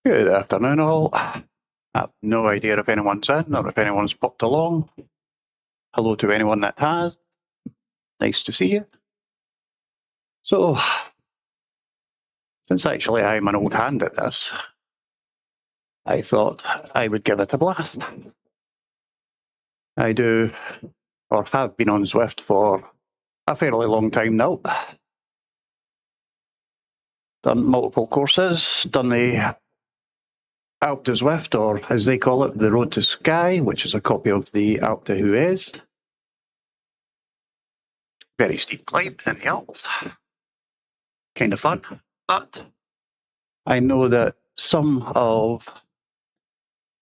Good afternoon, all. I have no idea if anyone's in or if anyone's popped along. Hello to anyone that has. Nice to see you. So, since actually I'm an old hand at this, I thought I would give it a blast. I do, or have been on Zwift for a fairly long time now. Done multiple courses, done the Alp to Zwift, or as they call it, the Road to Sky, which is a copy of the Alp to Huez. Very steep climb in the Alps. Kind of fun, but I know that some of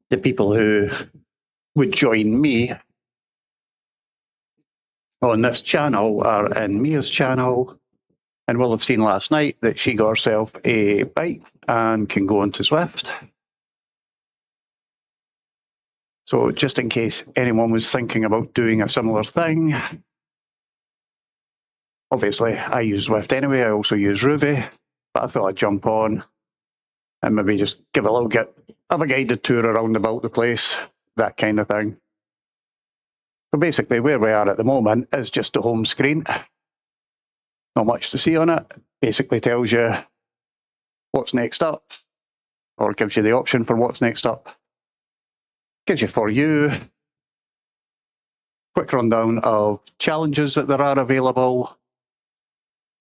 the people who would join me on this channel are in Mia's channel and will have seen last night that she got herself a bike and can go into Zwift. So just in case anyone was thinking about doing a similar thing, obviously I use Zwift anyway, I also use Ruby, but I thought I'd jump on and maybe just give a little bit of a guided tour around about the place, that kind of thing. So basically where we are at the moment is just the home screen. Not much to see on it. Basically tells you what's next up, or gives you the option for what's next up. Gives you For You, quick rundown of challenges that there are available.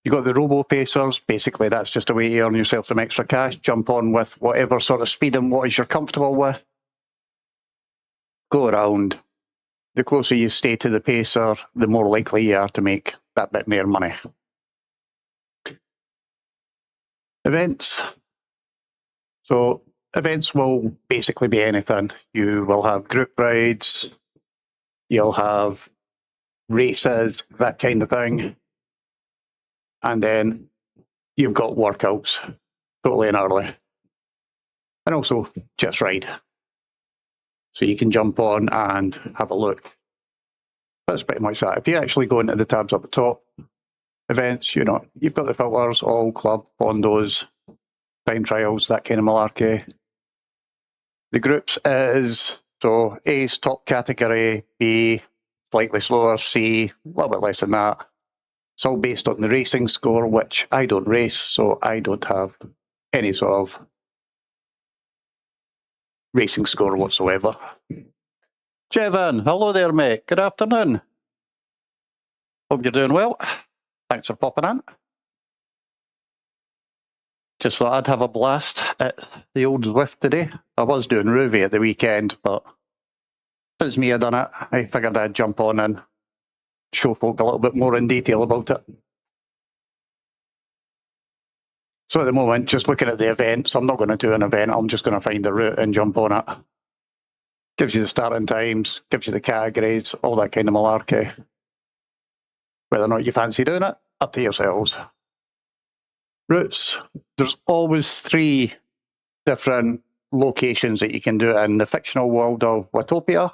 You've got the Robo Pacers. Basically that's just a way to earn yourself some extra cash. Jump on with whatever sort of speed and wattage you're comfortable with. Go around. The closer you stay to the pacer, the more likely you are to make that bit more money. Events. So events will basically be anything. You will have group rides, you'll have races, that kind of thing. And then you've got workouts, totally and early. And also just ride. So you can jump on and have a look. That's pretty much that. If you actually go into the tabs up the top, events, you've got the filters, all, club, bondos, time trials, that kind of malarkey. The groups is, so A is top category, B slightly slower, C a little bit less than that. It's all based on the racing score, which I don't race, so I don't have any sort of racing score whatsoever. Jevon, hello there, mate. Good afternoon. Hope you're doing well. Thanks for popping in. Just thought I'd have a blast at the old Zwift today. I was doing Ruby at the weekend, but since Mia done it, I figured I'd jump on and show folk a little bit more in detail about it. So at the moment, just looking at the events, I'm not going to do an event, I'm just going to find a route and jump on it. Gives you the starting times, gives you the categories, all that kind of malarkey. Whether or not you fancy doing it, up to yourselves. Routes. There's always 3 different locations that you can do it in. The fictional world of Watopia.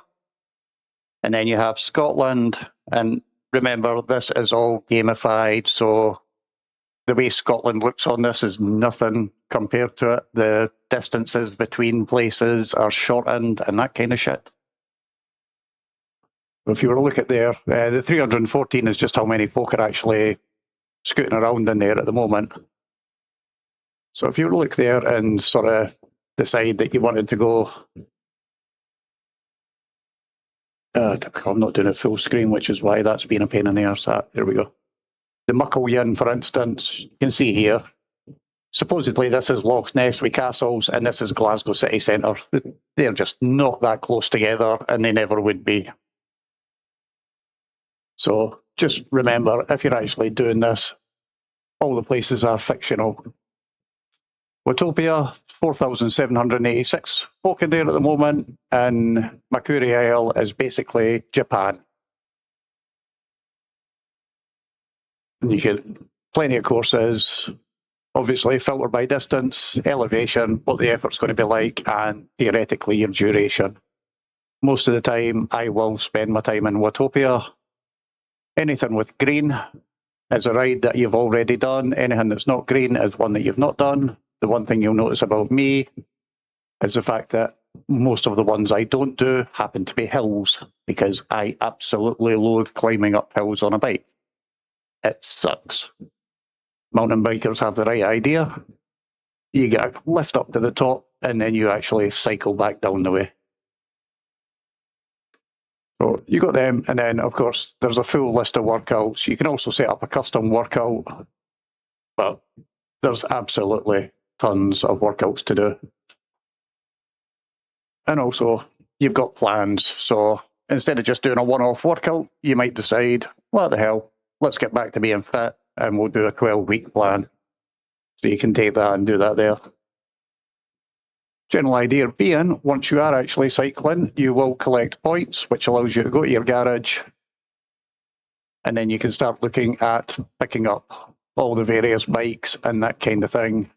And then you have Scotland. And remember, this is all gamified. So the way Scotland looks on this is nothing compared to it. The distances between places are shortened and that kind of shit. If you were to look at there, the 314 is just how many folk are actually scooting around in there at the moment. So if you look there and sort of decide that you wanted to go, I'm not doing it full screen, which is why that's been a pain in the arse. There we go. The Muckle Yin, for instance, you can see here, supposedly this is Loch Ness with castles and this is Glasgow city centre. They're just not that close together and they never would be. So just remember, if you're actually doing this, all the places are fictional. Watopia, 4,786 folk in there at the moment, and Makuri Isle is basically Japan. And you get plenty of courses, obviously filtered by distance, elevation, what the effort's going to be like, and theoretically your duration. Most of the time, I will spend my time in Watopia. Anything with green is a ride that you've already done. Anything that's not green is one that you've not done. The one thing you'll notice about me is the fact that most of the ones I don't do happen to be hills, because I absolutely loathe climbing up hills on a bike. It sucks. Mountain bikers have the right idea. You get a lift up to the top, and then you actually cycle back down the way. So you got them, and then, of course, there's a full list of workouts. You can also set up a custom workout, but there's absolutely tons of workouts to do. And also, you've got plans. So instead of just doing a one-off workout, you might decide, what the hell, let's get back to being fit, and we'll do a 12-week plan. So you can take that and do that there. General idea being, once you are actually cycling, you will collect points, which allows you to go to your garage, and then you can start looking at picking up all the various bikes and that kind of thing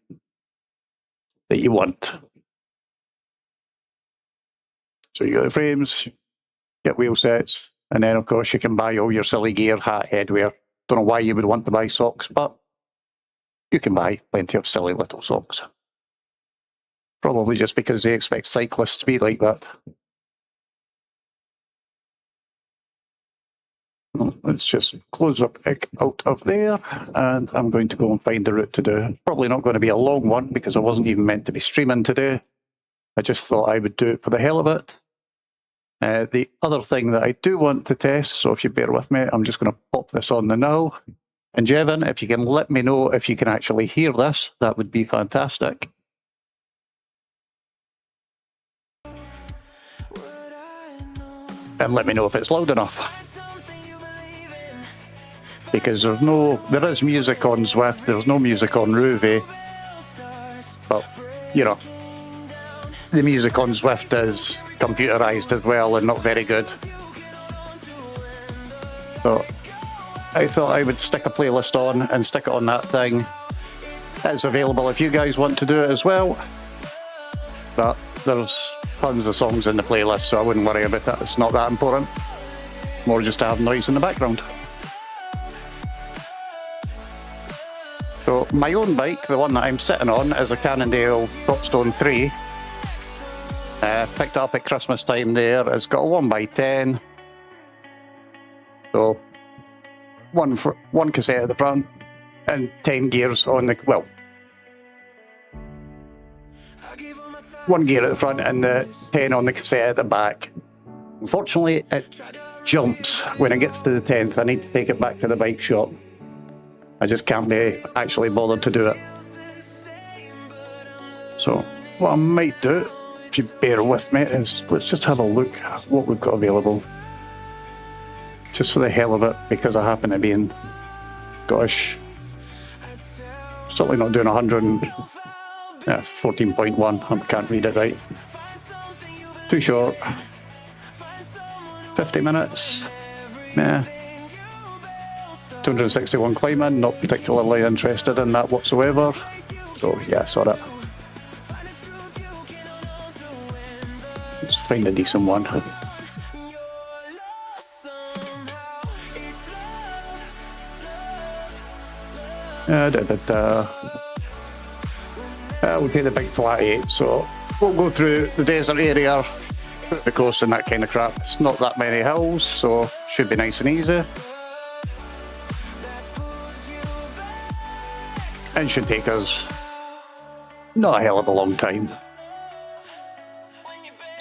that you want. So you got the frames, get wheel sets, and then, of course, you can buy all your silly gear, hat, headwear. Don't know why you would want to buy socks, but you can buy plenty of silly little socks. Probably just because they expect cyclists to be like that. Let's just close up out of there, and I'm going to go and find the route to do. Probably not going to be a long one, because I wasn't even meant to be streaming today. I just thought I would do it for the hell of it. The other thing that I do want to test, so if you bear with me, I'm just going to pop this on the now. And Jevon, if you can let me know if you can actually hear this, that would be fantastic. And let me know if it's loud enough. Because there is music on Zwift, there's no music on Ruby. But, you know, the music on Zwift is computerized as well and not very good. So I thought I would stick a playlist on and stick it on that thing. It's available if you guys want to do it as well. But there's tons of songs in the playlist, so I wouldn't worry about that. It's not that important. More just to have noise in the background. So my own bike, the one that I'm sitting on, is a Cannondale Topstone 3. Picked it up at Christmas time there. It's got a 1x10. So one cassette at the front and 10 gears on the, well, one gear at the front and the 10 on the cassette at the back. Unfortunately, it jumps when it gets to the 10th. I need to take it back to the bike shop. I just can't be actually bothered to do it. So what I might do, if you bear with me, is let's just have a look at what we've got available. Just for the hell of it, because I happen to be in, gosh, certainly not doing 100 and 14.1, I can't read it right. Too short. 50 minutes, yeah. 261 climbing, not particularly interested in that whatsoever. So yeah, saw it. Let's find a decent one. We'll take the big flat 8, so we'll go through the desert area, the coast and that kind of crap. It's not that many hills, so should be nice and easy. And should take us not a hell of a long time.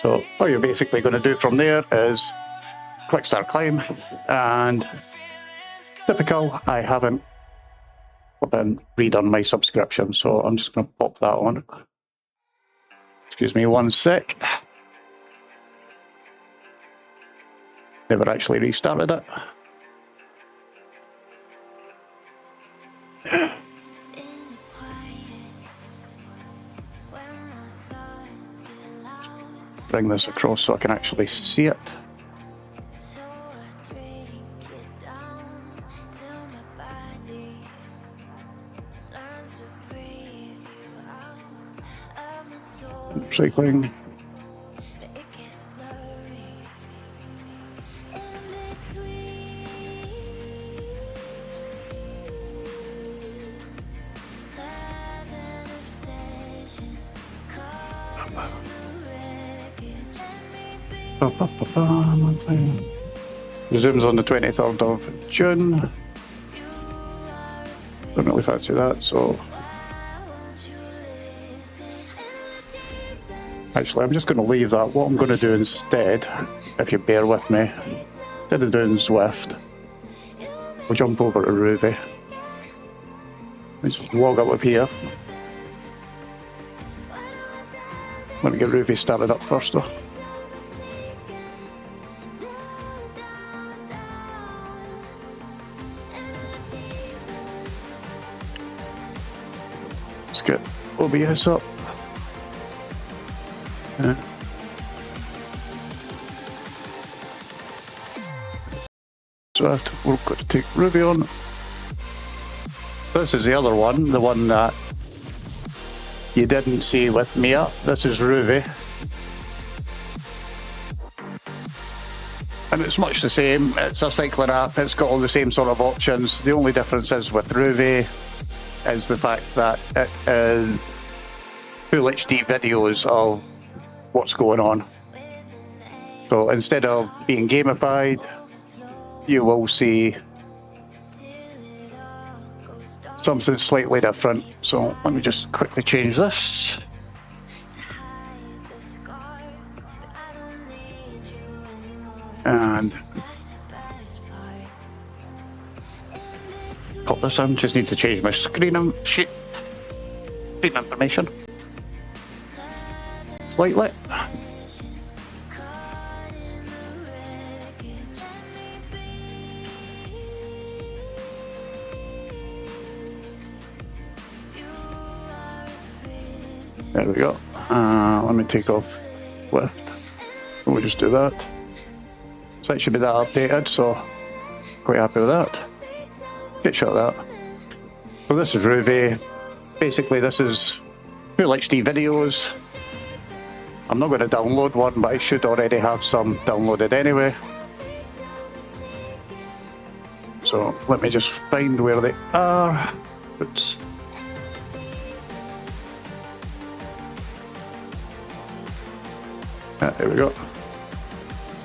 So all you're basically going to do from there is click start climb, and typical, I haven't redone my subscription, so I'm just going to pop that on. Excuse me one sec. Never actually restarted it. Bring this across so I can actually see it. Cycling. Resumes on the 23rd of June. Don't really fancy that, so... Actually, I'm just going to leave that. What I'm going to do instead, if you bear with me, instead of doing Zwift, we'll jump over to Ruby. Let's just log out of here. Let me get Ruby started up first though. Let's get OBS up. Swift, we're going to take Ruby on. This is the other one, the one that you didn't see with Mia. This is Ruby. And it's much the same. It's a cycling app. It's got all the same sort of options. The only difference is with Ruby is the fact that it is full HD videos of what's going on. So instead of being gamified, you will see something slightly different. So let me just quickly change this. And pop this in. Just need to change my screen information slightly. There we go. Let me take off Swift. We'll just do that. So that should be that updated, so quite happy with that. Get shot of that. So this is Ruby. Basically this is full HD videos. I'm not going to download one, but I should already have some downloaded anyway. So let me just find where they are. Oops. There we go.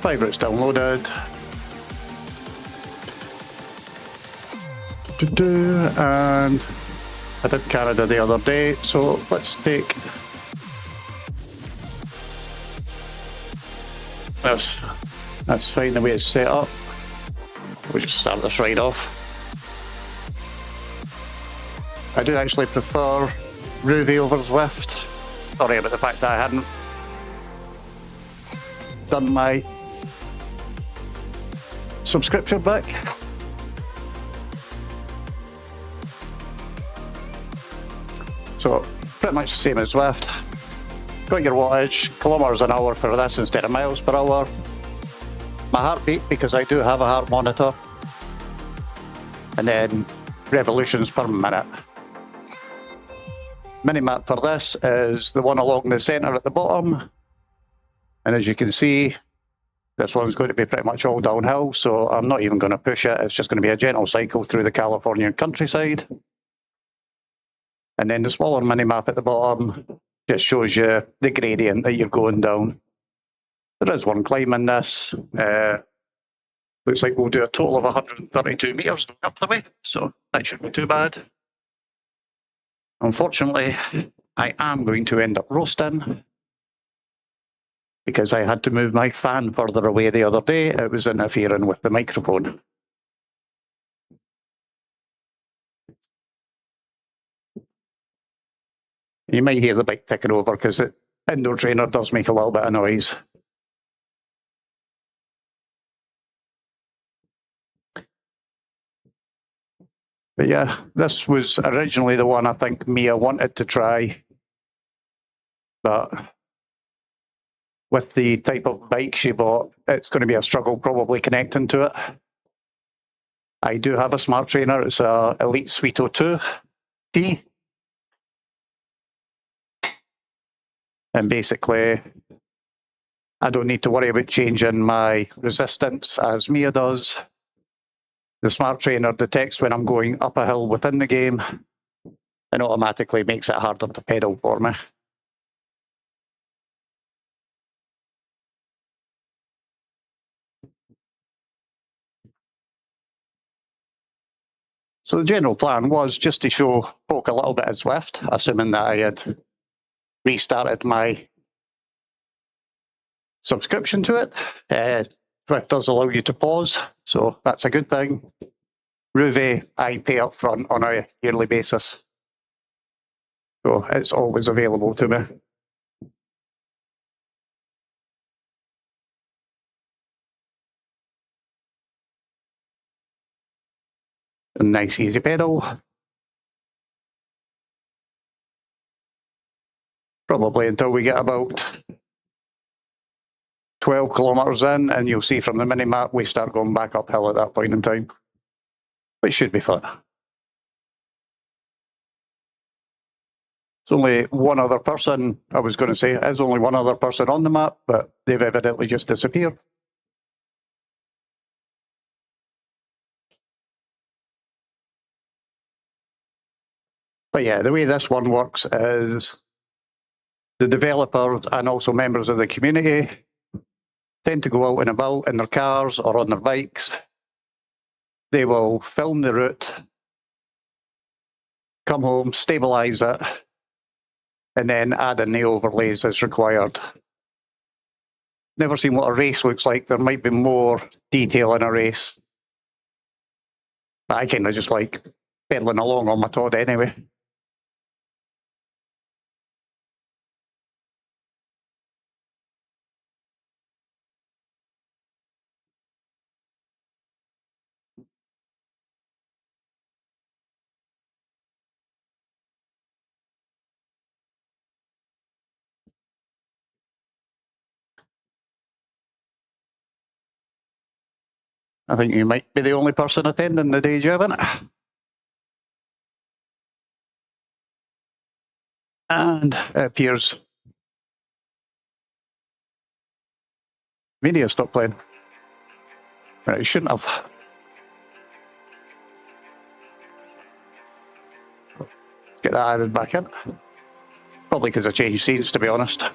Favourites downloaded. And I did Canada the other day, so let's take this. That's fine the way it's set up. We'll just start this right off. I do actually prefer Ruby over Zwift. Sorry about the fact that I hadn't done my subscription back. So pretty much the same as Zwift. Got your wattage, kilometres an hour for this instead of miles per hour. My heartbeat, because I do have a heart monitor. And then revolutions per minute. Minimap for this is the one along the centre at the bottom. And as you can see, this one's going to be pretty much all downhill, so I'm not even going to push it. It's just going to be a gentle cycle through the Californian countryside. And then the smaller mini-map at the bottom just shows you the gradient that you're going down. There is one climb in this. Looks like we'll do a total of 132 metres up the way, so that shouldn't be too bad. Unfortunately, I am going to end up roasting, because I had to move my fan further away the other day. It was interfering with the microphone. You might hear the bike ticking over because the indoor trainer does make a little bit of noise. But yeah, this was originally the one I think Mia wanted to try. But with the type of bike she bought, it's going to be a struggle probably connecting to it. I do have a smart trainer. It's a Elite Sweeto 2T. And basically, I don't need to worry about changing my resistance as Mia does. The smart trainer detects when I'm going up a hill within the game and automatically makes it harder to pedal for me. So the general plan was just to show folk a little bit of Zwift, assuming that I had restarted my subscription to it. Zwift does allow you to pause, so that's a good thing. Ruve, I pay up front on a yearly basis, so it's always available to me. A nice easy pedal. Probably until we get about 12 kilometres in, and you'll see from the mini-map we start going back uphill at that point in time, which should be fun. It's only one other person, I was going to say, there's only one other person on the map, but they've evidently just disappeared. But yeah, the way this one works is the developers and also members of the community tend to go out and about in their cars or on their bikes. They will film the route, come home, stabilise it, and then add in the overlays as required. Never seen what a race looks like. There might be more detail in a race. But I kind of just like pedaling along on my Todd anyway. I think you might be the only person attending the day, Jevon. And it appears media stopped playing. Right, it shouldn't have. Get that added back in. Probably because I changed scenes, to be honest.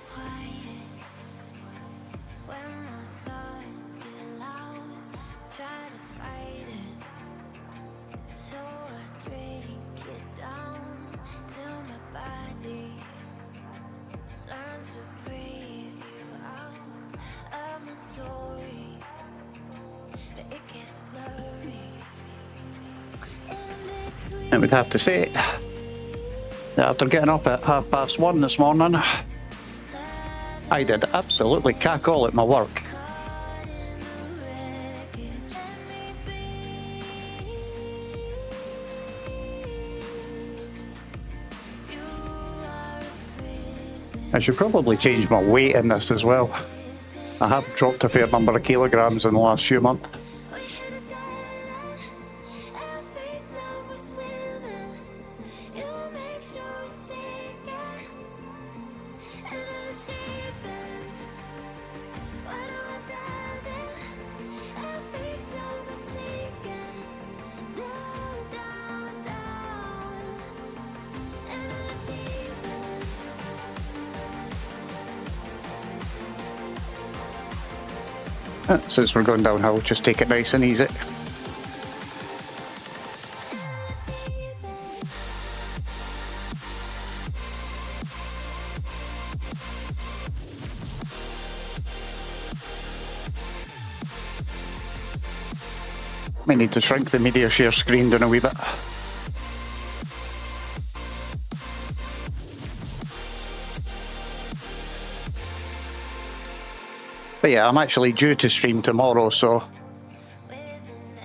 I would have to say that after getting up at 1:30 this morning, I did absolutely cack all at my work. I should probably change my weight in this as well. I have dropped a fair number of kilograms in the last few months. Since we're going downhill, just take it nice and easy. Might need to shrink the media share screen down a wee bit. But yeah, I'm actually due to stream tomorrow, so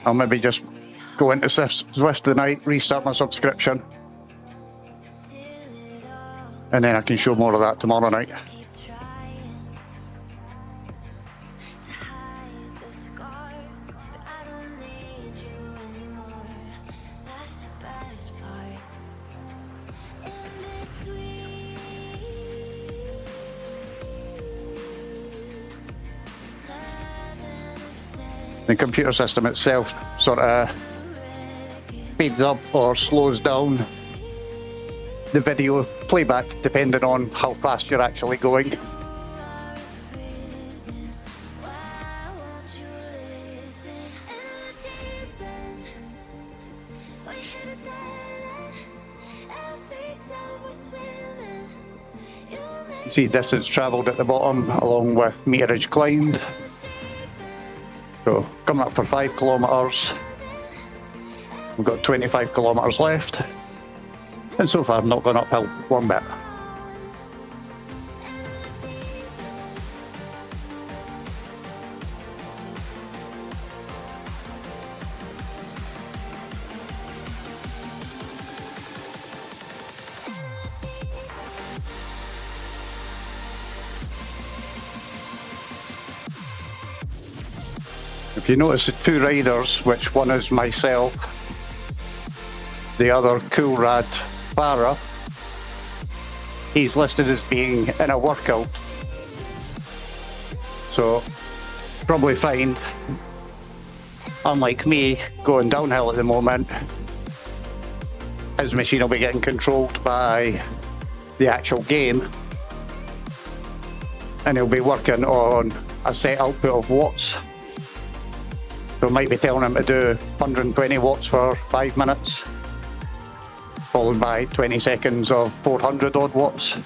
I'll maybe just go into Zwift tonight, restart my subscription, and then I can show more of that tomorrow night. The computer system itself sort of speeds up or slows down the video playback depending on how fast you're actually going. See distance travelled at the bottom along with meterage climbed. So coming up for 5 kilometres. We've got 25 kilometres left. And so far not gone uphill one bit. If you notice the two riders, which one is myself, the other Cool Rad Farah, he's listed as being in a workout. So probably find, unlike me, going downhill at the moment, his machine will be getting controlled by the actual game, and he'll be working on a set output of watts. So I might be telling him to do 120 watts for 5 minutes, followed by 20 seconds of 400 odd watts.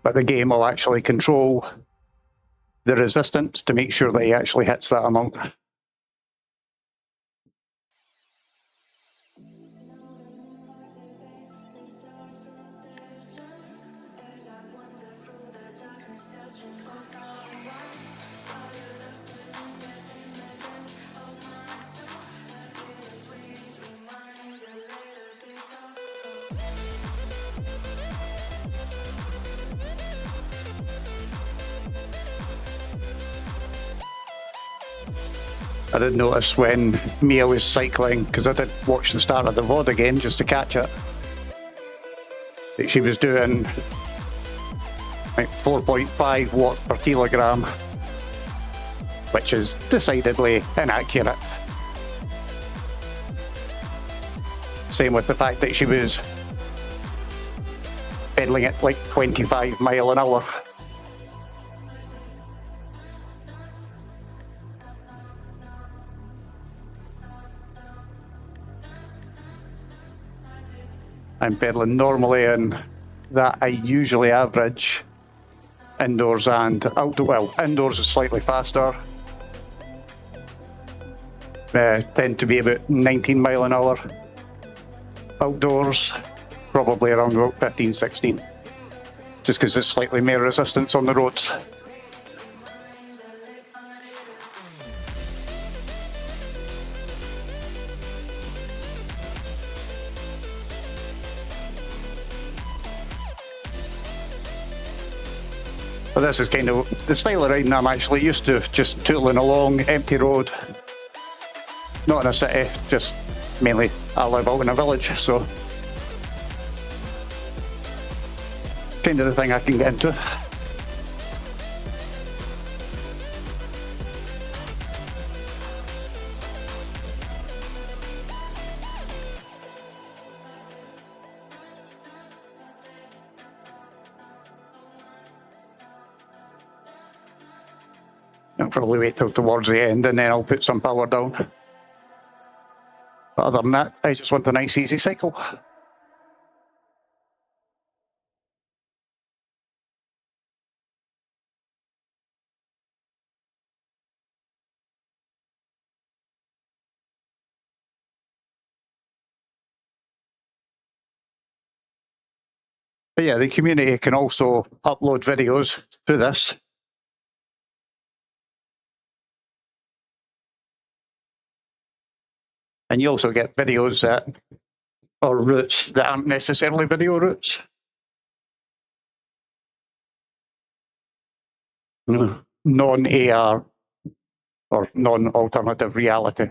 But the game will actually control the resistance to make sure that he actually hits that amount. I did notice when Mia was cycling, because I did watch the start of the VOD again just to catch it, that she was doing like 4.5 watts per kilogram, which is decidedly inaccurate. Same with the fact that she was pedaling at like 25 mile an hour. I'm pedaling normally, and that I usually average indoors and outdoor. Well, indoors is slightly faster. Tend to be about 19 mile an hour. Outdoors, probably around about 15, 16. Just because there's slightly more resistance on the roads. But this is kind of the style of riding I'm actually used to, just tooling along empty road. Not in a city, just mainly I live out in a village, so kind of the thing I can get into. I'll probably wait till towards the end and then I'll put some power down. But other than that, I just want a nice easy cycle. But yeah, the community can also upload videos to this. And you also get videos that or routes that aren't necessarily video routes. Non-AR or non-alternative reality.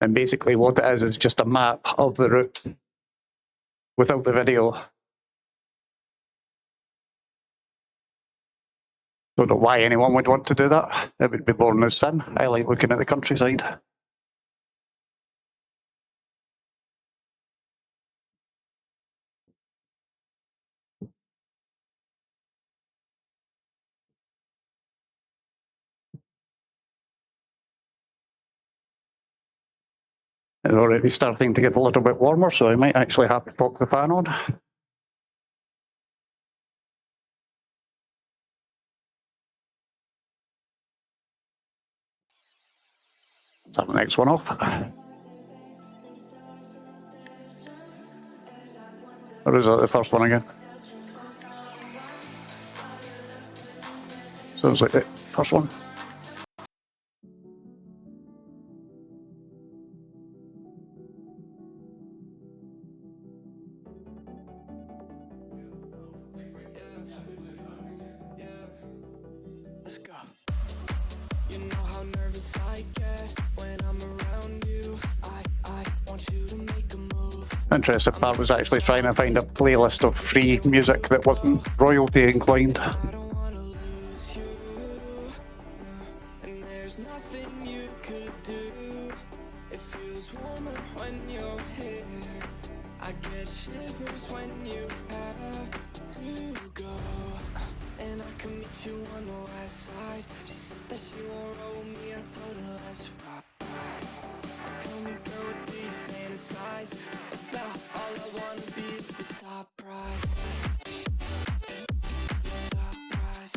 And basically what it is just a map of the route without the video. Don't know why anyone would want to do that. It would be born as sin. I like looking at the countryside. It's already starting to get a little bit warmer, so I might actually have to pop the fan on. Turn the next one off. Or is that the first one again? Sounds like the first one. Let's go. You know how nervous I get when I'm around you. I want you to make a move. Interesting part was actually trying to find a playlist of free music that wasn't royalty inclined. I don't wanna lose you. And there's nothing you could do. It feels warmer when you're here. I get shivers when you have to go. And I can meet you on the west side. She said that she won't roll me, I told her let's ride. Tell me, girl, what do you fantasize about? All I wanna be is the top prize. Top prize.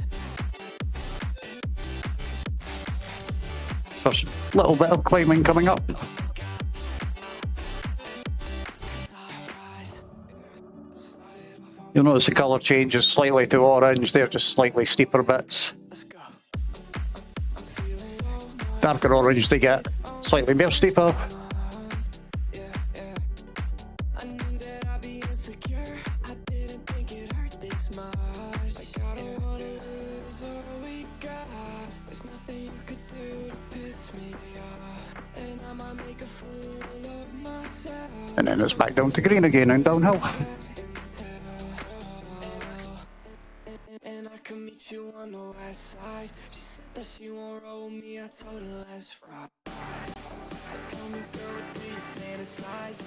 There's a little bit of climbing coming up. Top prize. You'll notice the colour changes slightly to orange. They're just slightly steeper bits. Let's go. Darker orange they get slightly more steeper. I knew that I'd be insecure. I didn't think it hurt this much. Like I don't wanna lose all we got. There's nothing you could do to piss me off. And I might make a fool of myself. And then it's back down to green again and downhill. And I can meet you on the west side. She said that she won't roll me, I told her let's ride. Tell me, girl, what do you fantasize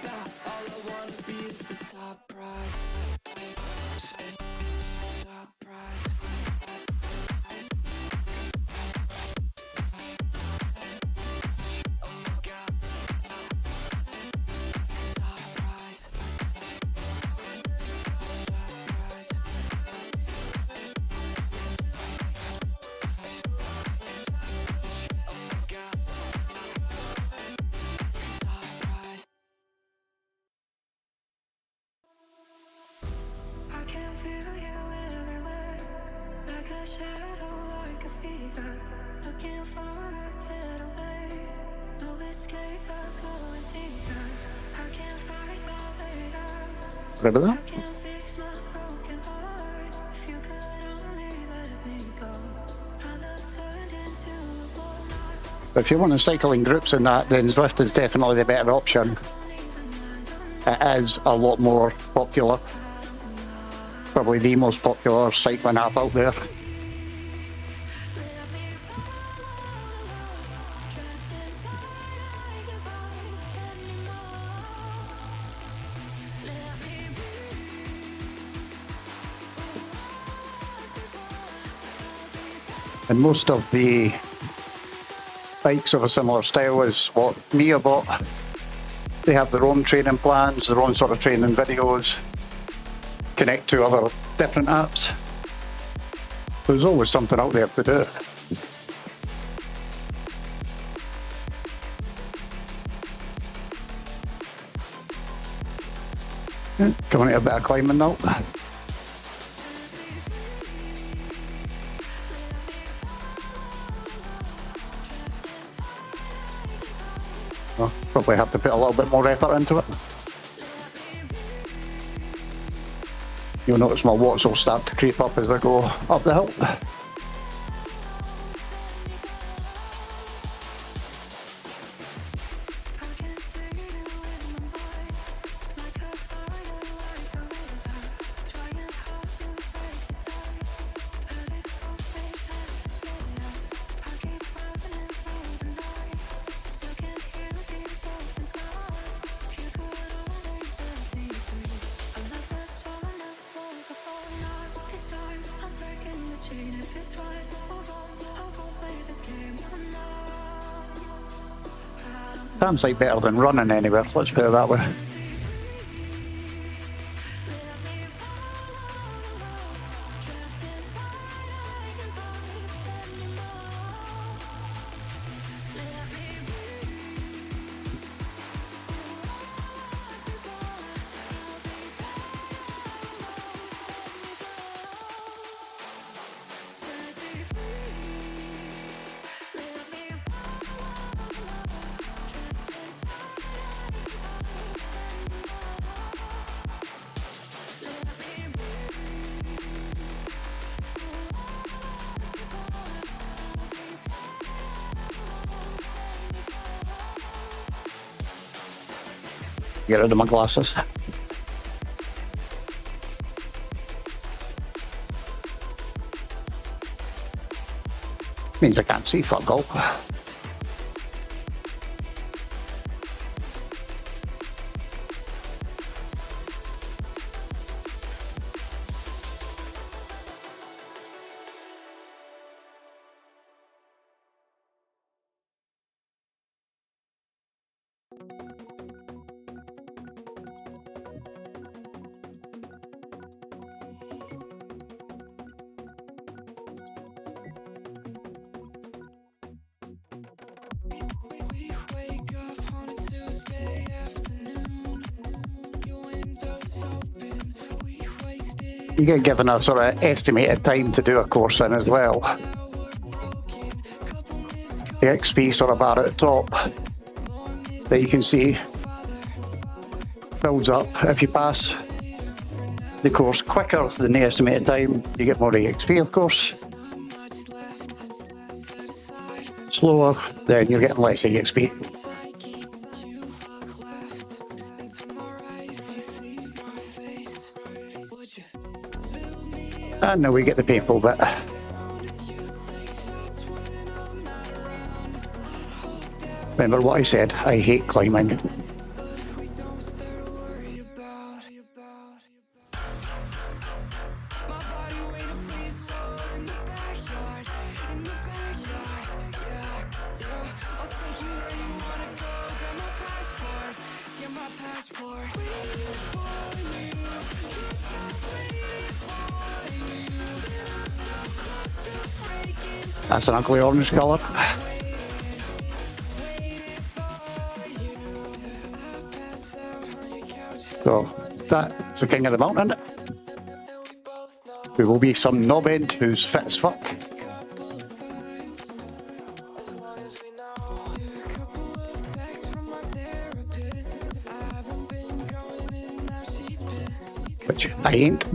about? All I wanna be is the top prize. Top prize. Oh my God. Top prize. Top prize. Oh my God. Top prize. I can feel you everywhere, like a shadow, like a fever. Looking for a getaway, no escape, I'm going deeper. I can't fight my way out. Remember I that? can't fix my broken heart. If you could only let me go. My love turned into a wall. If you want to cycle in groups in that, then Zwift is definitely the better option. It is a lot more popular. Probably the most popular cycling app out there. And most of the bikes of a similar style is what Mia bought. They have their own training plans, their own sort of training videos, connect to other different apps. There's always something out there to do. Coming at a bit of climbing now. I'll probably have to put a little bit more effort into it. You'll notice my watts will start to creep up as I go up the hill. If it's right or wrong, I won't play the game. I'm not. I Sounds like better than running anywhere, let's put it that way. Get rid of my glasses. Means I can't see fuck all. We wake up on a Tuesday afternoon. Your window's open. We wasted You get given a sort of estimated time to do a course in as well. The XP sort of bar at the top that you can see builds up. If you pass the course quicker than the estimated time, you get more XP, of course. Slower, then you're getting less XP. And now we get the painful bit. Remember what I said, I hate climbing. That's an ugly orange colour. So that's the king of the mountain. There will be some knobhead who's fit as fuck. Which I ain't.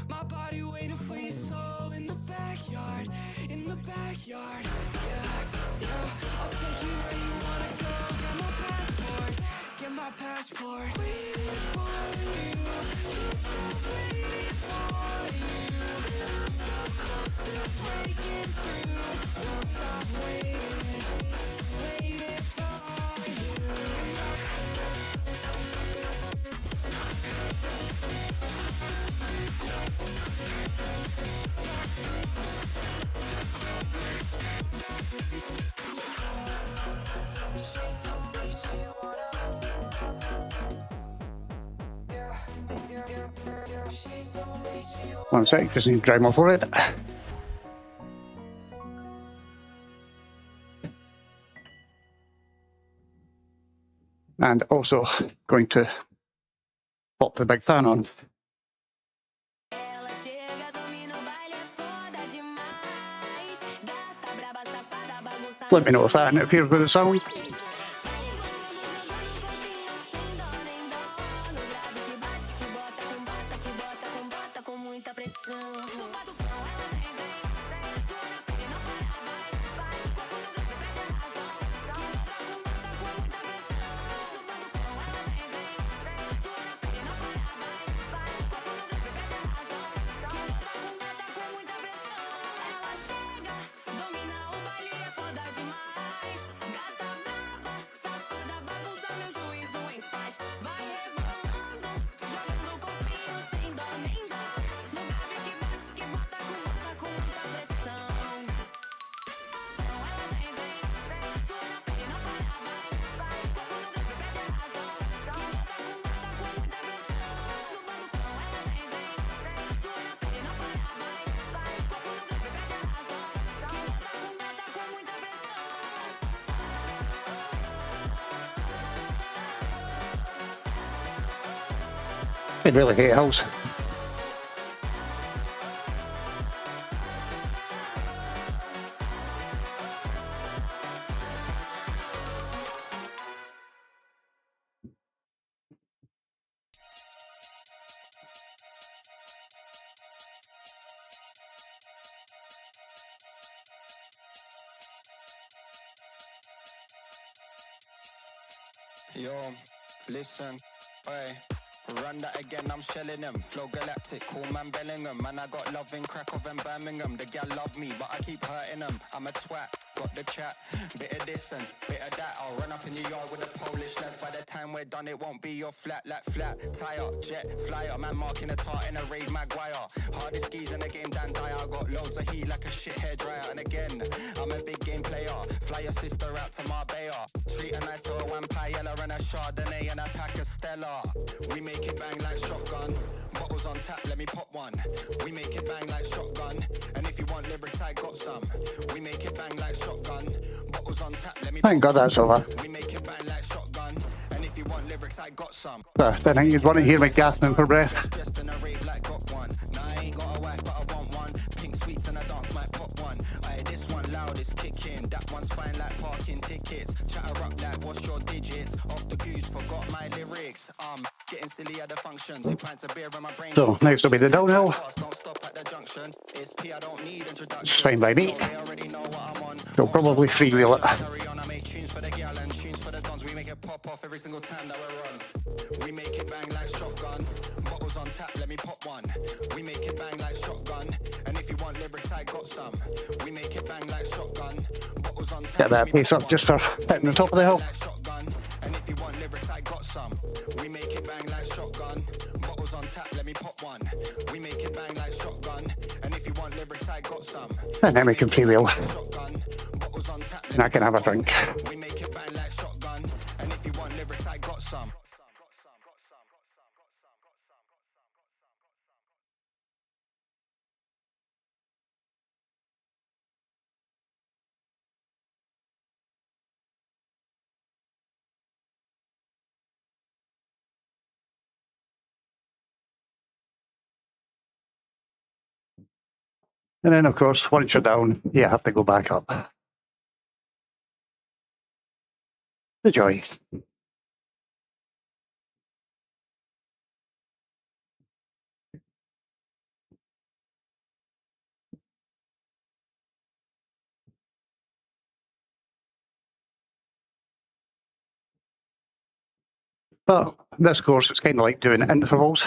My body waiting for your soul in the backyard, in the backyard. Yeah, yeah. I'll take you where you wanna go. Get my passport, get my passport. Waiting for you, just waiting for you. I'm so close to breaking through. Won't stop waiting, waiting for you. One sec, just need to drive more for it. And also going to pop the big fan on. Let me know if that interferes with the sound. It really hate hills. Yo, listen, oi. Run that again, I'm shelling them. Flow galactic, cool man Bellingham. Man, I got love in Krakow and Birmingham. The gal love me, but I keep hurting them. I'm a twat, got the chat. Bit of this and bit of that. I'll run up in your yard with a Polish lads. By the time we're done, it won't be your flat, like flat. Tire, jet, flyer. Man marking a tart in a raid Maguire. Hardest skis in the game, Dan Dyer. Got loads of heat like a shit hairdryer. And again, I'm a big game player. Fly your sister out to Marbella. Treat her nice to a vampire and a Chardonnay and a pack of Stella. We make it bang like shotgun. Bottles on tap, let me pop one. We make it bang like shotgun. And if you want lyrics, I got some. We make it bang like shotgun. Bottles on tap, let me Thank God that's over. We make it bang like shotgun. And if you want lyrics, I got some. I think you'd want to hear me gasping for breath. Just in a rave like got one. Nah, I ain't got a wife, but I want one. Pink sweets and a dance might pop one. Aye, this one loud is kicking. That one's fine like parking tickets. Chatter up like what's your digits? Off the goose, forgot my lyrics. Getting silly at the function. 2 pints of beer in my brain. So next will be the downhill. Don't stop at the junction. It's P, I don't need introduction. It's fine by me. They already know what I'm on. They'll probably freewheel it. Carry on, I make tunes for the gal and tunes for the dons. We make it pop off every single time that we're on. We make it bang like shotgun. Bottles on tap, let me pop one. We make it bang like shotgun. And if you want lyrics, I got some. We make it bang like shotgun. Bottles on tap. Get that pace up just for hitting the top of the hill. And if you want lyrics, I got some. We make it bang like shotgun. Bottles on tap, let me pop one. We make it bang like shotgun. And if you want lyrics, I got some. And then we can freewheel. Shotgun. Bottles on tap, And I can have a drink. we make it bang like shotgun. And if you want lyrics, I got some. And then, of course, once you're down, you have to go back up. The joy. But this course, it's kind of like doing intervals.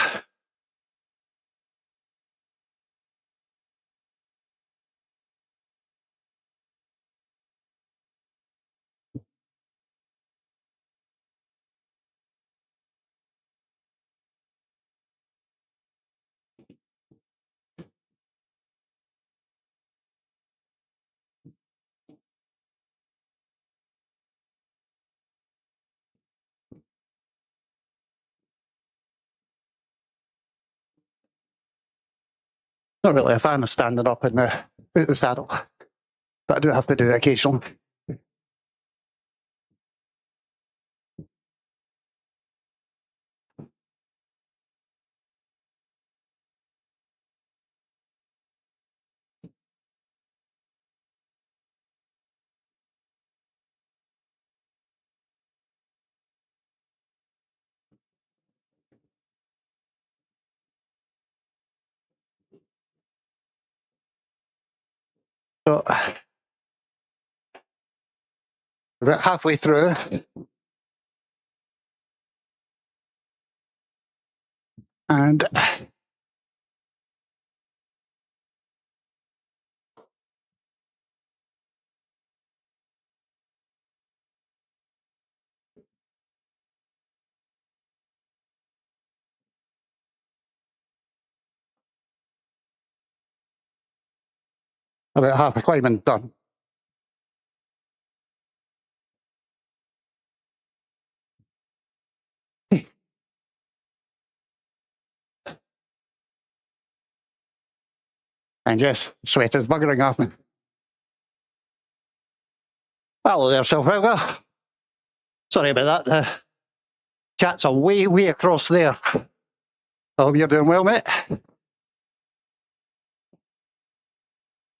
Not really a fan of standing up in the saddle, but I do have to do it occasionally. So, about halfway through, and about half the climbing done. And yes, sweat is buggering off me. Hello there, Silverga. Sorry about that. The chat's are way across there. I hope you're doing well, mate.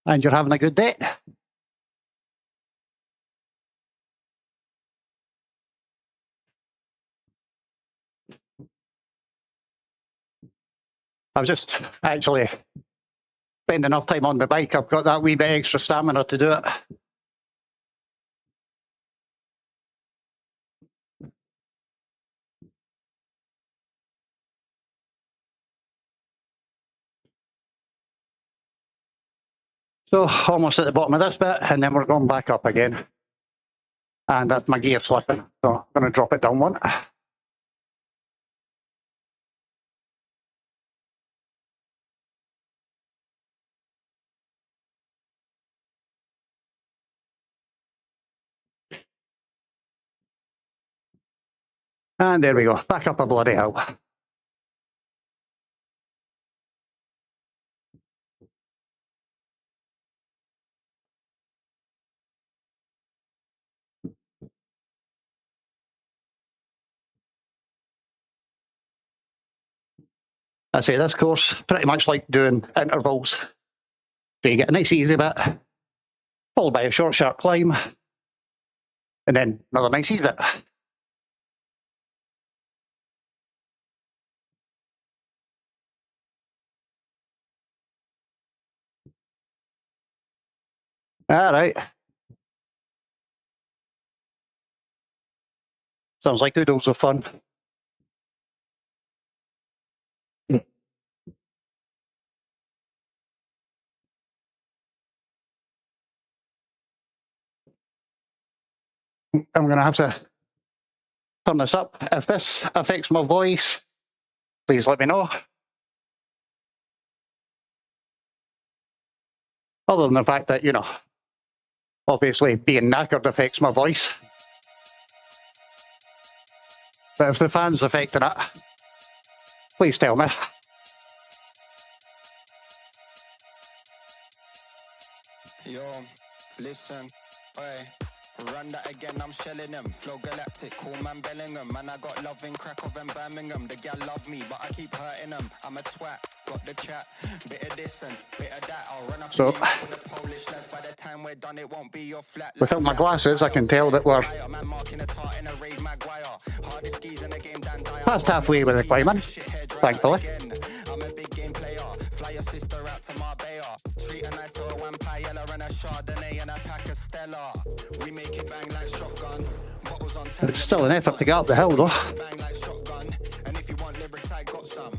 And you're having a good day. I've just actually spent enough time on the bike. I've got that wee bit extra stamina to do it. So almost at the bottom of this bit, and then we're going back up again. And that's my gear slipping. So I'm going to drop it down one. And there we go, back up a bloody hill. I say this course, pretty much like doing intervals. So you get a nice easy bit, followed by a short, sharp climb, and then another nice easy bit. All right. Sounds like oodles of fun. I'm going to have to turn this up. If this affects my voice, please let me know. Other than the fact that, you know, obviously being knackered affects my voice. But if the fan's affecting it, please tell me. Yo, listen, oi. Run that again, I'm shelling them. Flow galactic, cool man Bellingham. Man, I got love in Krakow and Birmingham. The gal love me, but I keep hurting them. I'm a twat, got the chat. Bit of this and bit of that. I'll run up So, to the Polish lads. By the time we're done, it won't be your flat. Without my glasses, I can tell that we're past halfway with the climbing, thankfully. I'm a big game player. Fly your sister out to Marbella. Treat her nice to a Wampayella and a Chardonnay and a pack of Stella. We make it bang like shotgun. Bottles on It's still an effort to get up the hill, though. Bang like shotgun. And if you want lyrics, I got some.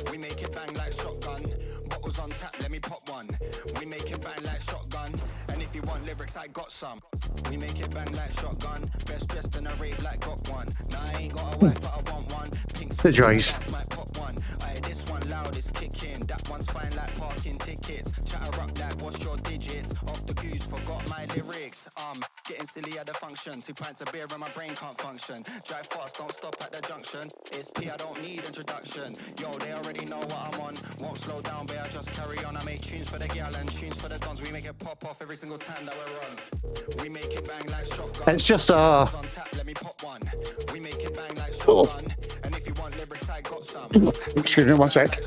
We make it bang like shotgun. Bottles on tap, let me pop one. We make it bang like shotgun. And if you want lyrics, I got some. We make it bang like shotgun. Best dressed in a rave like got one. Nah, I ain't got a wife, but I want one. Pink The joys. might pop one. Aye, this one loud is kicking. That one's fine like parking tickets. Chatter up like what's your digits? Off the goose, forgot my lyrics. Getting silly at the function. 2 pints of beer and my brain can't function. Drive fast, don't stop at the junction. It's P, I don't need introduction. Yo, they already know what I'm on. Won't slow down, but I just carry on. I make tunes for the gal and tunes for the dons. We make it pop off every single time that we're on. We make it bang like shotgun. It's just a... On tap, let me pop one. We make it bang like shotgun. And if you want lyrics, I got some. Excuse me one sec.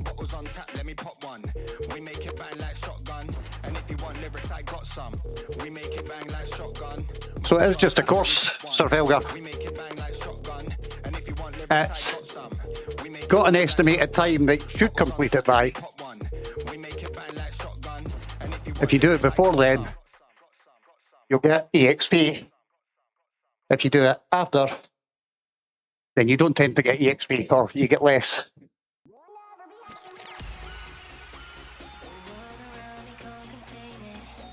Bottles on tap, let me pop one. We make it bang like shotgun. And if you want lyrics, I got some. We make it bang like shotgun. So it is just a course, Sir Helga. We make it bang like shotgun. And if you want lyrics, I got It's some. We make got an estimated time that you should complete it by. pop one. We make it bang like shotgun. And If you do it before then, you'll get EXP. If you do it after, then you don't tend to get EXP, or you get less.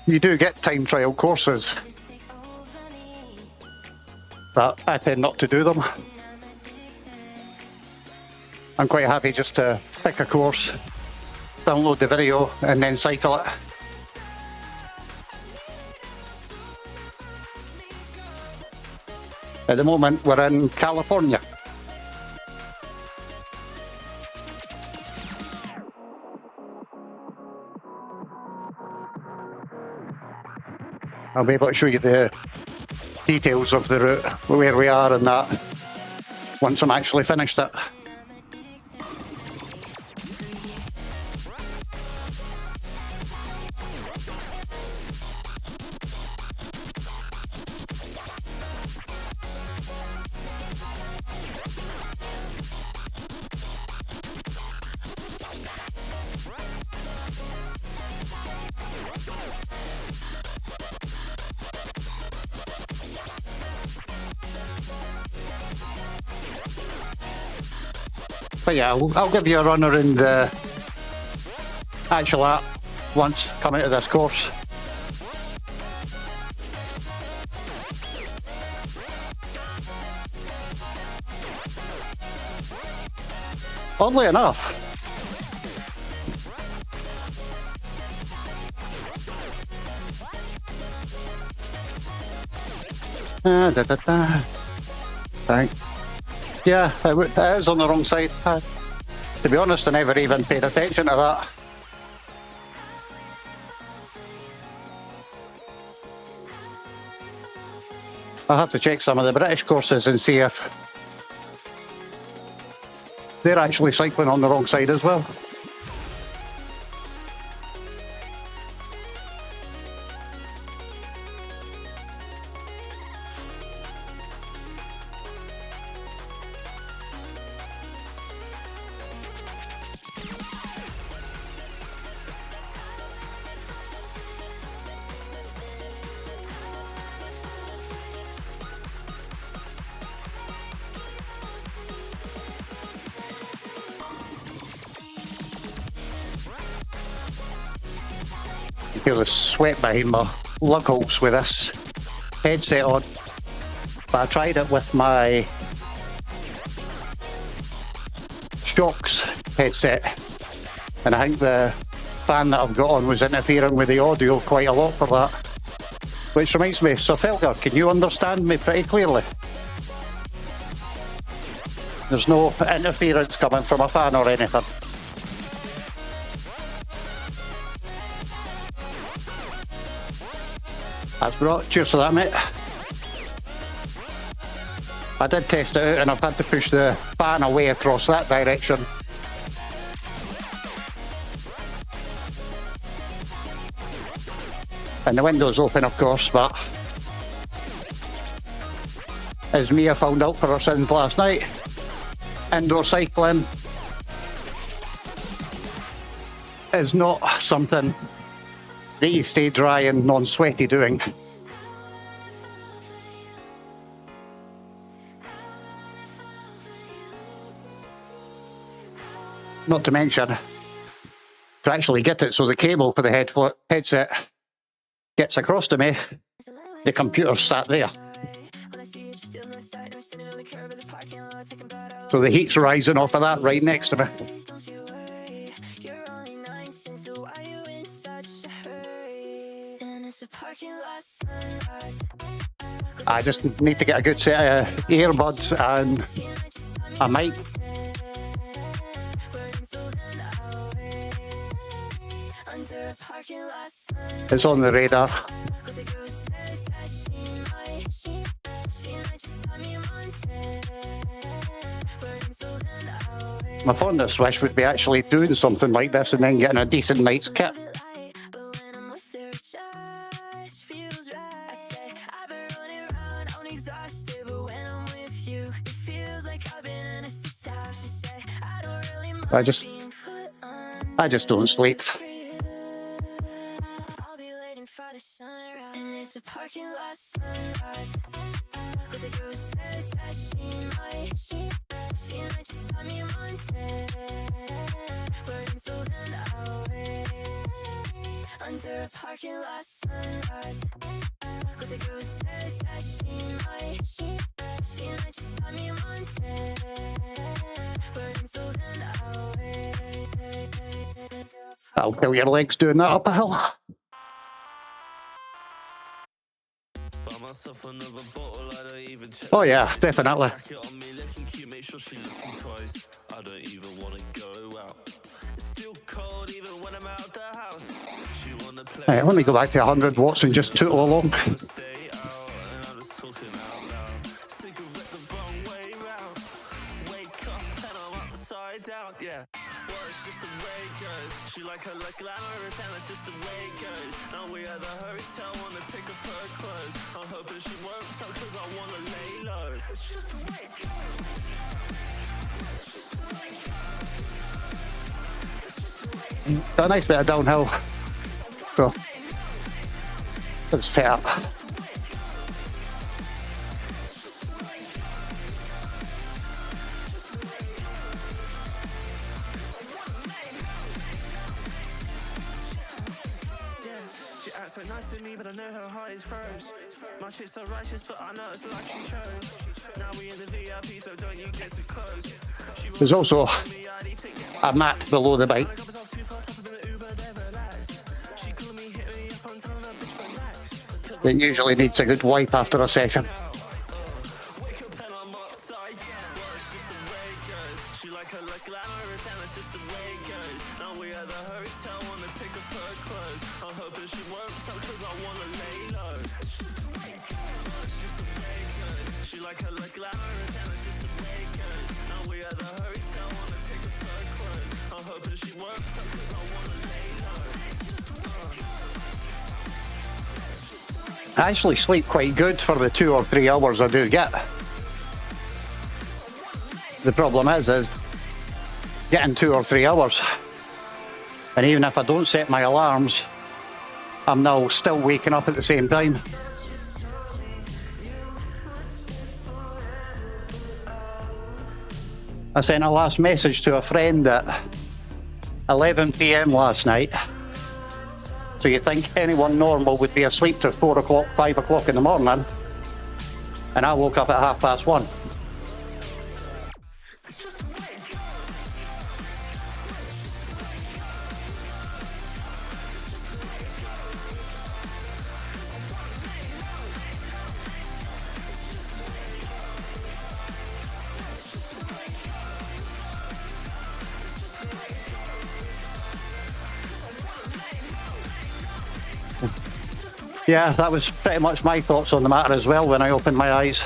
You do get time trial courses, but I tend not to do them. I'm quite happy just to pick a course, download the video, and then cycle it. At the moment, we're in California. I'll be able to show you the details of the route, where we are and that, once I'm actually finished it. But yeah, I'll give you a run around the actual app once come out of this course. Oddly enough, right. Yeah, it is on the wrong side. To be honest, I never even paid attention to that. I'll have to check some of the British courses and see if they're actually cycling on the wrong side as well. Feel the sweat behind my lug holes with this headset on, but I tried it with my Shocks headset, and I think the fan that I've got on was interfering with the audio quite a lot for that. Which reminds me, so Felger, can you understand me pretty clearly? There's no interference coming from a fan or anything. That's brought. Cheers for that, mate. I did test it out and I've had to push the fan away across that direction. And the window's open, of course, but as Mia found out for her sins last night, indoor cycling is not something that you stay dry and non-sweaty doing. Not to mention, to actually get it so the cable for the headset gets across to me, the computer's sat there. So the heat's rising off of that right next to me. I just need to get a good set of earbuds and a mic. It's on the radar. My fondest wish would be actually doing something like this and then getting a decent night's kit. I just don't sleep. Under a parking lot sunrise, with a girl who says that she might just sign me on but until then I'll wait. I'll kill your legs doing that up a hill. Oh yeah, definitely. Right, let me go back to 100 watts and just tootle along. Yeah, well, it's just the way it goes. She like her like glamorous and it's just the way it goes. Now we at the hotel, wanna take off her clothes. I'm hoping she won't tell cause I wanna lay low. It's just the way it goes. It's just the way it goes. It's just the way it goes. Got a nice bit of downhill. So, let's take up. That's so nice to me, but I know her heart is froze. My shit's so righteous, but I know it's like she chose. Now we in the VIP, so don't you get too close. There's also a mat below the bike. It usually needs a good wipe after a session. I actually sleep quite good for the 2 or 3 hours I do get. The problem is getting 2 or 3 hours. And even if I don't set my alarms, I'm now still waking up at the same time. I sent a last message to a friend at 11 p.m. last night. So you think anyone normal would be asleep till 4 o'clock, 5 o'clock in the morning, and I woke up at 1:30. Yeah, that was pretty much my thoughts on the matter as well when I opened my eyes.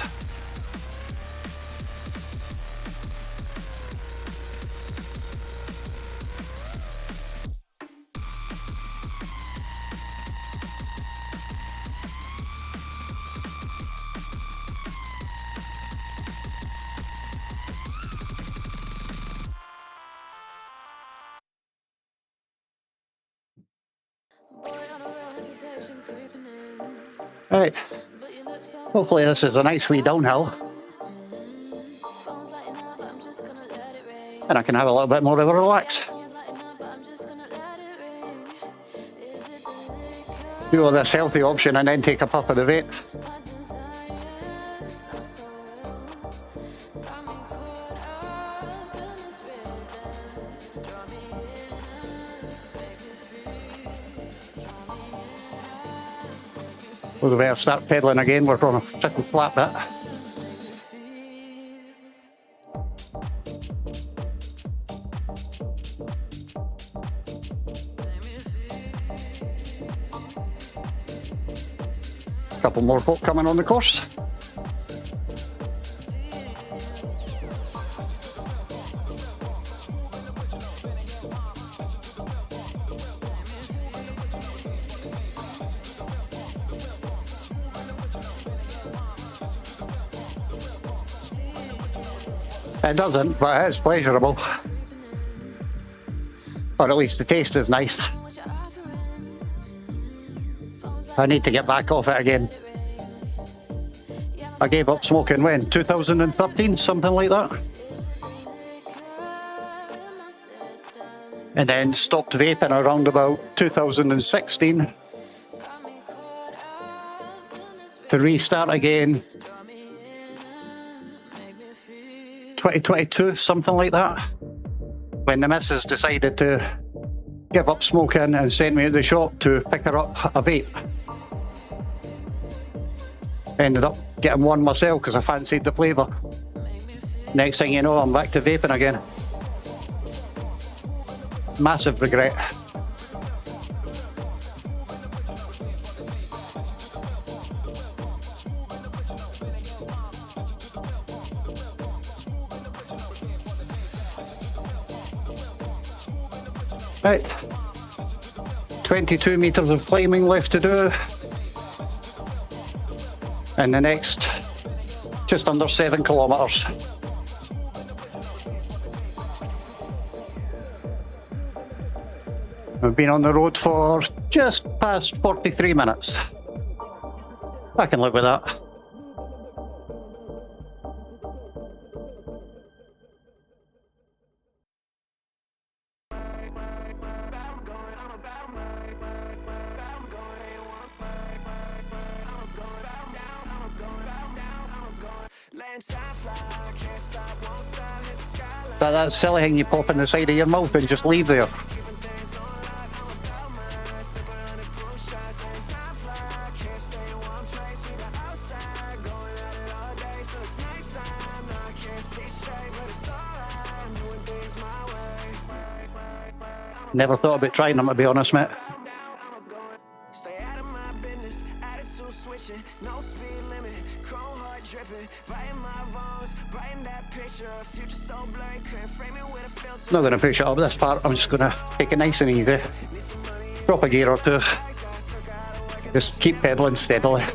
Right, hopefully this is a nice wee downhill. And I can have a little bit more of a relax. Do all this healthy option and then take a puff of the vape. We'll better start pedalling again. We're on a freaking flat bit. A couple more folk coming on the course. It doesn't, but it is pleasurable. Or at least the taste is nice. I need to get back off it again. I gave up smoking when? 2013, something like that? And then stopped vaping around about 2016. To restart again 2022, something like that, when the missus decided to give up smoking and sent me to the shop to pick her up a vape. Ended up getting one myself because I fancied the flavour. Next thing you know, I'm back to vaping again. Massive regret. Right, 22 metres of climbing left to do. And the next, just under 7 kilometres. We've been on the road for just past 43 minutes. I can live with that. That silly thing you pop in the side of your mouth and just leave there. Never thought about trying them, to be honest, mate. Stay out of my business, attitude switching, no speed limit, chrome heart dripping, righting my wrongs, brighten that picture, future so blurry, couldn't frame it with a filter. Not going to push it up this part, I'm just going to take it nice and easy. Drop a gear or two. Just keep pedaling steadily.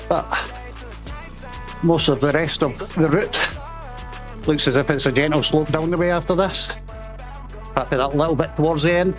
But most of the rest of the route looks as if it's a gentle slope down the way after this. Apart from that little bit towards the end.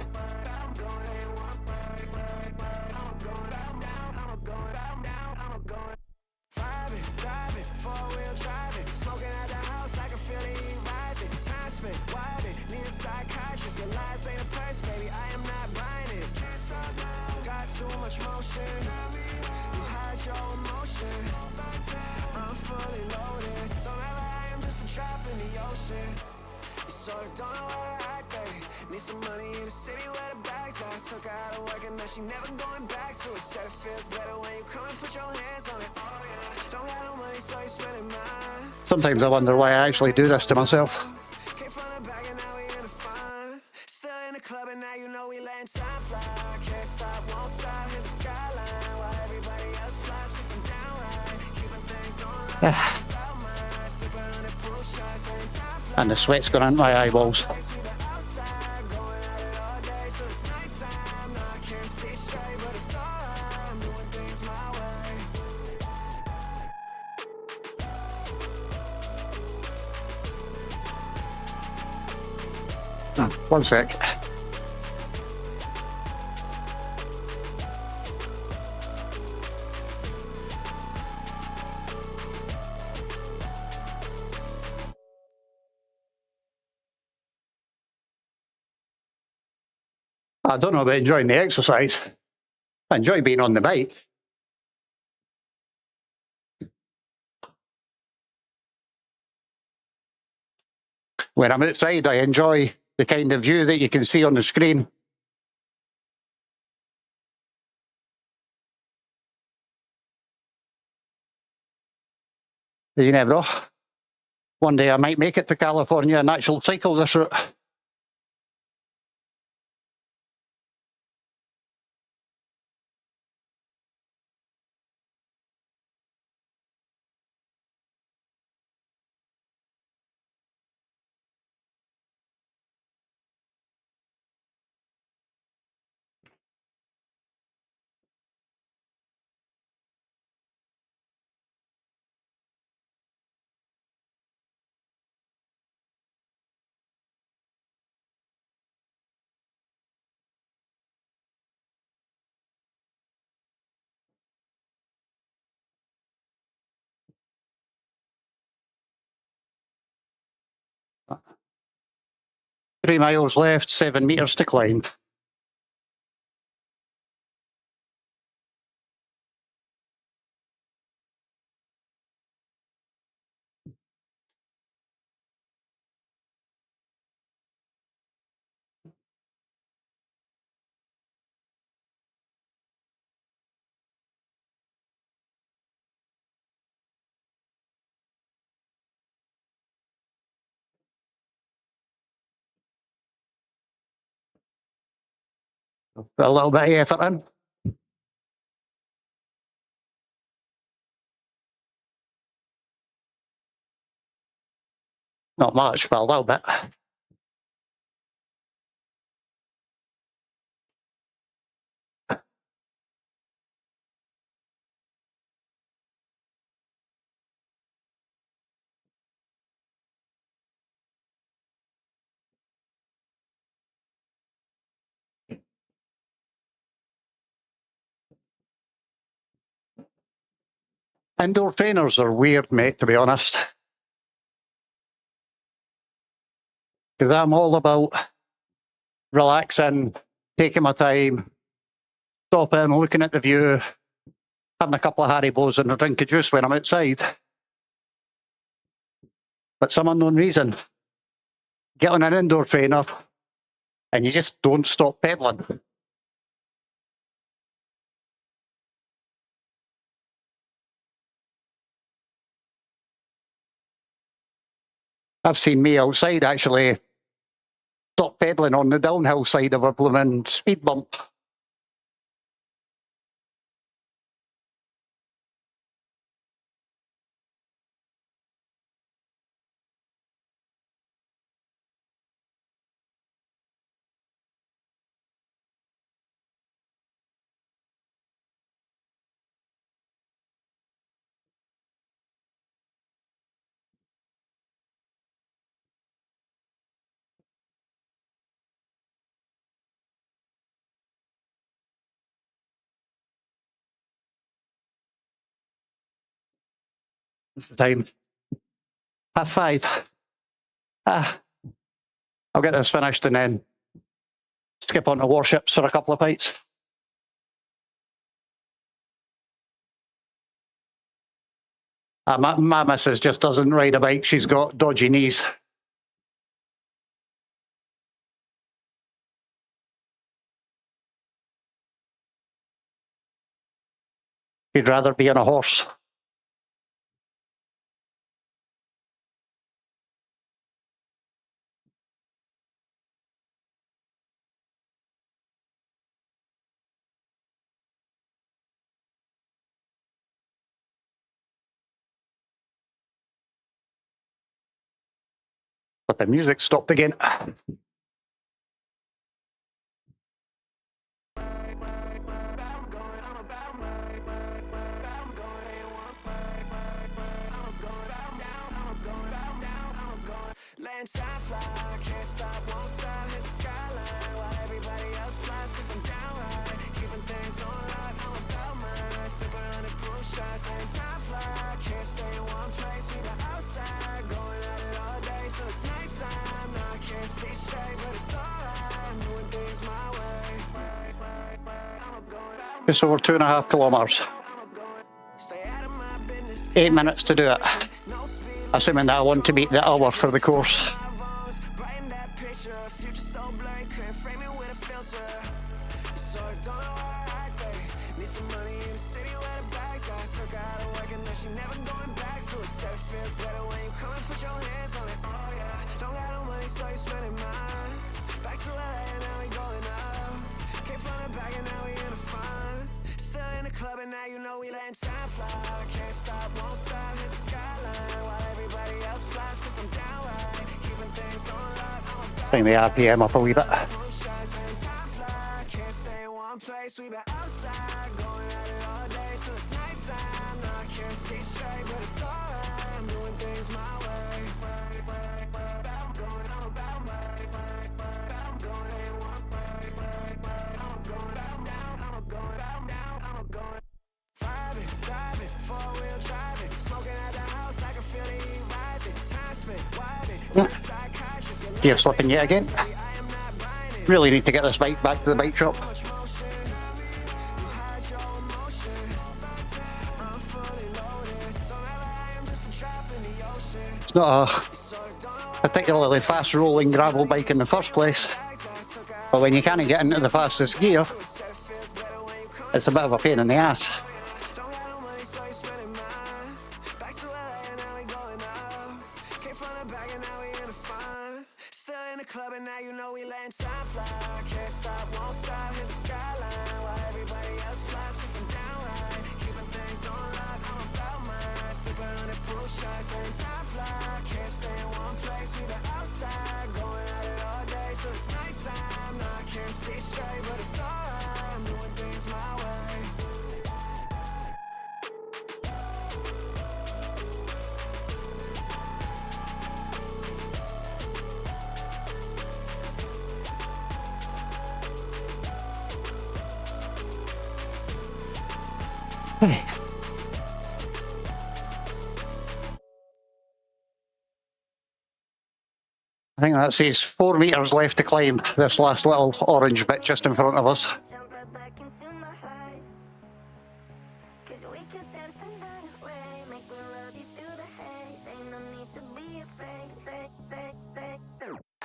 Sometimes I wonder why I actually do this to myself. And the sweat's gone into my eyeballs. One sec. I don't know about enjoying the exercise. I enjoy being on the bike. When I'm outside, I enjoy the kind of view that you can see on the screen. You never know. One day I might make it to California and actually cycle this route. Three miles left, 7 meters to climb. Put a little bit of effort in. Not much, but a little bit. Indoor trainers are weird, mate, to be honest. Because I'm all about relaxing, taking my time, stopping, looking at the view, having a couple of Haribos and a drink of juice when I'm outside. But some unknown reason, get on an indoor trainer and you just don't stop pedaling. I've seen me outside actually stop pedaling on the downhill side of a blooming speed bump. What's the time? 5:30. I'll get this finished and then skip on to warships for a couple of pints. My missus just doesn't ride a bike. She's got dodgy knees. She'd rather be on a horse. But the music stopped again. Land time fly, can't stop, won't stop, hit the skyline while everybody else flies, cause I'm downright keeping things on lock, I'm about mine, sipping 100 proof shots. Land time fly, can't stay in one place, we the outside, going at it all day till it's nighttime. Now I can't see straight, but it's alright, I'm doing things my way. Just over 2.5 kilometres. Stay out of my business. 8 minutes to do it. Assuming that I want to meet the hour for the course. Brighten that picture, future so blurry, couldn't frame it with a filter. You sort of don't know how to act, babe. Need some money in the city where the bags at. Took her out of work and now she never going back to it. Said it feels better when you come and put your hands on it. Oh yeah, don't got no money so you spending mine. Back to LA and now we going up. Came from the back and now we in the front. Still in the club and now you know we letting time fly. Can't stop, won't stop, hit the skyline while everybody else flies, cause I'm downright keeping things on lock, I'm about Bring the RPM up a wee bit. proof shots. And time fly, can't stay in one place, we been outside, going at it all day till it's nighttime. Now I can't see straight, but it's alright, I'm doing things my way. I'm going, I'm about my I'm going in one way. I'm going out now, I'm going out now, I'm going vibing, driving, four-wheel driving, smoking at the house, I can feel the heat rising, time spent, wilding, psychiatrist, Gear slipping yet again. I am not buying it. Really need to get this bike back to the bike shop. Much motion, you hide your emotion. I'm fully loaded. Don't ever, I am just a drop in the ocean. It's not a So don't know particularly fast rolling gravel bike in the first place. But when you can't get into the fastest gear, said it feels better when you come. it's a bit of a pain in the ass. Don't got no money, so you spending mine. Back to LA and now we going up. Came from the back and now we in the front. Still in the club and now you know we letting time fly. Can't stop, won't stop, hit the skyline while everybody else flies, cause I'm downright keeping things on lock, I'm about mine. Sipping 100 proof shots. And time fly, can't stay in one place, we the outside, going at it all day till it's nighttime. Now I can't see straight, but it's alright, I'm doing things my way. I think that says 4 meters left to climb, this last little orange bit just in front of us. Jump right back into my life. 'Cause we could dance the night away. Make me love you through the haze. Ain't no need to be afraid.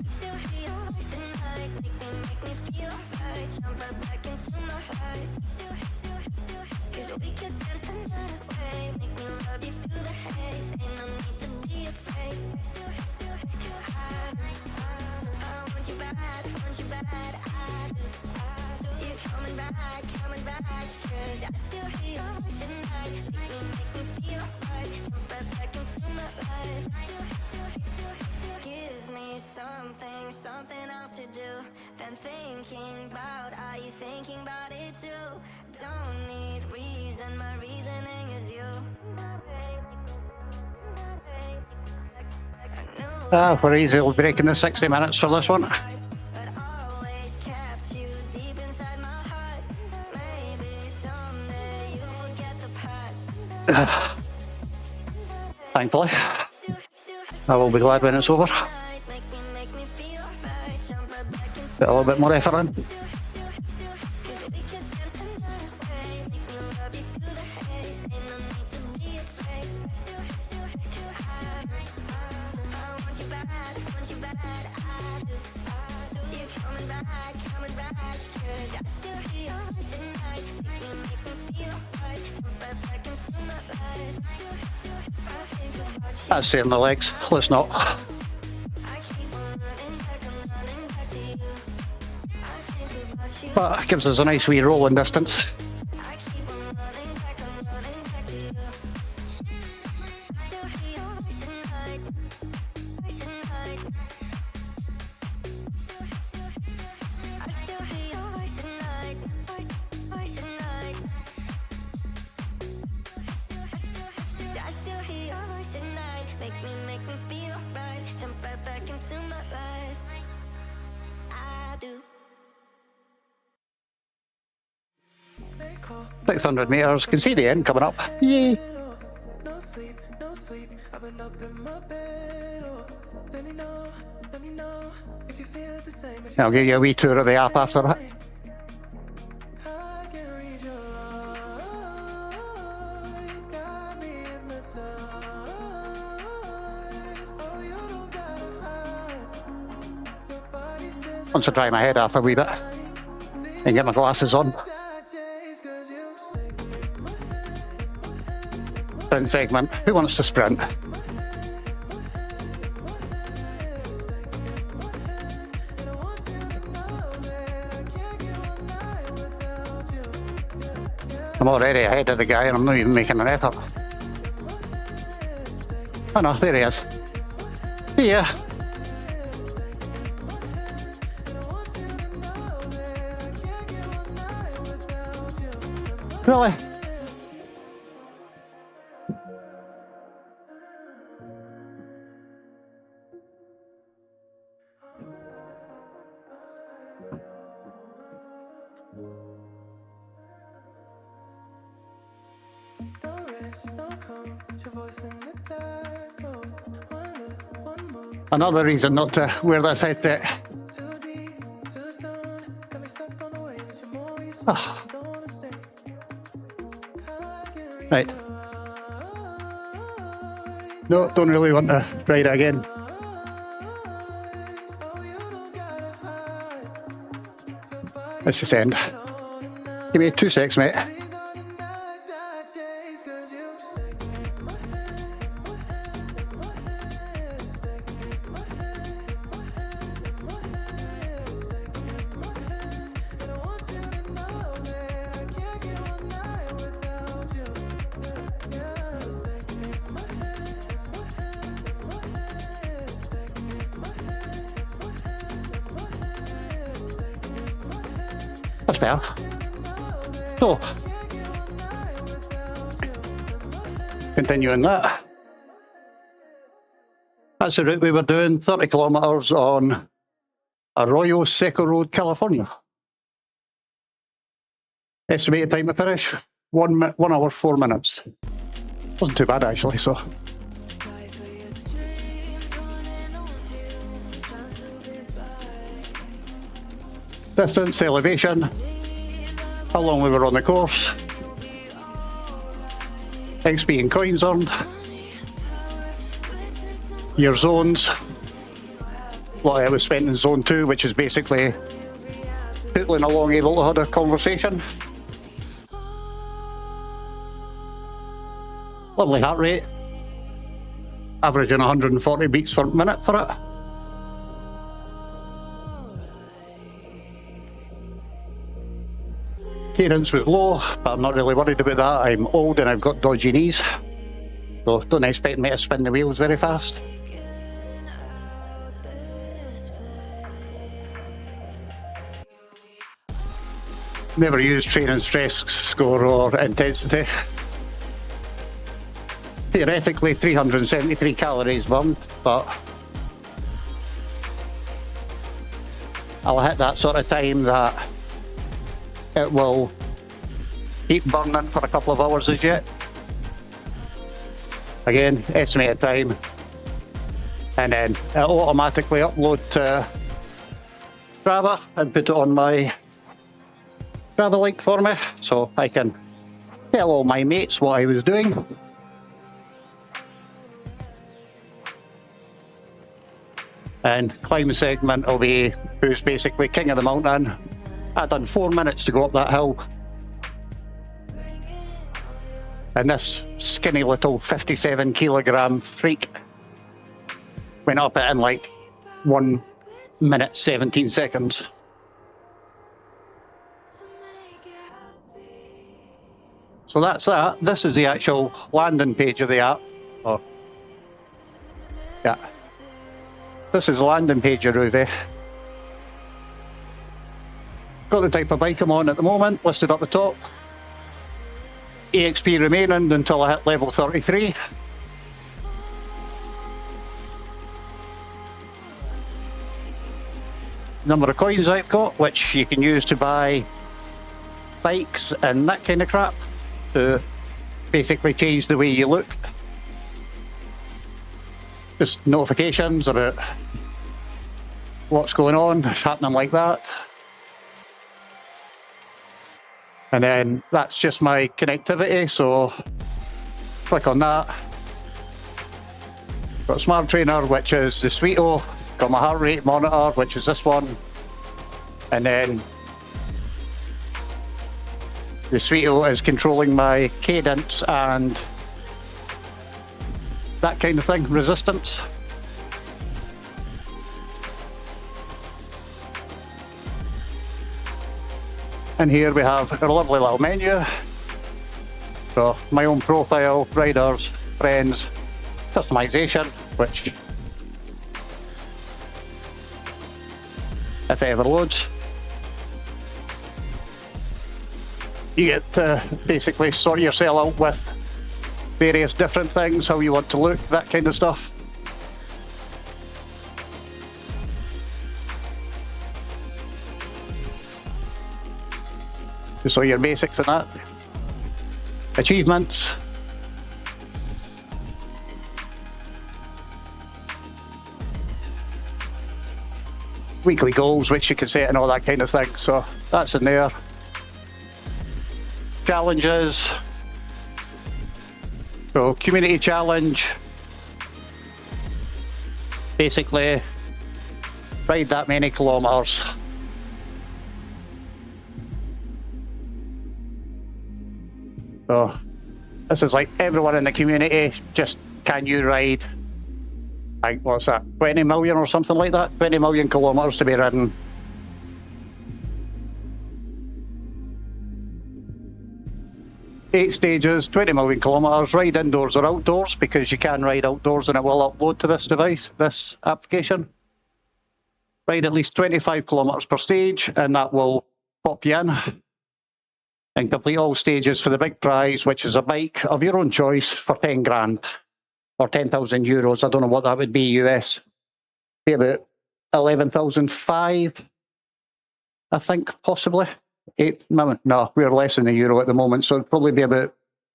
Still hear your voice at night. Make me feel right. Jump right back into my life. Cause we could dance the night away. Make me love you through the haze. Ain't no need to be afraid. I want you bad, I do. You coming back, cause I still hear your voice at night. Make me feel right, jump right back into my life. Give me something else to do than thinking about. Are you thinking about it too? Don't need reason, my reasoning is you. We're easily breaking the 60 minutes for this one. But always kept you deep inside my heart. Maybe someday you'll forget the past. Thankfully. I will be glad when it's over. Make me feel right. Jump right back into Put a little bit more effort in. That's saying the legs. Let's not. But it gives us a nice wee rolling distance. Make me feel right. Jump right back into my life. I do. 600 metres. Can see the end coming up. Yay! No sleep, I've been up in my bed. Let me know if you feel the same. I'll give you a wee tour of the app after that. I can read your eyes, got me hypnotized. Oh, you don't gotta hide. Your body says Once I dry my head off a wee bit and get my glasses on. Sprint segment. Who wants to sprint? I'm already ahead of the guy and I'm not even making an effort. Oh no, there he is. Yeah. Really? Another reason not to wear this headset. Oh. Right. No, don't really want to ride it again. Let's just end. Give me 2 secs, mate. That's better. So, continuing that. That's the route we were doing, 30 kilometres on Arroyo Seco Road, California. Estimated time to finish, 1 hour, 4 minutes. Wasn't too bad actually, so. distance, elevation, how long we were on the course, XP and coins earned, your zones, what I was spent in zone 2, which is basically pootling along able to have a conversation. Lovely heart rate, averaging 140 beats per minute for it. Cadence was low, but I'm not really worried about that. I'm old and I've got dodgy knees, so don't expect me to spin the wheels very fast. Never used training stress score or intensity. Theoretically 373 calories burned, but I'll hit that sort of time that it will keep burning for a couple of hours as yet. Again, estimated time, and then it'll automatically upload to Strava and put it on my Strava link for me, so I can tell all my mates what I was doing. And climb segment will be who's basically king of the mountain. I done 4 minutes to go up that hill. And this skinny little 57 kilogram freak went up it in like 1 minute 17 seconds. So that's that. This is the actual landing page of the app. Oh, yeah. This is the landing page of Ruby. Got the type of bike I'm on at the moment, listed up the top. EXP remaining until I hit level 33. Number of coins I've got, which you can use to buy bikes and that kind of crap, to basically change the way you look. Just notifications about what's going on, it's happening like that. And then that's just my connectivity, so click on that. Got Smart Trainer, which is the Zwifting. Got my heart rate monitor, which is this one. And then the Zwifting is controlling my cadence and that kind of thing, resistance. And here we have a lovely little menu. So my own profile, riders, friends, customization, which if it ever loads, you get to basically sort yourself out with various different things, how you want to look, that kind of stuff. So your basics and that. Achievements. Weekly goals, which you can set and all that kind of thing. So that's in there. Challenges. So community challenge. Basically, ride that many kilometers. So this is like everyone in the community, just can you ride, like what's that, 20 million or something like that? 20 million kilometers to be ridden. Eight stages, 20 million kilometers, ride indoors or outdoors, because you can ride outdoors and it will upload to this device, this application. Ride at least 25 kilometers per stage and that will pop you in. And complete all stages for the big prize, which is a bike of your own choice for 10 grand or 10,000 euros. I don't know what that would be US. Be about 11,500, I think, possibly. 8, no, we're less than the euro at the moment, so it'd probably be about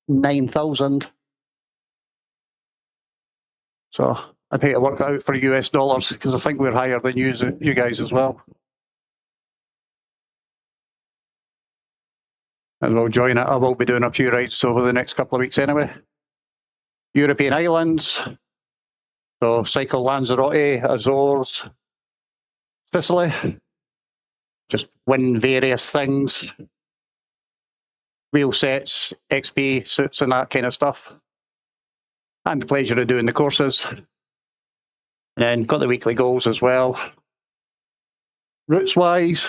9,000. So I think it worked out for US dollars because I think we're higher than you guys as well. and we'll join it. I will be doing a few rides over the next couple of weeks anyway. European islands, so cycle Lanzarote, Azores, Sicily, just win various things, wheel sets, XP suits and that kind of stuff, and the pleasure of doing the courses. And then got the weekly goals as well. Routes wise,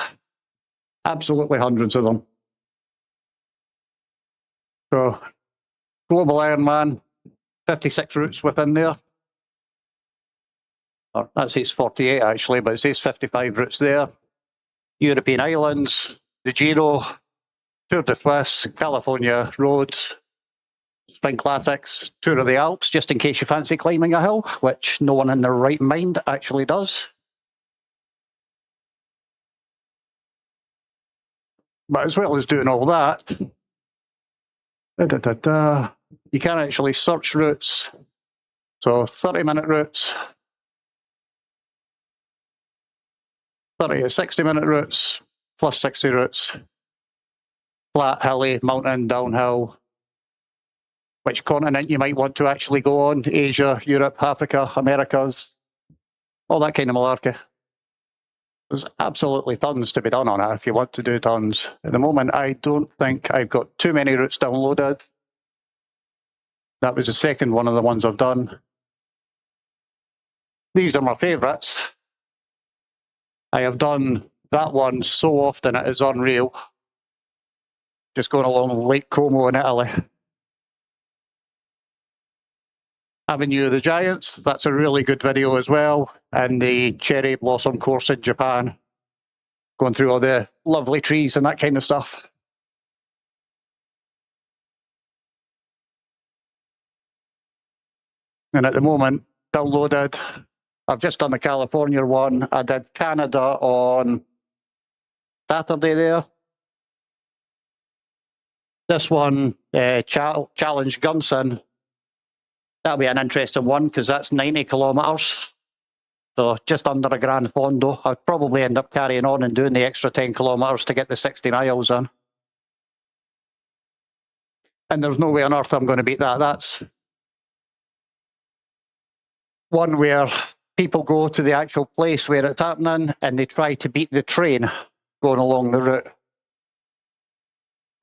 absolutely hundreds of them. So Global Ironman, 56 routes within there. Or that says 48 actually, but it says 55 routes there. European islands, the Giro, Tour de Suisse, California roads, Spring Classics, Tour of the Alps, just in case you fancy climbing a hill, which no one in their right mind actually does. But as well as doing all that, you can actually search routes. So 30-minute routes, 30 to 60-minute routes, plus 60 routes, flat, hilly, mountain, downhill, which continent you might want to actually go on, Asia, Europe, Africa, Americas, all that kind of malarkey. There's absolutely tons to be done on it if you want to do tons. At the moment, I don't think I've got too many routes downloaded. That was the second one of the ones I've done. These are my favourites. I have done that one so often it is unreal. Just going along Lake Como in Italy. Avenue of the Giants, that's a really good video as well. And the cherry blossom course in Japan. Going through all the lovely trees and that kind of stuff. And at the moment, downloaded, I've just done the California one. I did Canada on Saturday there. This one, Challenge Gunson, that'll be an interesting one because that's 90 kilometres. So just under a Grand Fondo. I'd probably end up carrying on and doing the extra 10 kilometres to get the 60 miles in. And there's no way on earth I'm going to beat that. That's one where people go to the actual place where it's happening and they try to beat the train going along the route.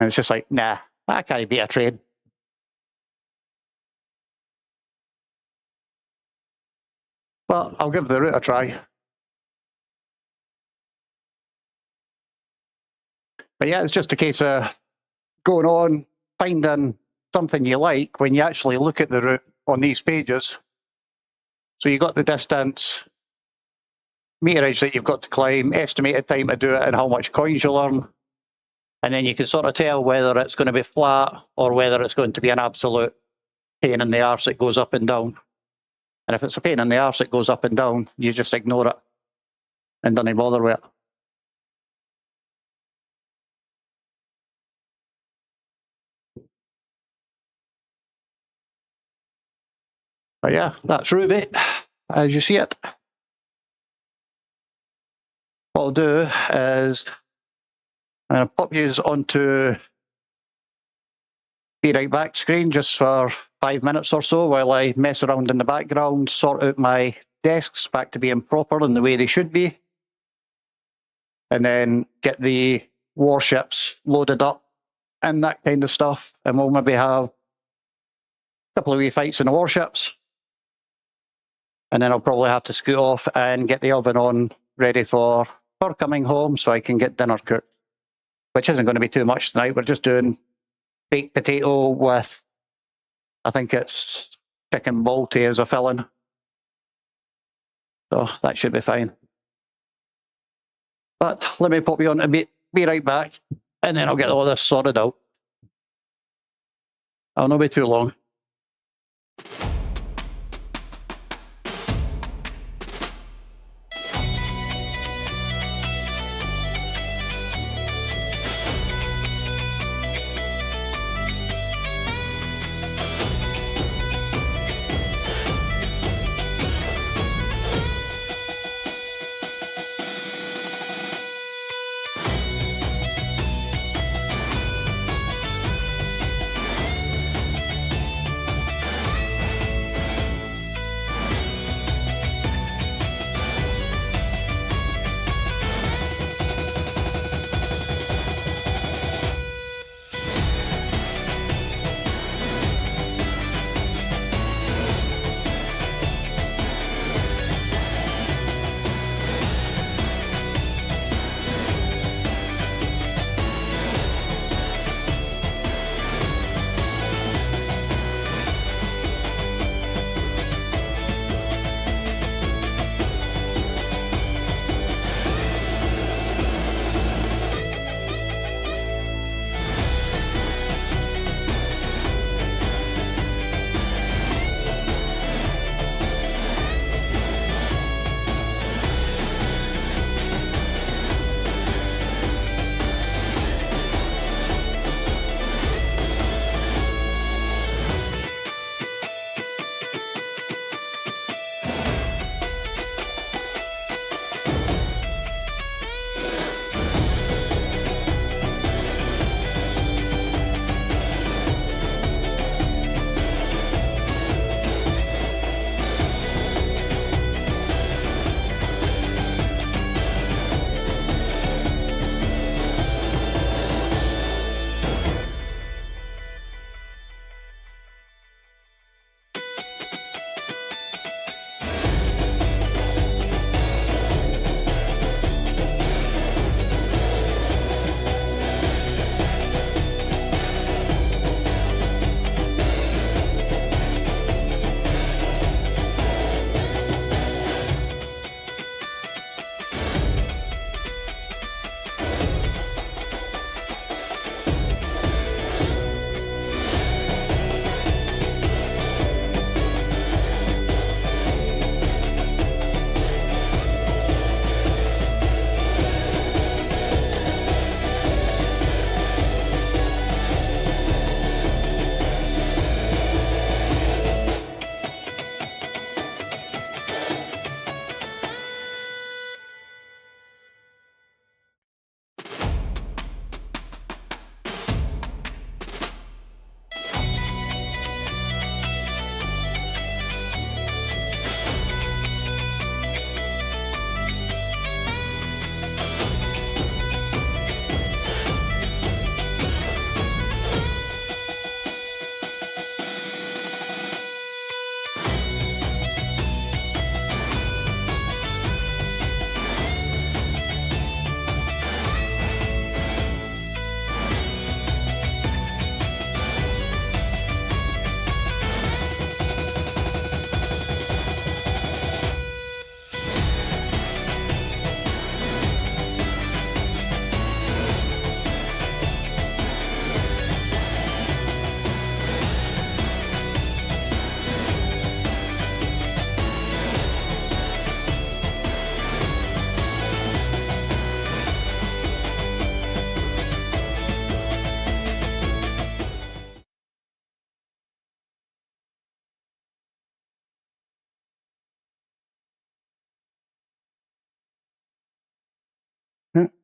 And it's just like, nah, I can't beat a train. But I'll give the route a try. But yeah, it's just a case of going on, finding something you like when you actually look at the route on these pages. So you got the distance, meterage that you've got to climb, estimated time to do it, and how much coins you'll earn. And then you can sort of tell whether it's going to be flat or whether it's going to be an absolute pain in the arse that goes up and down. And if it's a pain in the arse that goes up and down, you just ignore it and don't bother with it. But yeah, that's Ruby as you see it. What I'll do is I'm going to pop you onto Be Right Back screen just for 5 minutes or so while I mess around in the background, sort out my desks back to being proper in the way they should be, and then get the warships loaded up and that kind of stuff. And we'll maybe have a couple of wee fights in the warships. And then I'll probably have to scoot off and get the oven on ready for her coming home so I can get dinner cooked, which isn't going to be too much tonight. We're just doing baked potato with, I think it's chicken balti as a filling. So that should be fine. But let me pop you on to be right back, and then I'll get all this sorted out. I'll not be too long.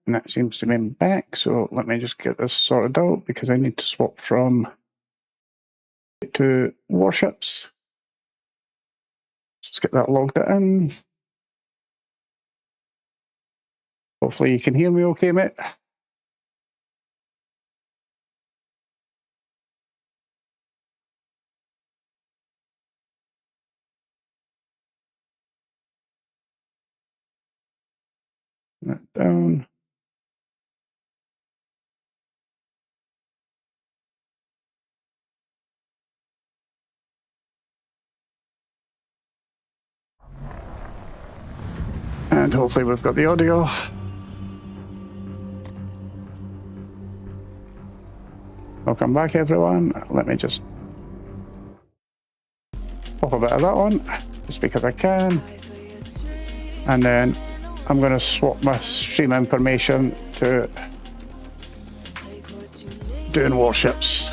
and that seems to be back. So let me just get this sorted out because I need to swap from to warships. Just get that logged in. Hopefully you can hear me okay, mate. That down. And hopefully we've got the audio. Welcome back, everyone. Let me just pop a bit of that on, just because I can. And then I'm going to swap my stream information to doing warships.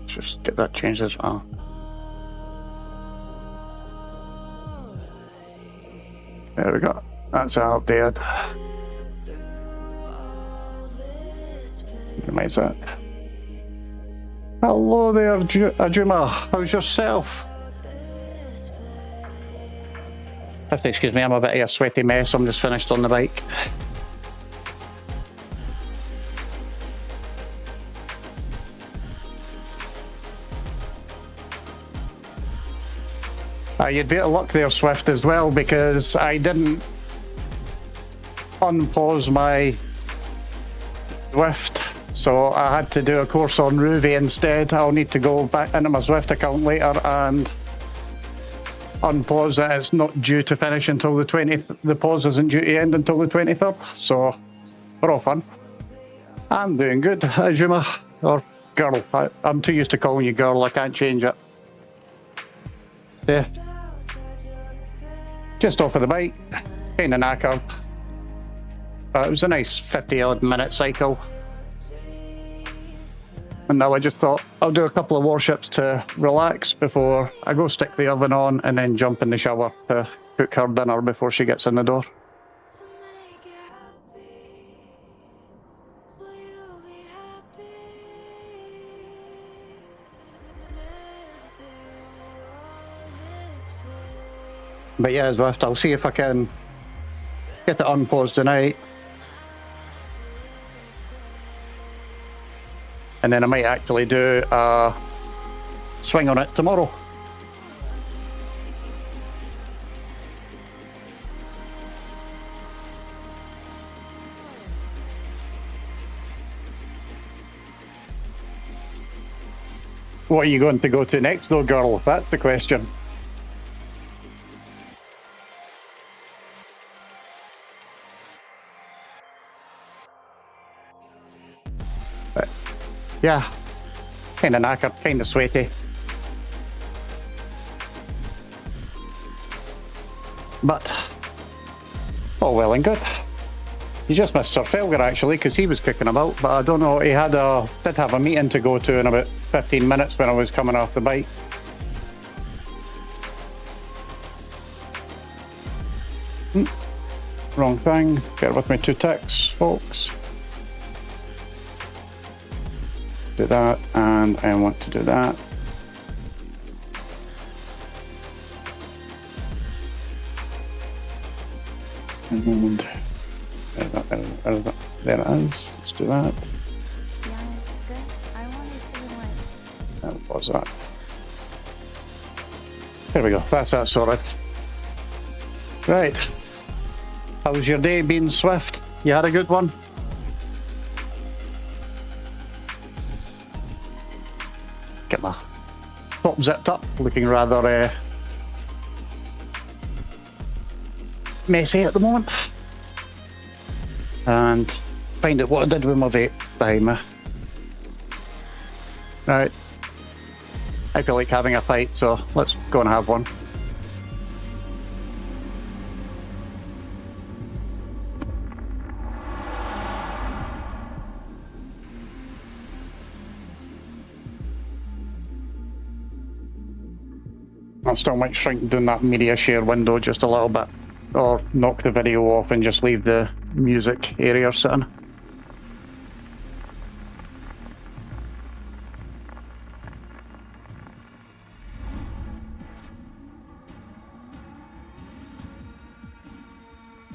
Just get that changed as well. There we go. That's updated. Minimize that. Hello there, Ajuma. How's yourself? Have to excuse me, I'm a bit of a sweaty mess. I'm just finished on the bike. You'd be out of luck there, Swift, as well, because I didn't unpause my Zwift, so I had to do a course on Ruby instead. I'll need to go back into my Zwift account later and unpause it. It's not due to finish until the 20th. The pause isn't due to end until the 23rd, so we're all fun. I'm doing good, Ajuma, or girl. I'm too used to calling you girl, I can't change it. Yeah. Just off of the bike, kind of knackered. But it was a nice 50-odd minute cycle. And now I just thought I'll do a couple of warships to relax before I go stick the oven on and then jump in the shower to cook her dinner before she gets in the door. But yeah, Zwift, I'll see if I can get it unpaused tonight. And then I might actually do a swing on it tomorrow. What are you going to go to next though, girl? That's the question. Yeah, kind of knackered, kind of sweaty. But, all well and good. You just missed Sir Felger actually, because he was kicking about, but I don't know, he did have a meeting to go to in about 15 minutes when I was coming off the bike. Wrong thing, bear with me 2 ticks, folks. Do that, and I want to do that. And there it is. Let's do that. Yeah, it's good. I wanted to like. What was that? There we go. That's that sorted. Right. How's your day been, Swift? You had a good one? Get my top zipped up, looking rather messy at the moment. And find out what I did with my vape behind me. Right. I feel like having a fight, so let's go and have one. I still might shrink down that media share window just a little bit, or knock the video off and just leave the music area sitting.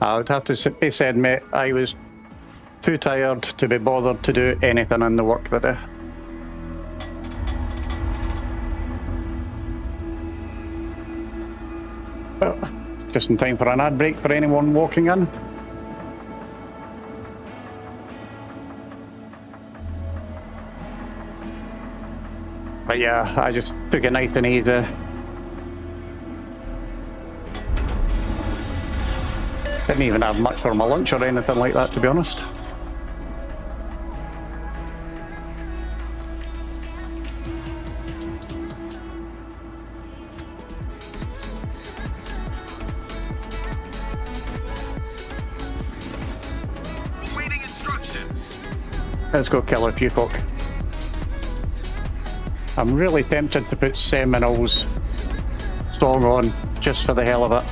I would have to be said, mate, I was too tired to be bothered to do anything in the work that day. Well, just in time for an ad break for anyone walking in. But yeah, I just took it nice and easy. Didn't even have much for my lunch or anything like that, to be honest. Waiting instructions. Let's go kill a few folk. I'm really tempted to put Seminol's song on just for the hell of it.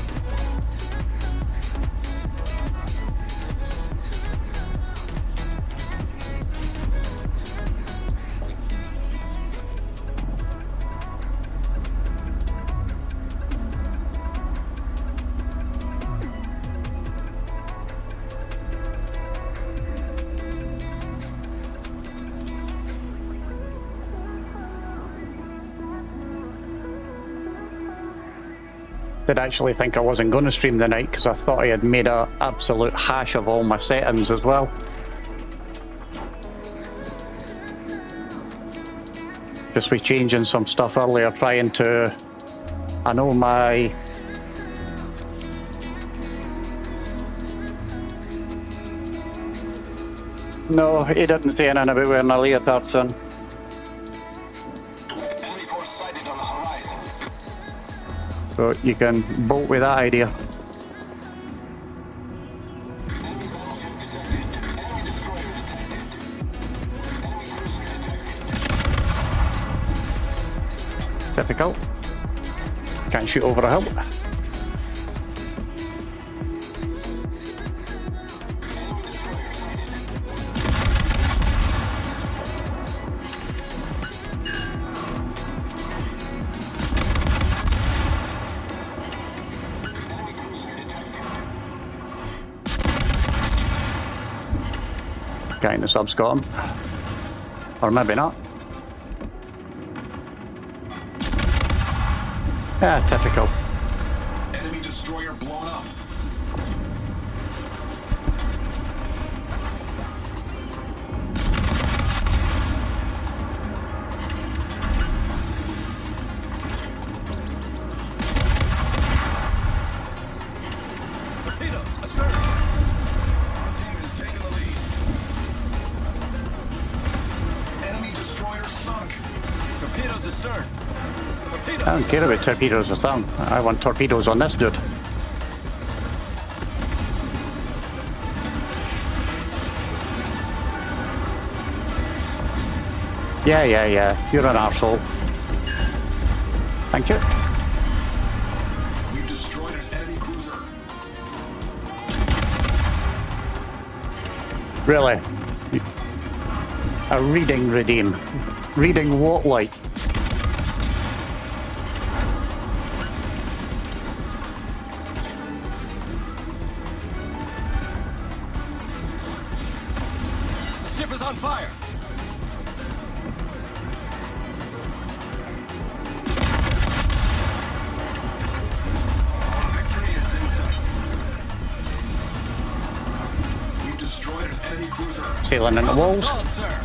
Did actually think I wasn't going to stream the night because I thought I had made an absolute hash of all my settings as well. Just with changing some stuff earlier, trying to... I know my... No, he didn't say anything about wearing a leotard, son. Enemy force sighted on the horizon. So you can bolt with that idea. Enemy battleship detected. Enemy destroyer detected. Enemy cruiser detected. Difficult. Can't shoot over a hill. Guy in the sub's got him. Or maybe not. Yeah, typical. Enemy destroyer blown up. Torpedoes astern. Our team is taking the lead. Enemy destroyer sunk. Torpedoes astern. Torpedoes I don't care about torpedoes or something. I want torpedoes on this dude. Yeah. You're an arsehole. Thank you. We've destroyed an enemy cruiser. Really? A reading redeem. Reading what like? The ship is on fire. Victory is in sight. We've destroyed an enemy cruiser. Sailing in the walls. Solid, sir.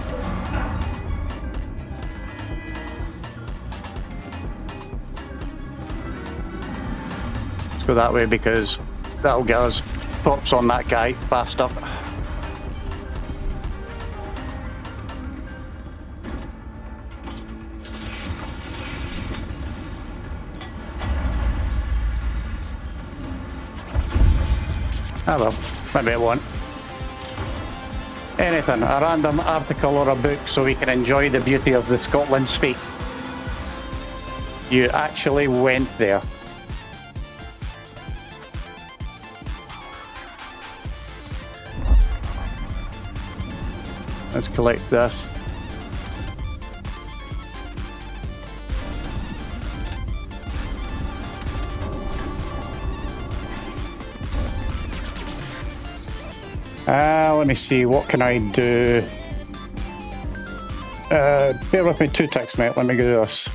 Let's go that way because that'll get us pops on that guy faster. Ah well, maybe it won't. Anything, a random article or a book so we can enjoy the beauty of the Scotland speak. You actually went there. Let's collect this. Let me see, what can I do? Bear with me 2 ticks, mate. Let me do this.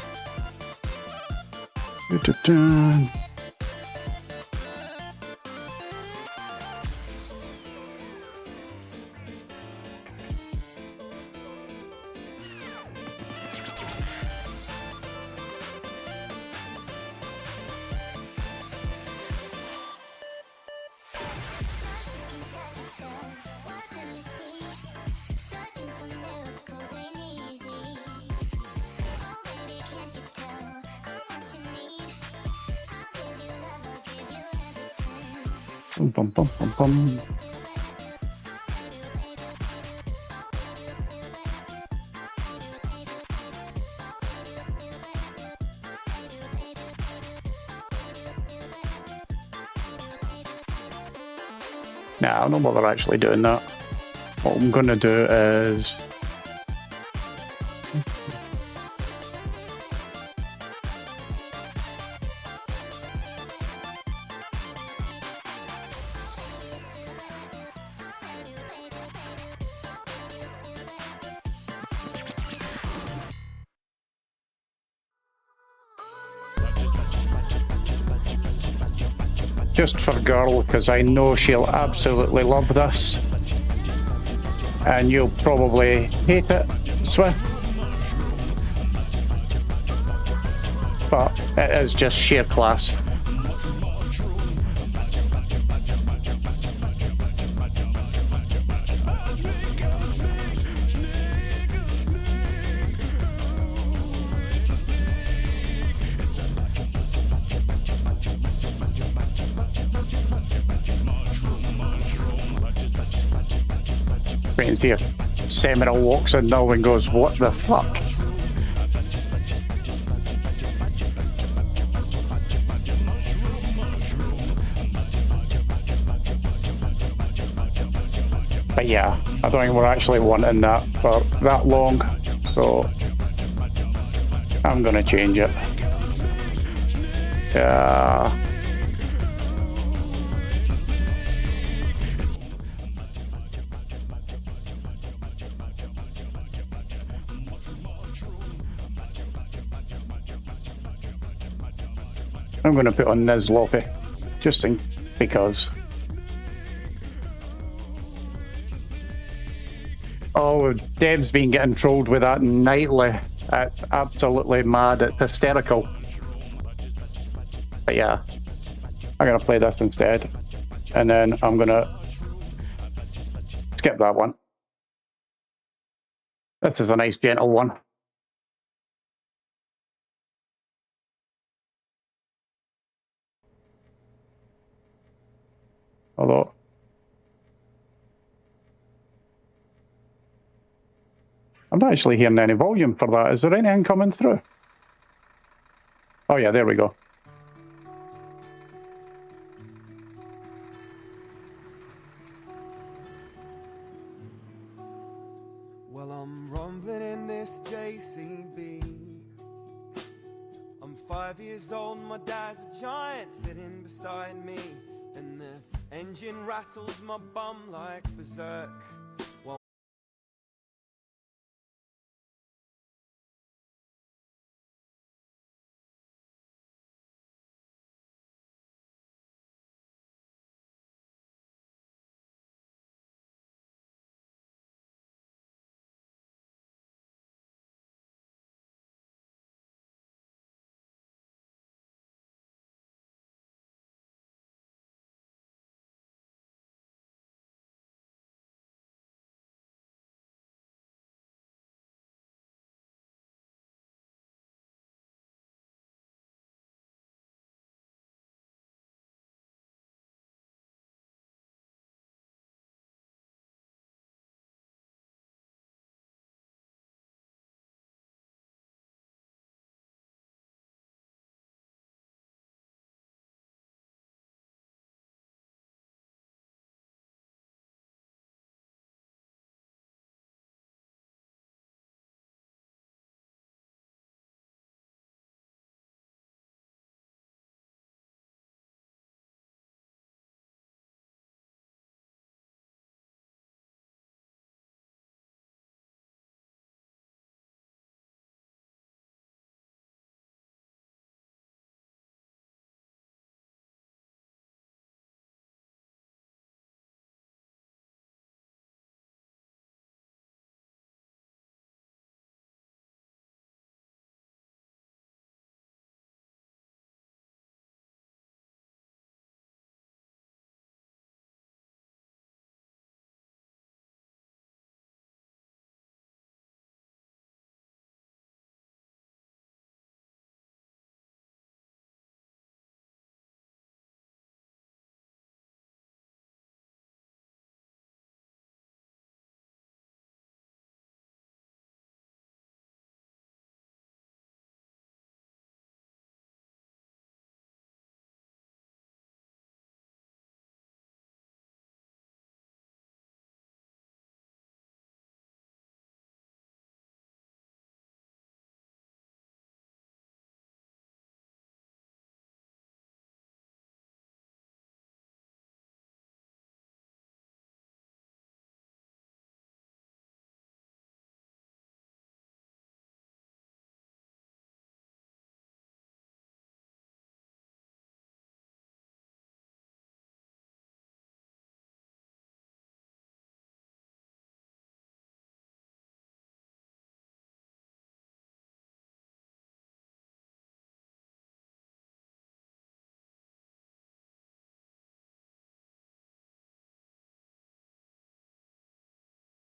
Bum, bum, bum, bum, bum. Nah, I don't bother actually doing that. What I'm going to do is... just for girl, because I know she'll absolutely love this. And you'll probably hate it, Swift. But it is just sheer class. Friends here. Seminole walks in now and goes, what the fuck? But yeah, I don't think we're actually wanting that for that long, so I'm gonna change it. Yeah. I'm going to put on Nizlopi, just because. Oh, Deb's been getting trolled with that nightly. It's absolutely mad. It's hysterical. But yeah, I'm going to play this instead. And then I'm going to skip that one. This is a nice gentle one. Although, I'm not actually hearing any volume for that. Is there anything coming through? Oh yeah, there we go. Well, I'm rumbling in this JCB. I'm 5 years old, my dad's a giant sitting beside me, and the engine rattles my bum like berserk.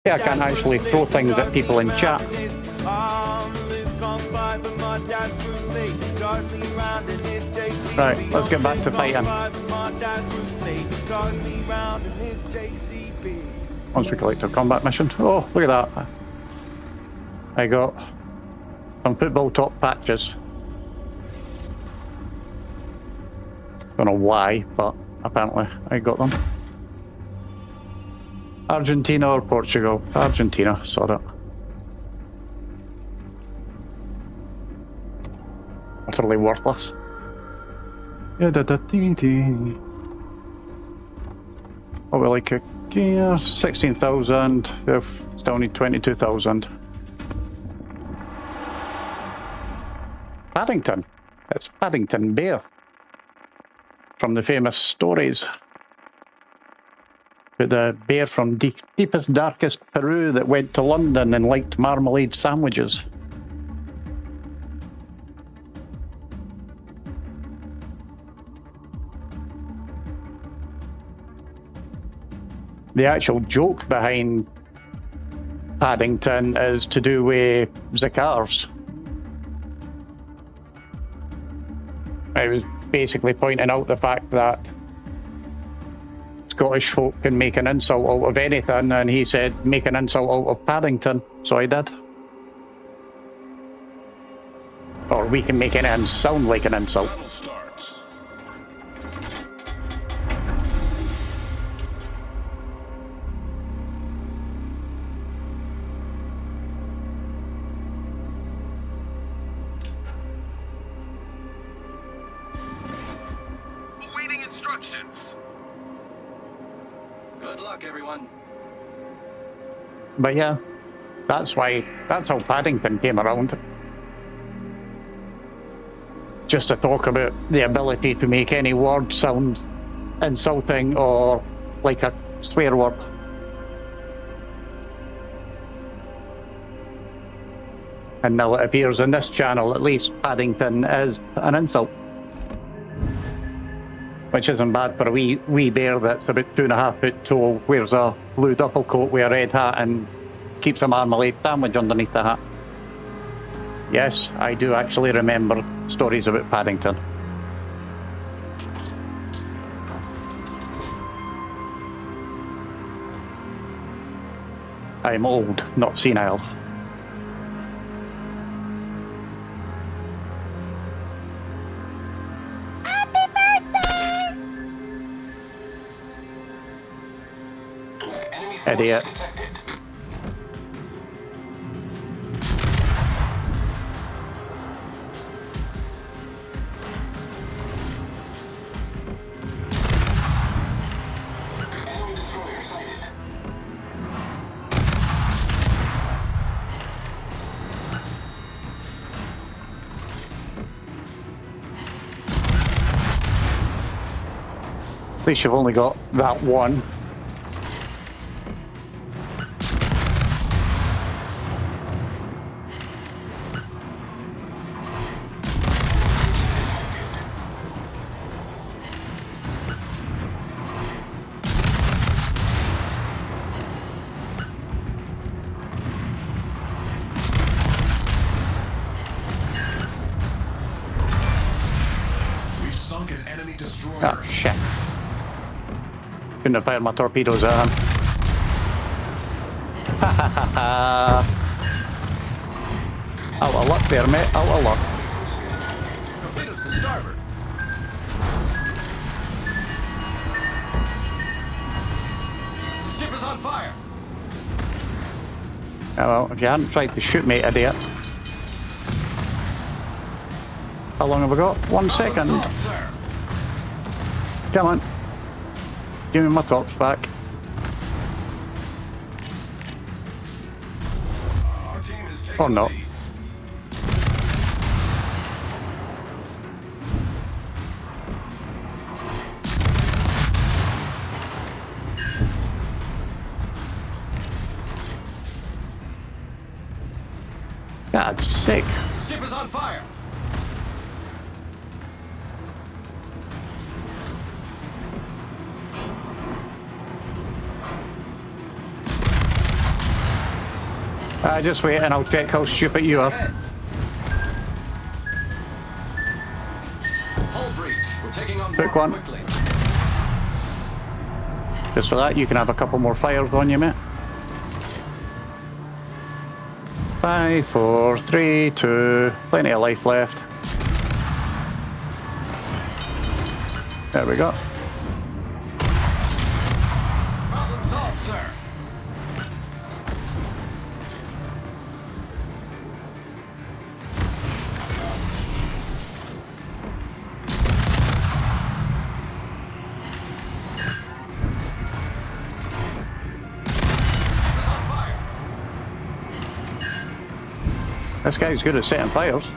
Yeah, I can't actually throw things at people in chat. Right, let's get back to fighting. Once we collect a combat mission. Oh, look at that. I got some football top patches. Don't know why, but apparently I got them. Argentina or Portugal? Argentina, saw it. Utterly worthless. What will I cook here? 16,000. Still need 22,000. Paddington. It's Paddington Bear. From the famous stories. The bear from deepest, darkest Peru that went to London and liked marmalade sandwiches. The actual joke behind Paddington is to do with the cars. I was basically pointing out the fact that Scottish folk can make an insult out of anything, and he said, make an insult out of Paddington, so I did. Or we can make anything sound like an insult. Battle starts. Awaiting instructions. Good luck, everyone. But yeah, that's how Paddington came around. Just to talk about the ability to make any word sound insulting or like a swear word. And now it appears in this channel, at least, Paddington is an insult. Which isn't bad for a wee bear that's about 2.5 foot tall, wears a blue duffel coat with a red hat and keeps a marmalade sandwich underneath the hat. Yes, I do actually remember stories about Paddington. I'm old, not senile. Idiot. Enemy destroyer sighted. At least you've only got that one. We've sunk an enemy destroyer. Oh, shit. Couldn't have fired my torpedoes at him. Ha ha ha ha. Out of luck there, mate. Out of luck. Torpedoes to starboard. The ship is on fire. Yeah, well, if you hadn't tried to shoot me, idiot. How long have we got? 1 second. Assault, sir. Come on. Give me my torps back. Our team is taking Or not. the lead. God's sake. Ship is on fire. Just wait and I'll check how stupid you are. Hull breach. We're taking on Quick board one. quickly. Just for that, you can have a couple more fires on you, mate. 5, 4, 3, 2. Plenty of life left. There we go. Problem solved, sir. Ship is on fire. This guy's good at setting fires.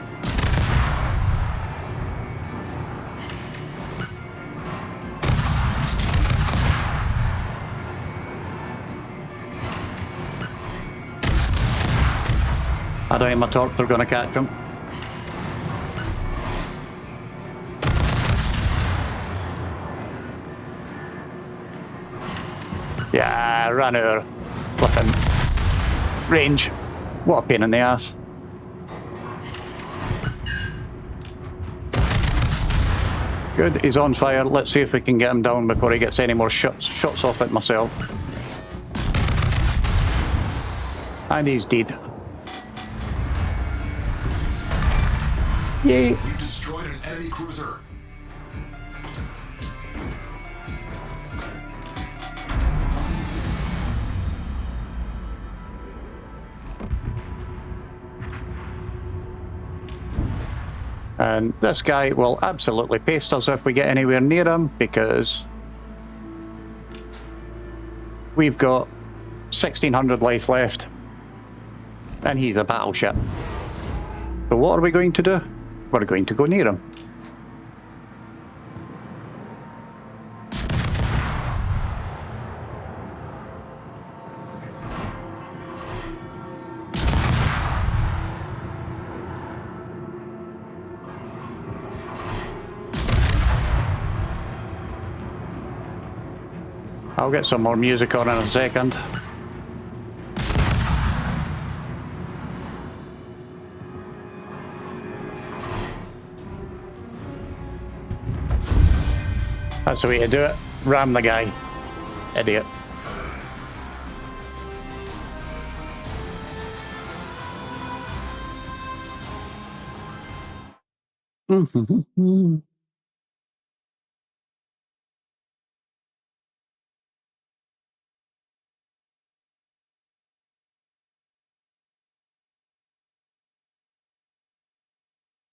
I don't think my torps are going to catch him. Yeah, I ran out of flipping range. What a pain in the ass. Good, he's on fire. Let's see if we can get him down before he gets any more shots off at myself. And he's dead. Yay! You destroyed an enemy cruiser. And this guy will absolutely paste us if we get anywhere near him, because we've got 1600 life left and he's a battleship. So what are we going to do? We're going to go near him. I'll get some more music on in a second. That's the way to do it. Ram the guy. Idiot.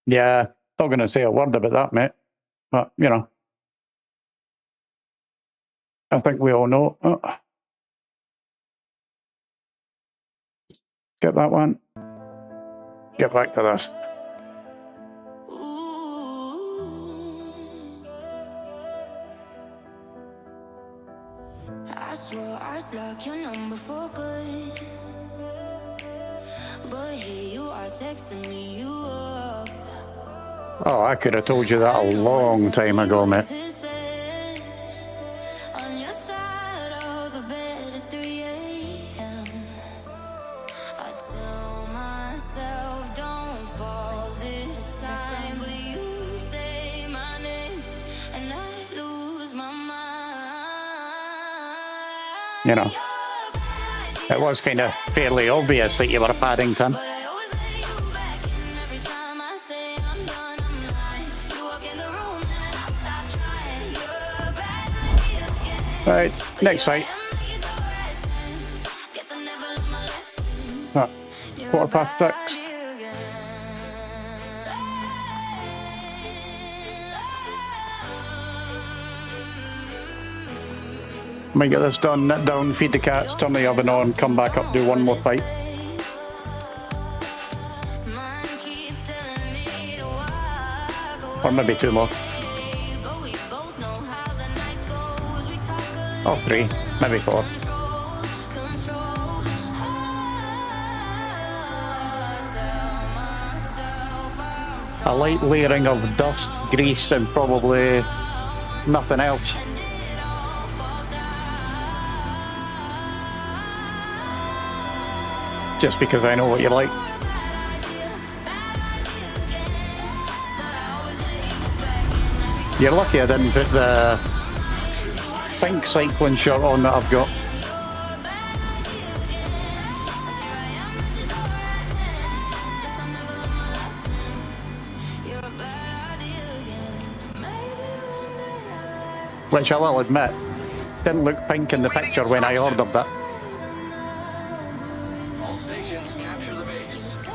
Yeah, not going to say a word about that, mate. But, you know, I think we all know. Oh. Get that one. Get back to this. I swore I'd block your number for good, but here you are texting me you up. Oh, I could have told you that a long time ago, mate. On your side of the bed at 3 a.m. I tell myself don't fall this time, but you say my name and I lose my mind. You know, it was kind of fairly obvious that you were a Paddington. But I always let you back in every time I say I'm done, I'm lying. You walk in the room and I stop trying. You're a bad idea again. Right, next fight. Guess I never learned my lesson. Oh, You're a quarter past bad 6. idea again. Might get this done, nip down, feed the cats, turn the oven on, come back up, do one more fight. Mine keep telling me to walk away, Or maybe 2 more. but we both know how the night goes. We talk a Or 3, maybe 4. control. Tell myself I'm A light layering of dust, grease, and probably nothing else. just because I know what you like. You're lucky I didn't put the pink cycling shirt on that I've got. Which I will admit, didn't look pink in the picture when I ordered it. All stations capture the base.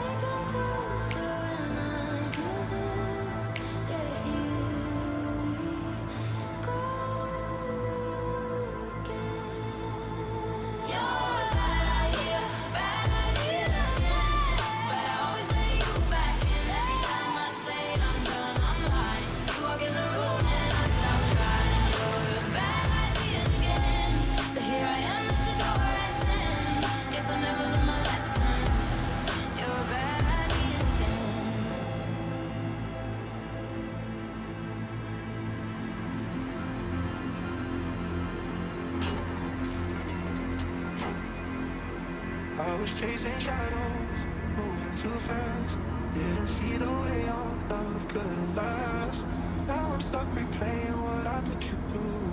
I was chasing shadows, moving too fast. Didn't see the way our love couldn't last. Now I'm stuck replaying what I put you through.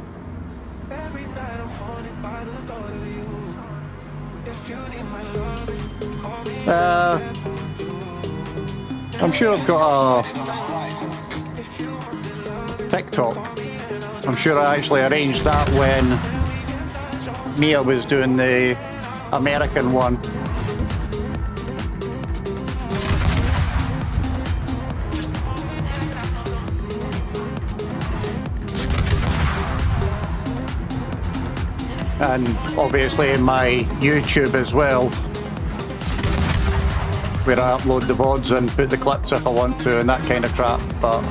Every night I'm haunted by the thought of you. If you need my love, call me. I'm sure I've got a TikTok. I'm sure I actually arranged that when Mia was doing the American one. And obviously my YouTube as well, where I upload the VODs and put the clips if I want to and that kind of crap, but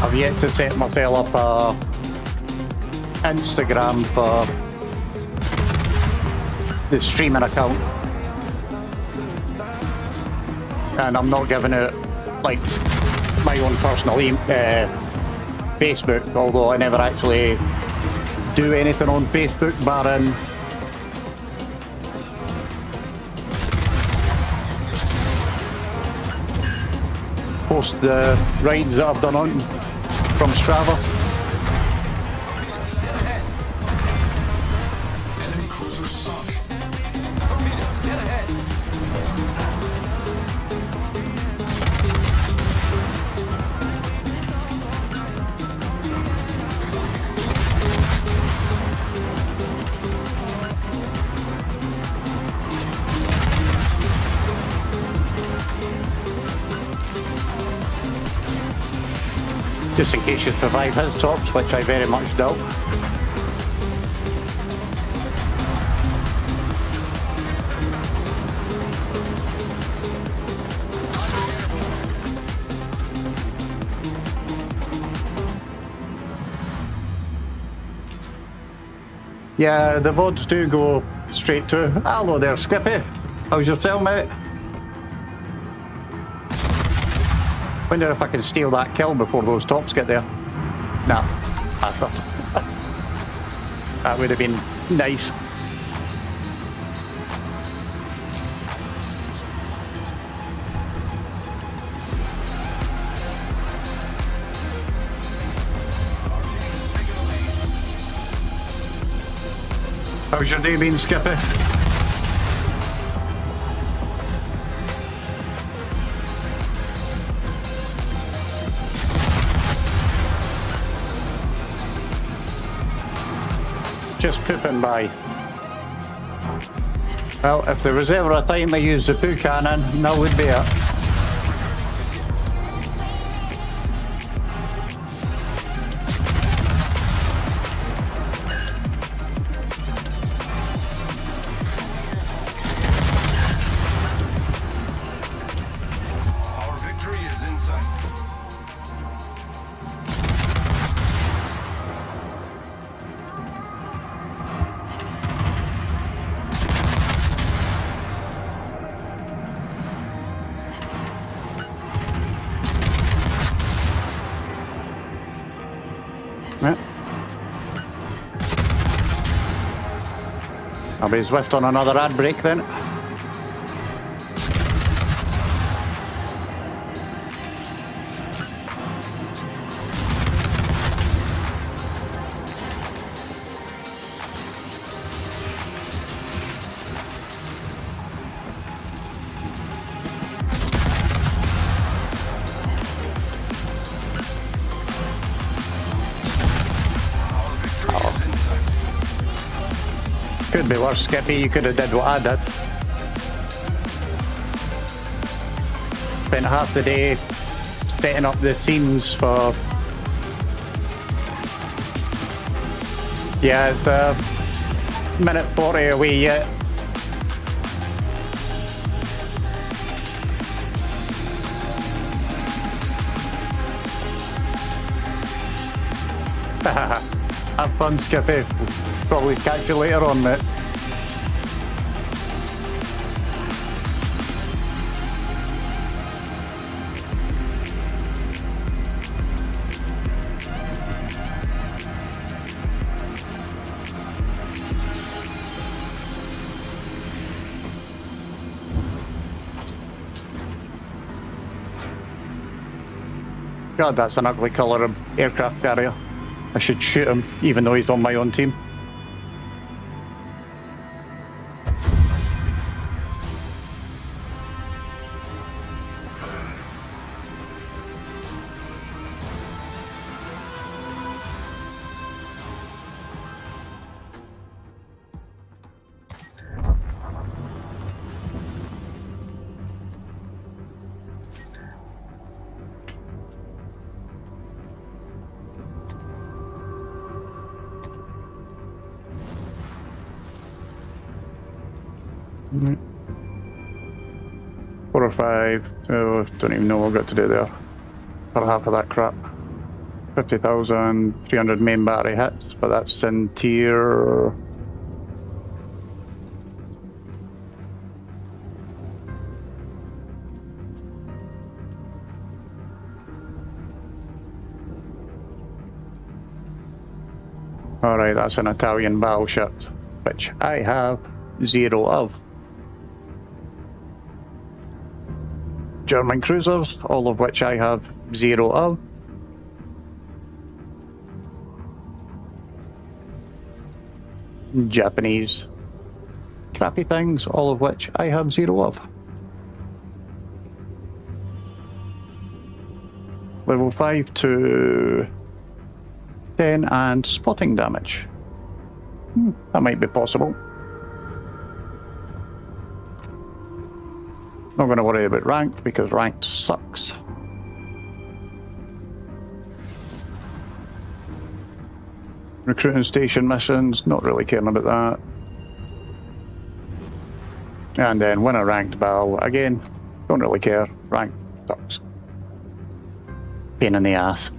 I've yet to set myself up a Instagram for the streaming account, and I'm not giving it like my own personal Facebook, although I never actually do anything on Facebook barring post the rides that I've done on from Strava. Enemy cruiser sunk. Torpedoes, dead ahead. Just in case you survive his tops, which I very much doubt. Yeah, the VODs do go straight to, hello there Skippy, how's yourself mate? Wonder if I can steal that kill before those tops get there. Nah, bastard. That would have been nice. How's your day been, Skippy? Just pooping by. Well, if there was ever a time I used the poo cannon, that would be it. Our victory is in sight. I'll be Zwift on another ad break then. Could be worse, Skippy. You could have did what I did. Spent half the day setting up the scenes for... Yeah, it's minute 40 away yet. Have fun, Skippy. Probably catch you later on, mate. God, that's an ugly colour of aircraft carrier. I should shoot him, even though he's on my own team. Mm-hmm. 4 or 5, so don't even know what I've got to do there for half of that crap. 50,000, 300 main battery hits, but that's in tier... Alright, that's an Italian battleship, which I have 0 of. German cruisers, all of which I have 0 of. Japanese crappy things, all of which I have 0 of. Level 5 to 10 and spotting damage. That might be possible. Not going to worry about ranked because ranked sucks. Recruiting station missions, not really caring about that. And then win a ranked battle, again, don't really care, ranked sucks. Pain in the ass.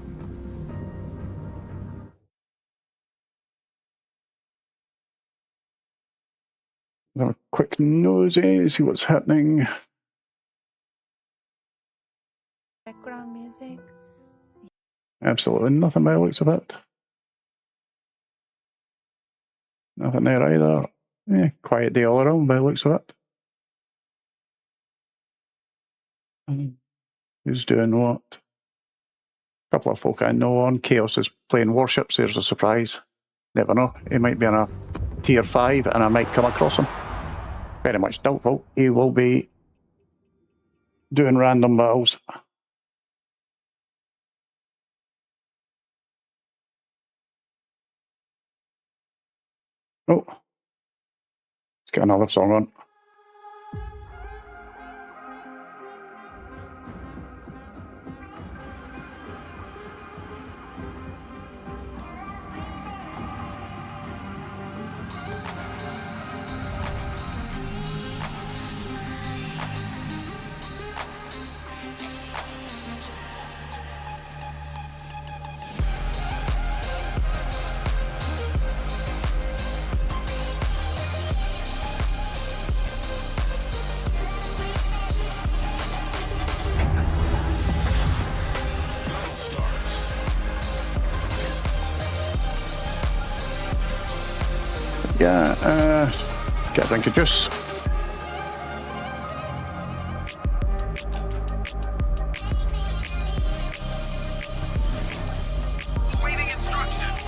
Have a quick nosy, see what's happening. Background music. Absolutely nothing by the looks of it. Nothing there either. Quiet day all around by the looks of it. Who's doing what? A couple of folk I know on. Chaos is playing warships, there's a surprise. Never know, he might be on a tier 5 and I might come across him. Very much doubtful. He will be doing random battles. Oh, let's get another song on. Yeah, Get a drink of juice. Waiting instructions.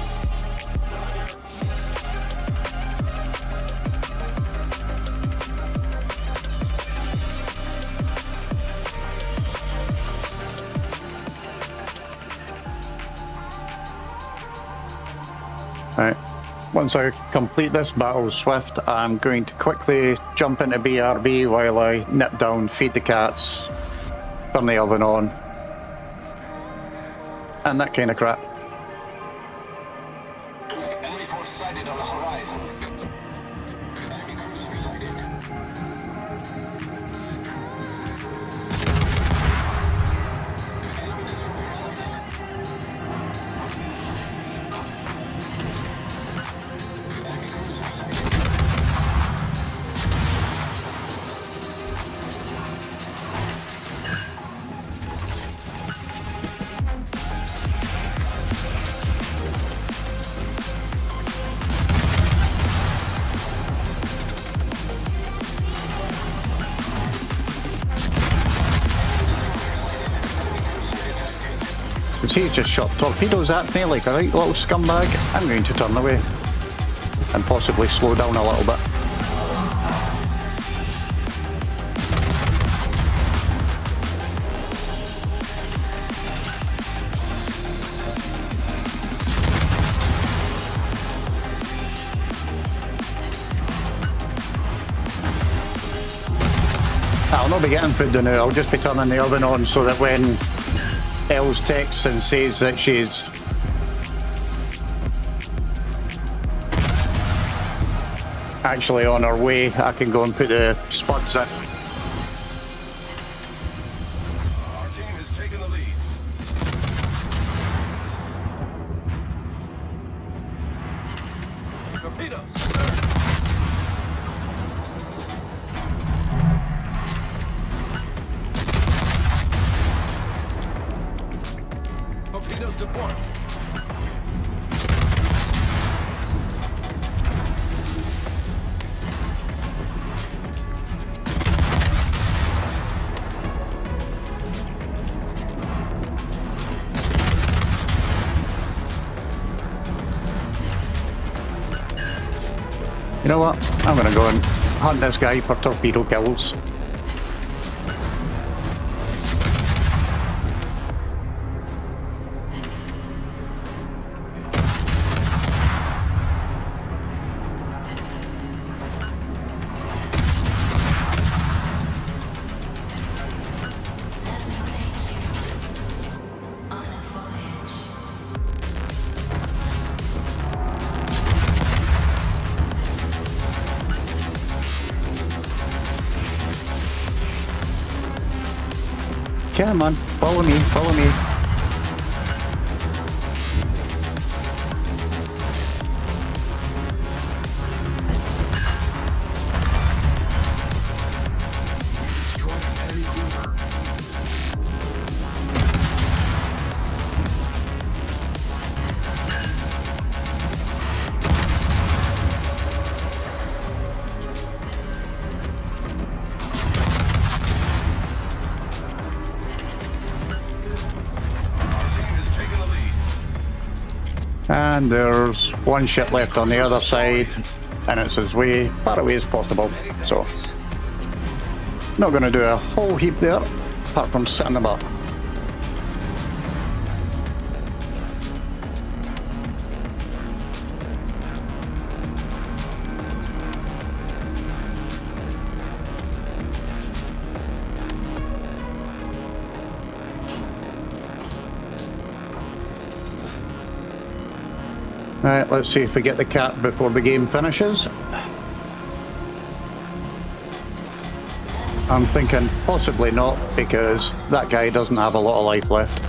Right. Once I complete this battle Swift, I'm going to quickly jump into BRB while I nip down, feed the cats, turn the oven on, and that kind of crap. Enemy force sighted on the horizon. Enemy cruiser sighted. Enemy destroyer sighted. Enemy cruiser sighted. Because he's just shot torpedoes at me like a right little scumbag, I'm going to turn away and possibly slow down a little bit. I'll not be getting food now, I'll just be turning the oven on so that when Els texts and says that she's actually on her way, I can go and put the spuds in. Our team has taken the lead. Torpedoes, sir. Torpedoes to port. You know what? I'm gonna go and hunt this guy for torpedo kills. Come on, follow me, follow me. Destroy an enemy cruiser. Our team has taken the lead. And there's one ship left on the other side, and it's as far away as possible. So, not going to do a whole heap there, apart from sitting about. Right, let's see if we get the cat before the game finishes. I'm thinking possibly not, because that guy doesn't have a lot of life left.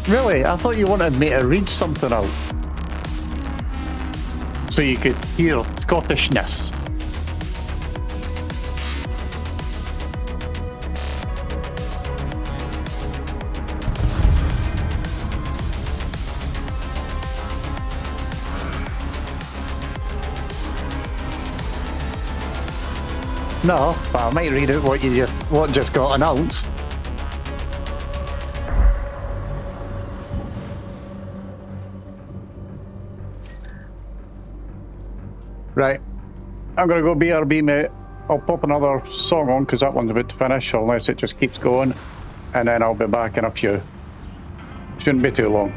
Really? I thought you wanted me to read something out, so you could hear Scottishness. No, but I might read out what just got announced. Right. I'm going to go BRB, mate. I'll pop another song on because that one's about to finish, unless it just keeps going. And then I'll be back in a few. Shouldn't be too long.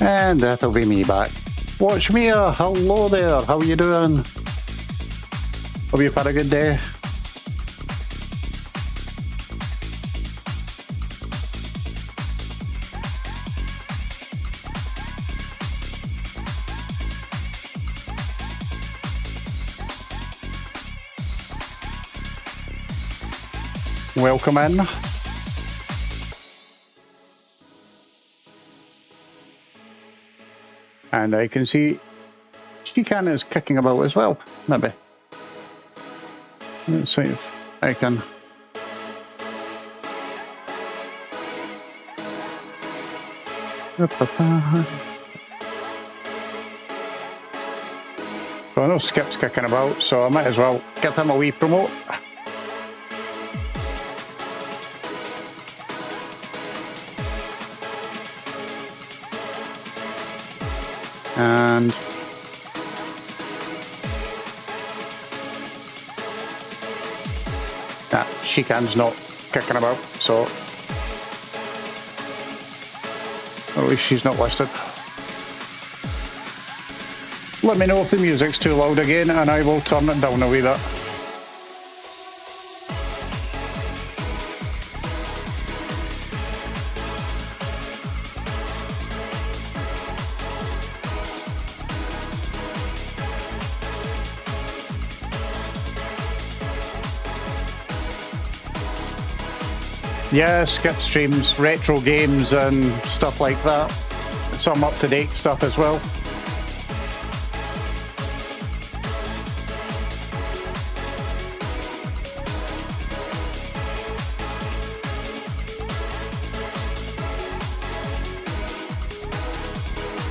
And that'll be me back. Watch Mia, hello there, how you doing? Hope you've had a good day. Welcome in. And I can see Shikan is kicking about as well, maybe. Let's see if I can. So I know Skip's kicking about, so I might as well give him a wee promote. And Shikan's not kicking about, so at least she's not listed. Let me know if the music's too loud again and I will turn it down a wee bit. Yeah, Skip streams retro games and stuff like that. Some up-to-date stuff as well.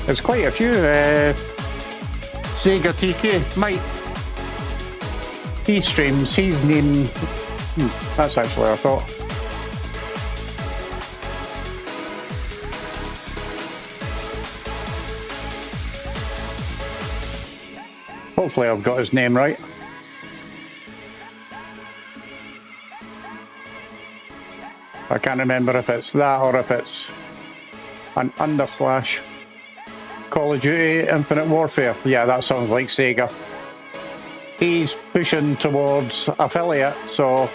There's quite a few. Sega TK, Mike. He streams, his name... that's actually I thought. Hopefully I've got his name right. I can't remember if it's that or if it's an underslash. Call of Duty Infinite Warfare. Yeah, that sounds like Sega. He's pushing towards affiliate, so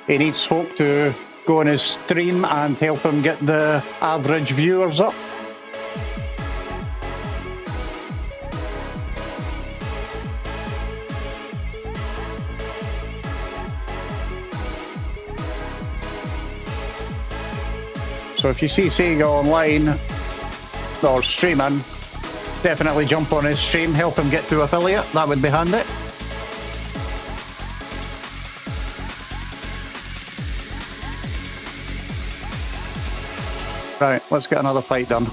he needs folk to go on his stream and help him get the average viewers up. So if you see Sega online or streaming, definitely jump on his stream, help him get to affiliate, that would be handy. Right, let's get another fight done.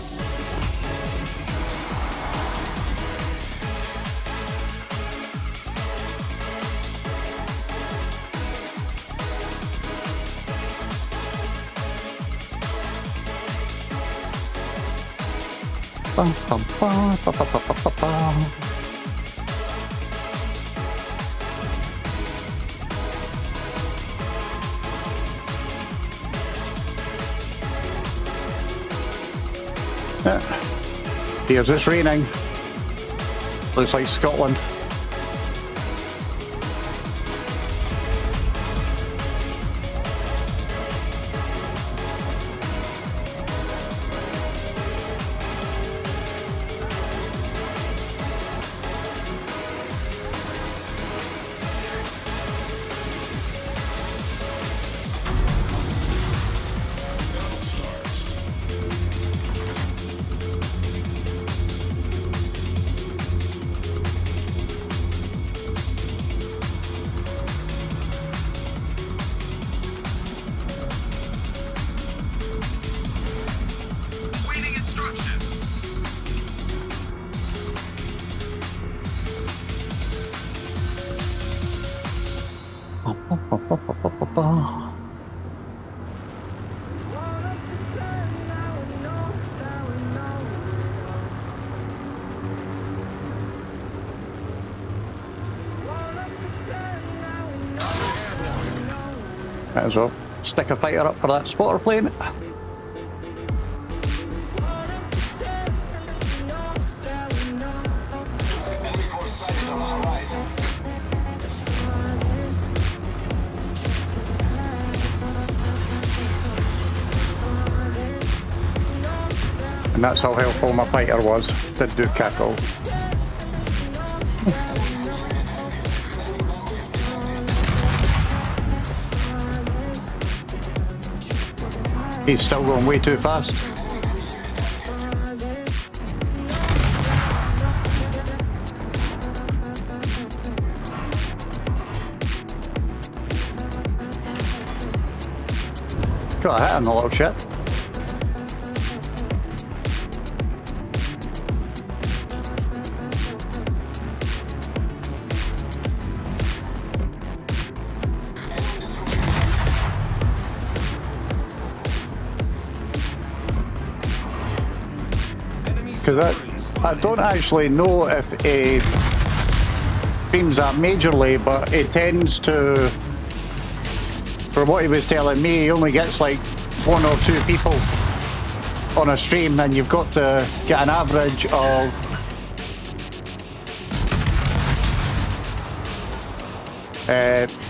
Bum, bum, bum, ba, ba, ba, ba, ba, ba. Here's it's raining. Looks like Scotland. Might as well stick a fighter up for that spotter plane. And that's how helpful my fighter was. Did do cackle. He's still going way too fast. Got a hit on the little shit. Because I don't actually know if he streams that majorly, but he tends to, from what he was telling me, he only gets like 1 or 2 people on a stream, and you've got to get an average of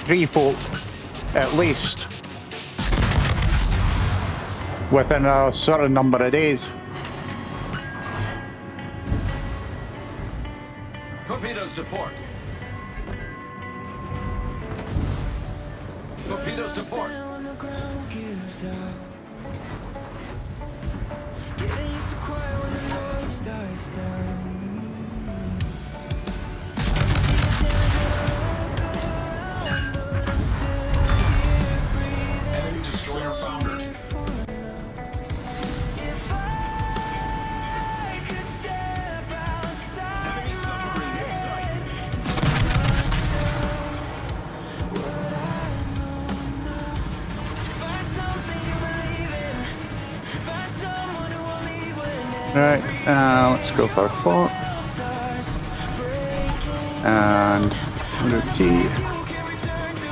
three folk at least within a certain number of days. Torpedoes to port. Torpedoes to port. When the ground gives out. Getting used to quiet when the noise dies down. Enemy destroyer foundered. If I could step outside, Enemy submarine in sight. find something you believe in. Find someone who will leave when Right, let's go for 4 stars breaking. and 100T. You can return to.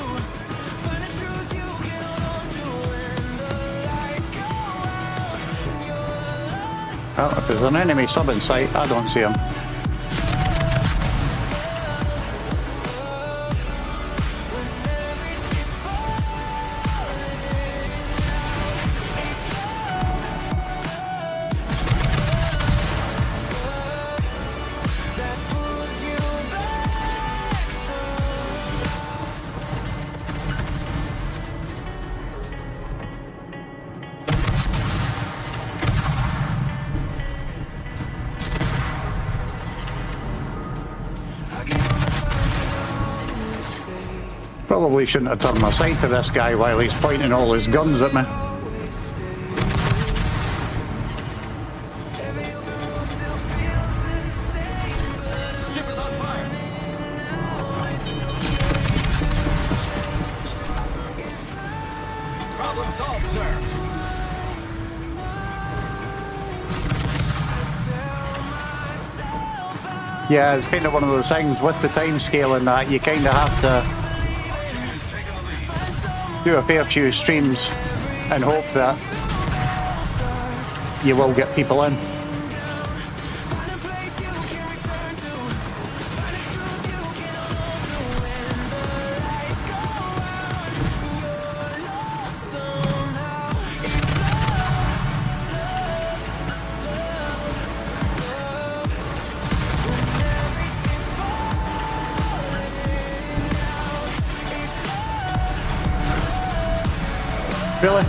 Find the truth you can hold on to when the lights go out. You're lost. Well, if there's an enemy sub in sight, I don't see him. Probably shouldn't have turned my sight to this guy while he's pointing all his guns at me. Ship is on fire. Problem solved, sir. Yeah, it's kind of one of those things with the time scale and that, you kind of have to do a fair few streams and hope that you will get people in. Really?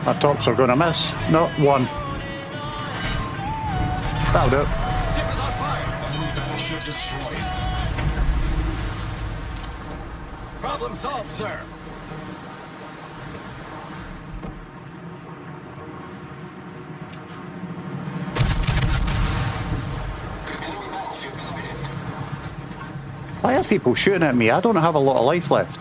My tops are going to miss. Not one. That'll do it. Ship is on fire. Enemy battleship destroyed. Problem solved, sir. Enemy battleship sighted. Why are people shooting at me? I don't have a lot of life left.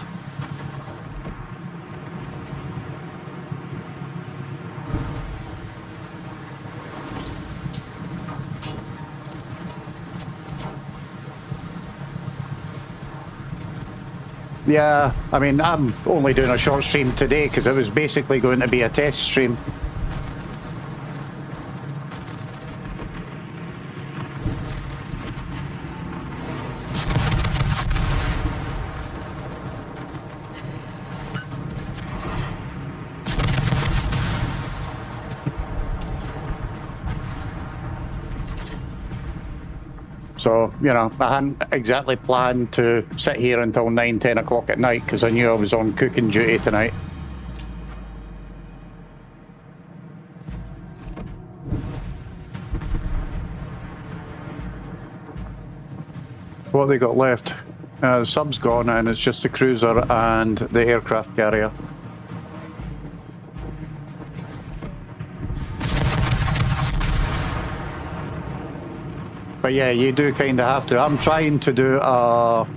Yeah, I mean, I'm only doing a short stream today because it was basically going to be a test stream. So, you know, I hadn't exactly planned to sit here until 9, 10 o'clock at night because I knew I was on cooking duty tonight. What have they got left? The sub's gone and it's just a cruiser and the aircraft carrier. But yeah, you do kind of have to. I'm trying to do a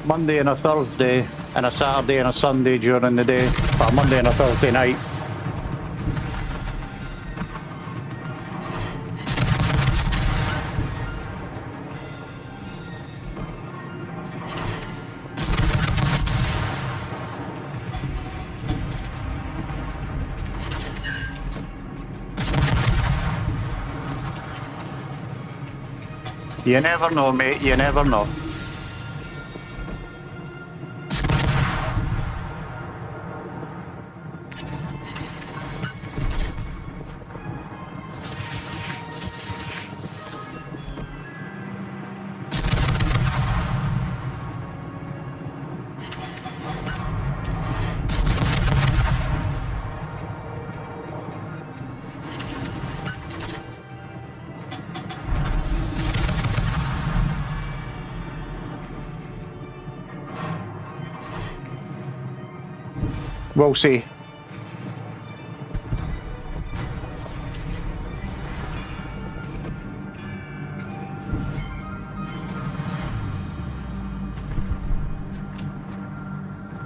Monday and a Thursday and a Saturday and a Sunday during the day, but a Monday and a Thursday night. You never know, mate, you never know. We'll see.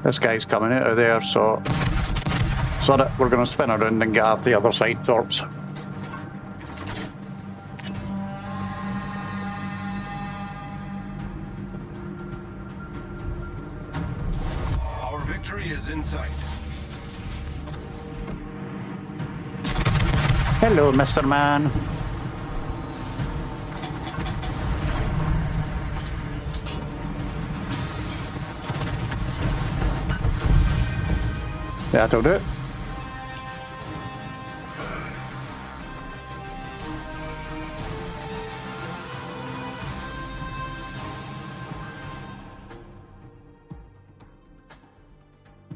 This guy's coming out of there, so that we're going to spin around and get off the other side, Torps. Our victory is in sight. Hello, Mr. Man. That'll do it.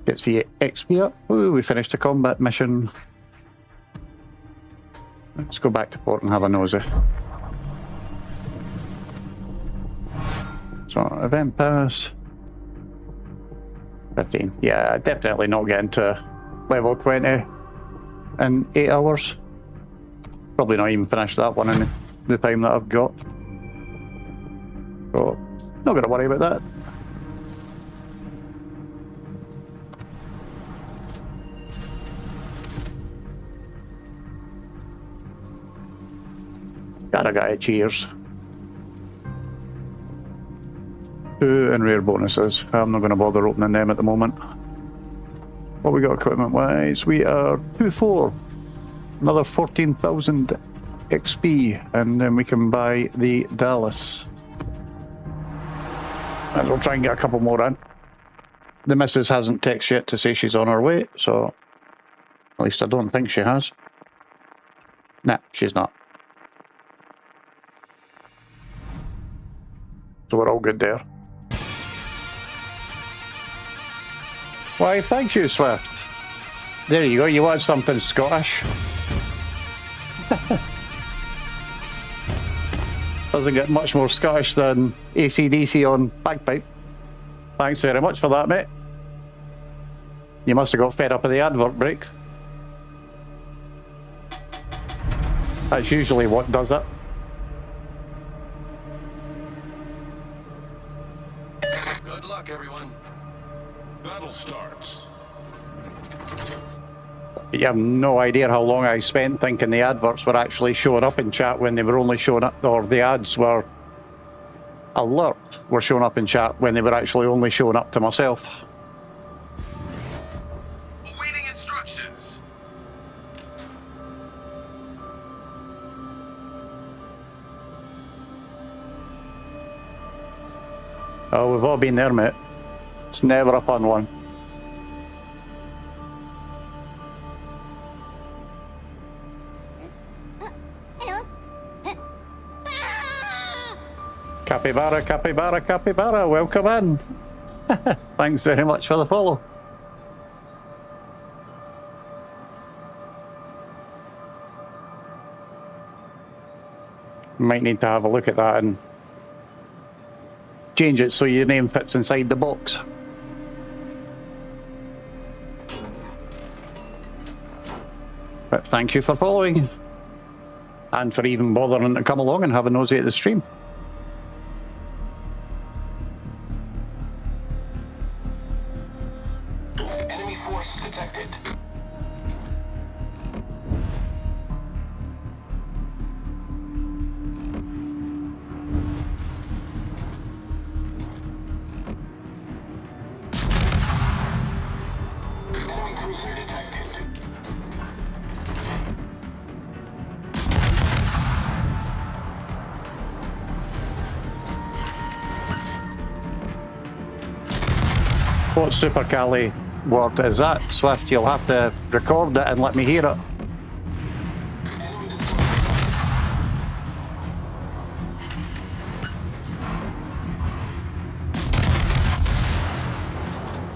Gets the XP up. Ooh, we finished a combat mission. Let's go back to port and have a nosy. So, event pass. 15. Yeah, definitely not getting to level 20 in 8 hours. Probably not even finish that one in the time that I've got. So, not going to worry about that. Got a guy, cheers. 2 and rare bonuses. I'm not going to bother opening them at the moment. What we got equipment wise? We are 2-4. Another 14,000 XP, and then we can buy the Dallas. And we'll try and get a couple more in. The missus hasn't texted yet to say she's on her way, so at least I don't think she has. Nah, she's not. So we're all good there. Why, thank you, Swift. There you go, you want something Scottish. Doesn't get much more Scottish than AC/DC on bagpipe. Thanks very much for that, mate. You must have got fed up of the advert breaks. That's usually what does it. Good luck, everyone. Battle starts. You have no idea how long I spent thinking the adverts were actually showing up in chat when they were only showing up, or the ads were were showing up in chat when they were actually only showing up to myself. Awaiting instructions. Oh, we've all been there, mate. It's never a fun one. Capybara, capybara, capybara, welcome in. Thanks very much for the follow. Might need to have a look at that and change it so your name fits inside the box. But thank you for following and for even bothering to come along and have a nosy at the stream. Enemy force detected. Enemy cruiser detected. What Super Cali word is that, Swift? You'll have to record it and let me hear it.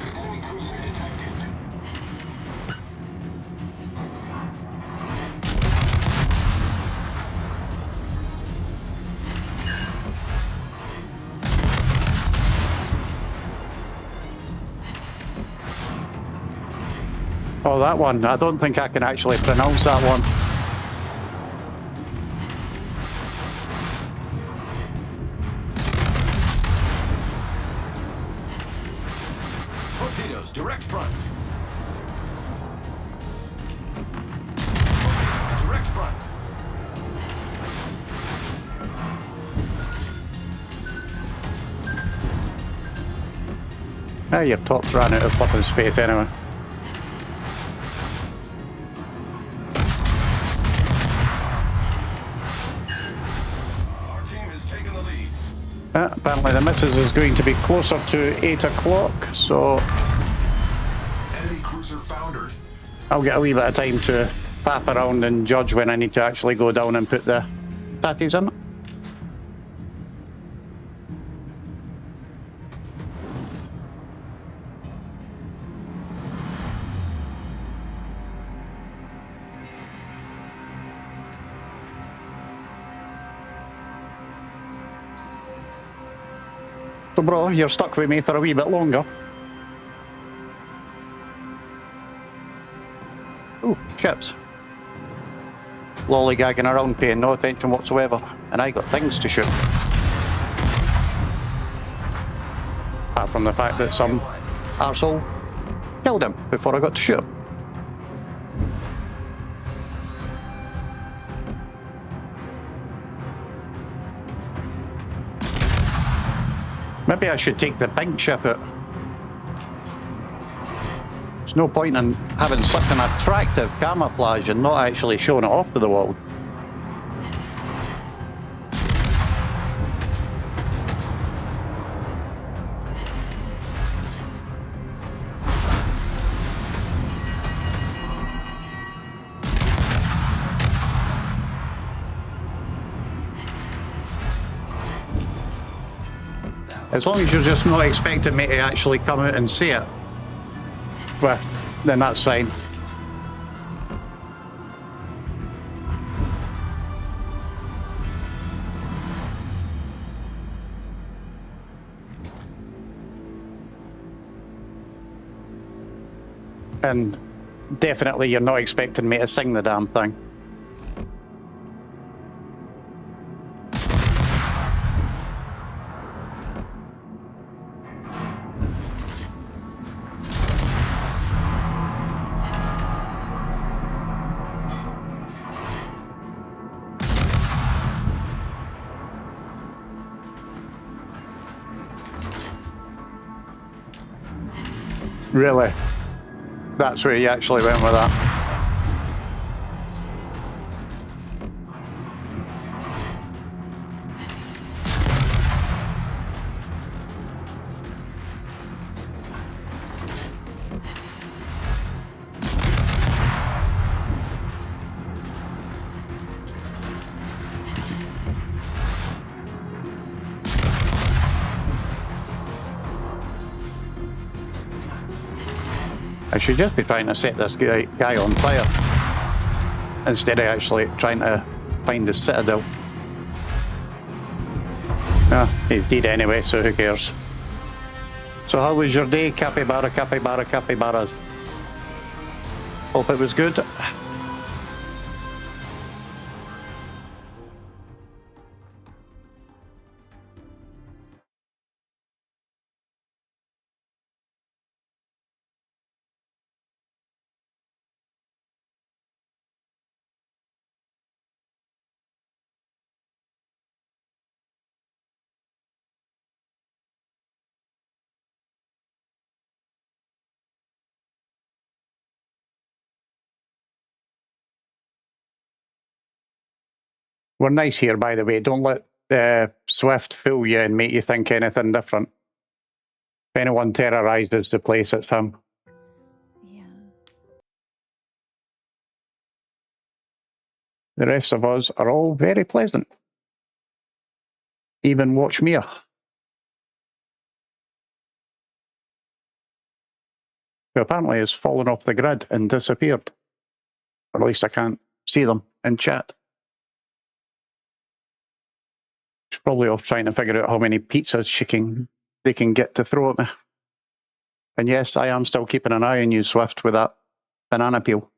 Enemy cruiser detected. Oh, that one. I don't think I can actually pronounce that one. Torpedoes, direct front. Direct front. Ah, your tops ran out of flipping space anyway. Our team has taken the lead. Apparently the missus is going to be closer to 8 o'clock, so Enemy cruiser foundered. I'll get a wee bit of time to pap around and judge when I need to actually go down and put the patties in. So bro, you're stuck with me for a wee bit longer. Ooh, ships. Lollygagging around paying no attention whatsoever, and I got things to shoot. Apart from the fact that some arsehole killed him before I got to shoot him. Maybe I should take the pink ship out. There's no point in having such an attractive camouflage and not actually showing it off to the world. As long as you're just not expecting me to actually come out and see it, well, then that's fine. And definitely you're not expecting me to sing the damn thing. Really? That's where you actually went with that. I should just be trying to set this guy on fire instead of actually trying to find the citadel. Ah, he's dead anyway, so who cares? So how was your day, capybara, capybara, capybaras? Hope it was good. We're nice here, by the way. Don't let Swift fool you and make you think anything different. If anyone terrorizes the place, it's him. Yeah. The rest of us are all very pleasant. Even Watchmere. Who apparently has fallen off the grid and disappeared. Or at least I can't see them in chat. She's probably off trying to figure out how many pizzas they can get to throw at me. And yes, I am still keeping an eye on you, Swift, with that banana peel.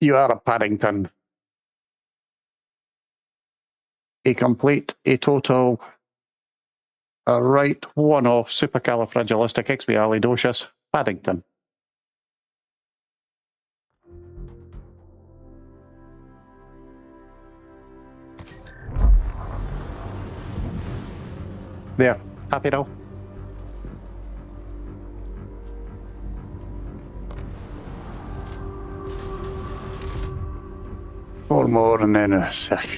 You are a Paddington. A complete, a total, a right one-off supercalifragilisticexpialidocious Paddington. There, happy now? 4 more and then a sec.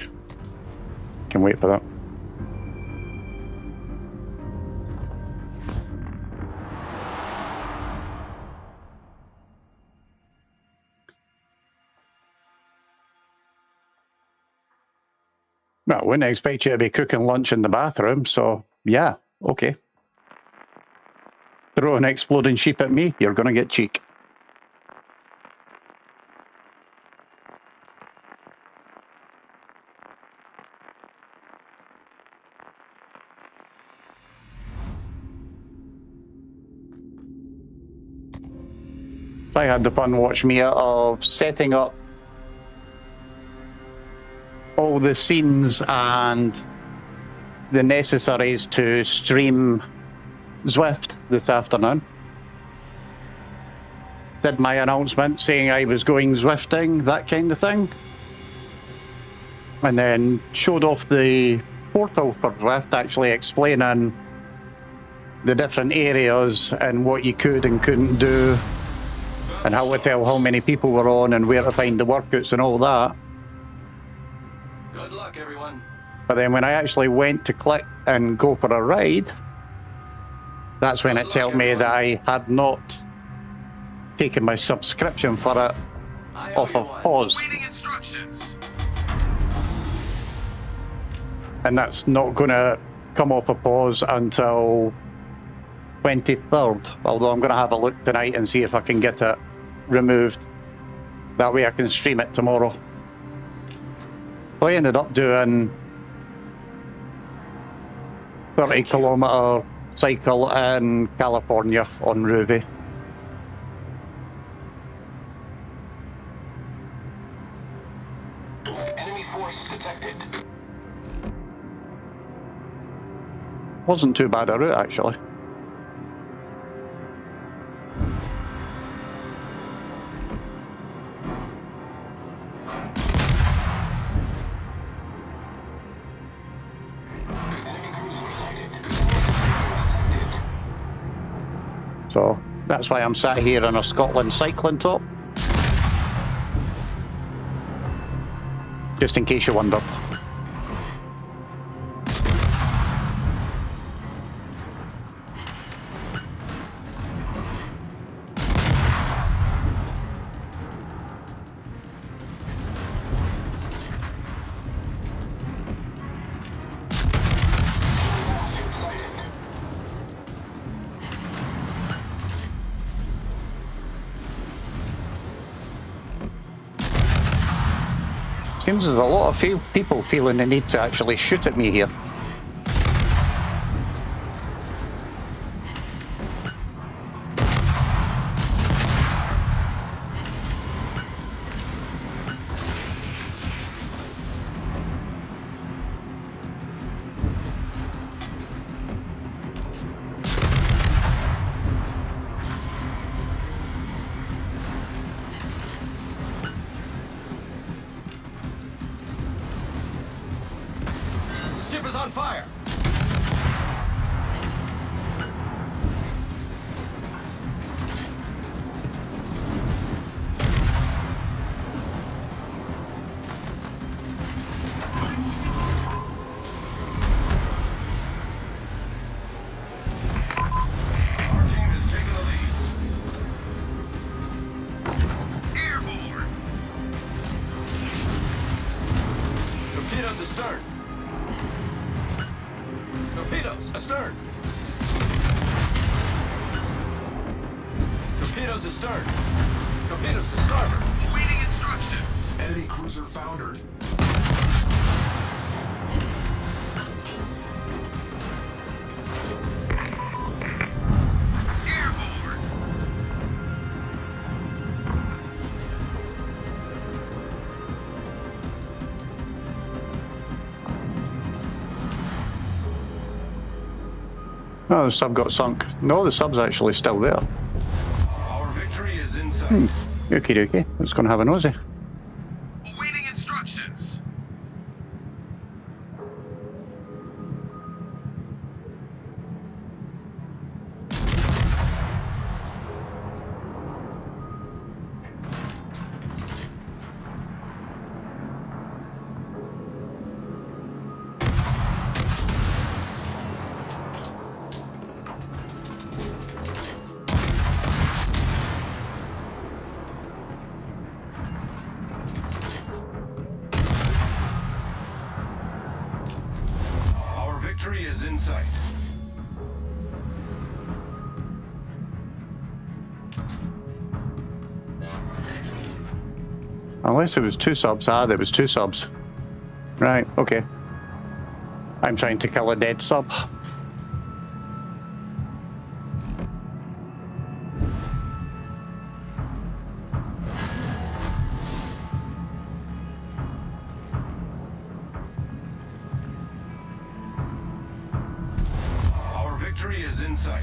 Can wait for that. Well, I wouldn't expect you to be cooking lunch in the bathroom, so yeah, okay. Throw an exploding sheep at me, you're going to get cheek. I had the fun, Watchmere, of setting up all the scenes and the necessaries to stream Zwift this afternoon. Did my announcement saying I was going Zwifting, that kind of thing. And then showed off the portal for Zwift, actually explaining the different areas and what you could and couldn't do, and how to tell how many people were on and where to find the workouts and all that. Good luck, everyone. But then when I actually went to click and go for a ride, that's when it told me that I had not taken my subscription for it off of pause. And that's not going to come off of pause until 23rd, although I'm going to have a look tonight and see if I can get it removed. That way I can stream it tomorrow. So I ended up doing 30-kilometer cycle in California on Ruby. Enemy force detected. Wasn't too bad a route, actually. So that's why I'm sat here on a Scotland cycling top. Just in case you wondered. Seems there's a lot of people feeling the need to actually shoot at me here. Ship is on fire! Our team has taken the lead. Airborne! Torpedoes astern! Torpedoes astern! Torpedoes astern! Torpedoes to starboard! Awaiting instructions! Enemy cruiser foundered. Airborne! Oh, the sub got sunk. No, the sub's actually still there. Our victory is in sight. Okie dokie. It's going to have a nosy. Awaiting instructions! Our victory is in sight. Unless it was two subs. Ah, there was two subs. Right, okay. I'm trying to kill a dead sub. Our victory is in sight.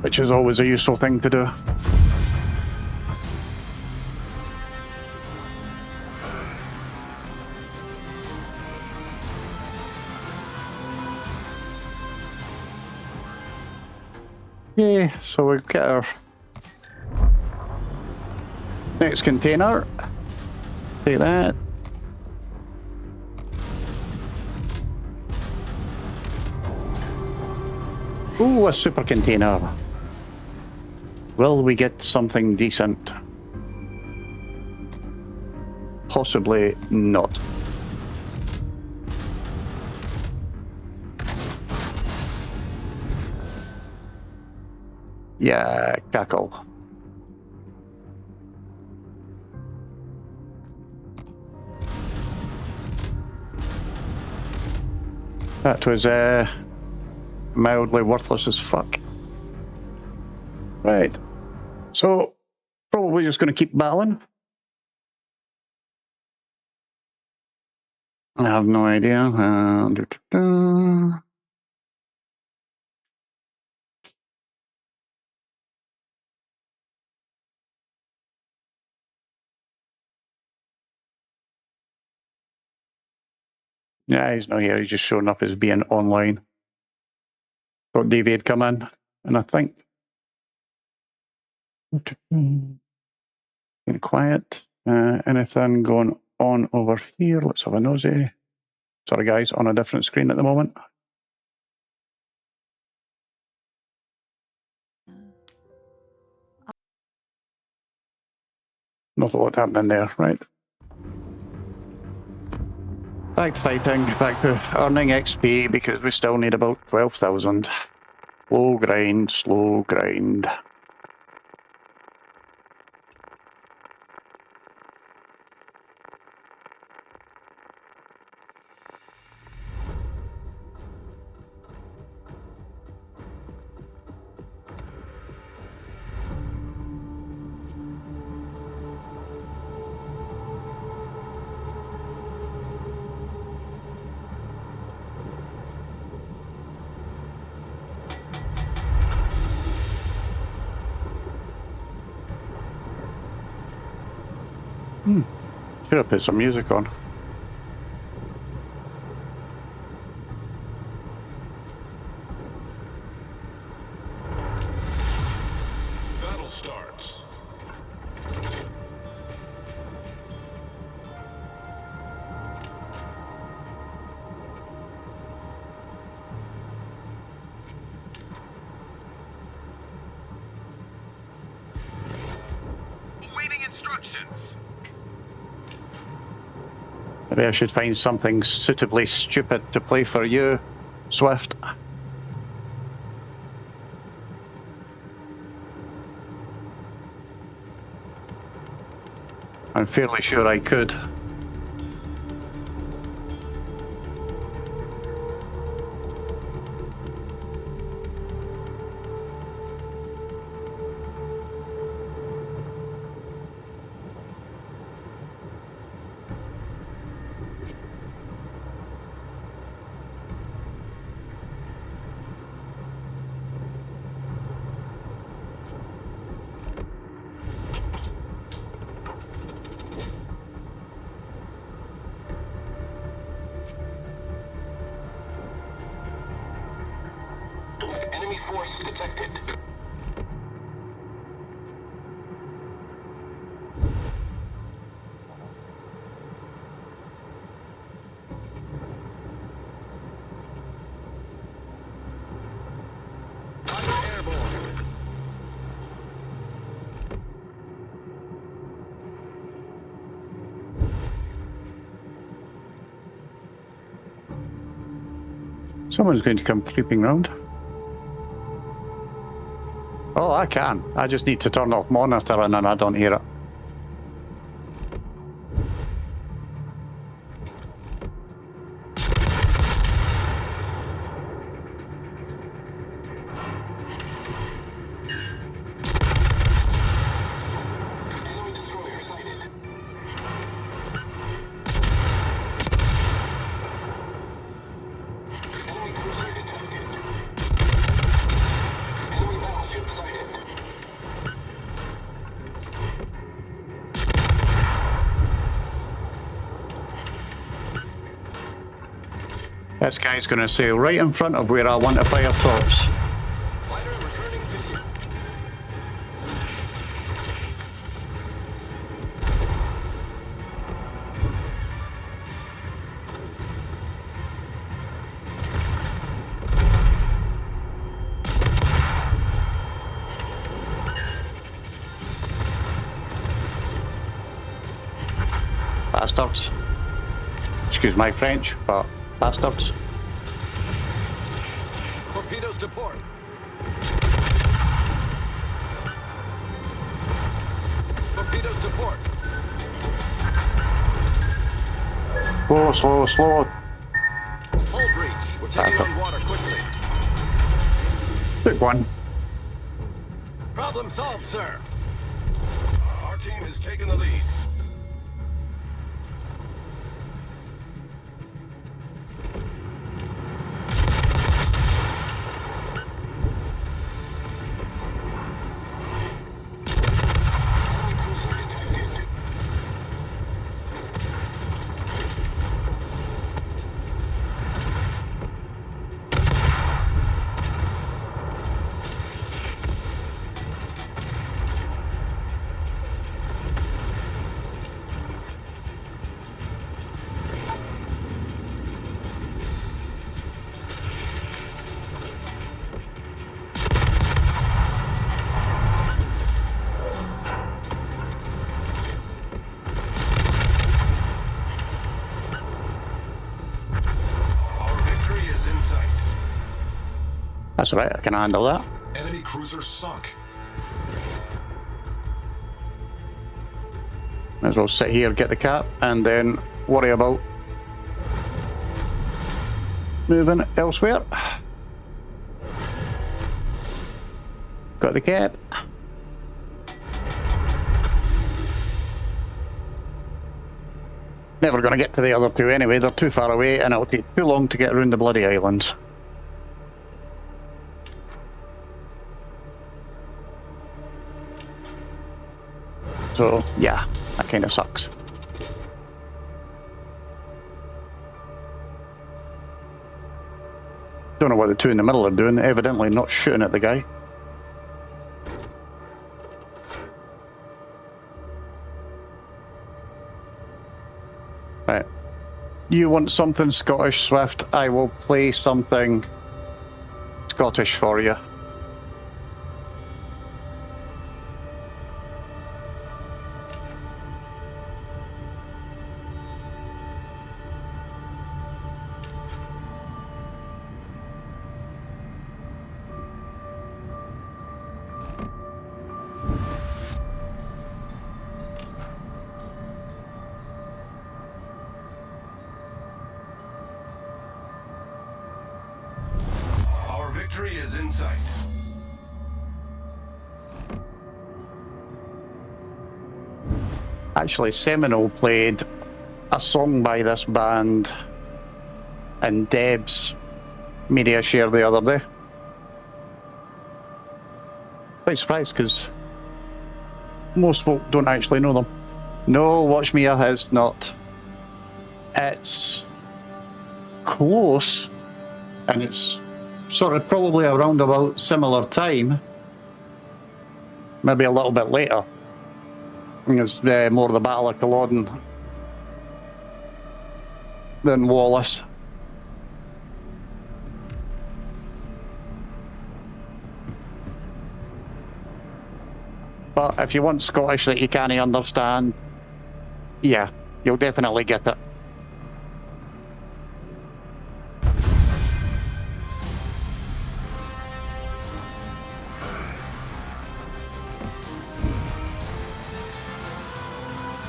Which is always a useful thing to do. Yeah, so we've got our next container. Take that. Ooh, a super container. Will we get something decent? Possibly not. Yeah, cackle. That was mildly worthless as fuck. Right. So, probably just going to keep battling. I have no idea. Yeah, he's not here. He's just showing up as being online. Thought Davey had come in, and I think. Getting quiet. Anything going on over here? Let's have a nosy. Sorry, guys, on a different screen at the moment. Not a lot happening there, right? Back to fighting, back to earning XP because we still need about 12,000. Slow grind, slow grind. Should have put some music on. Battle starts. Awaiting instructions. Maybe I should find something suitably stupid to play for you, Swift. I'm fairly sure I could. Enemy force detected. Airborne. Someone's going to come creeping round. Oh, I can. I just need to turn off monitoring and I don't hear it. Enemy destroyer sighted. Enemy cruiser detected. Enemy battleship sighted. This guy's going to sail right in front of where I want to fire torps. Fighter returning to sea. Bastards. Excuse my French, but bastards. Torpedoes to port. Torpedoes to port. Slow, slow, slow. Hull breach. We're taking on water quickly. Took one. Problem solved, sir. Our team has taken the lead. Enemy cruiser detected. Our victory is in sight. That's right, I can handle that. Enemy cruiser sunk. Might as well sit here, get the cap, and then worry about moving elsewhere. Got the cap. Never going to get to the other two anyway, they're too far away and it'll take too long to get around the bloody islands. So, yeah, that kind of sucks. Don't know what the two in the middle are doing. Evidently not shooting at the guy. Right. You want something Scottish, Swift? I will play something Scottish for you. Our victory is in sight. Actually, Seminole played a song by this band in Deb's media share the other day. Quite surprised because most folk don't actually know them. No, Watch Me is not. It's close, and it's sort of probably around about similar time, maybe a little bit later. I think it's more the Battle of Culloden than Wallace. But if you want Scottish that you can't understand, yeah, you'll definitely get it.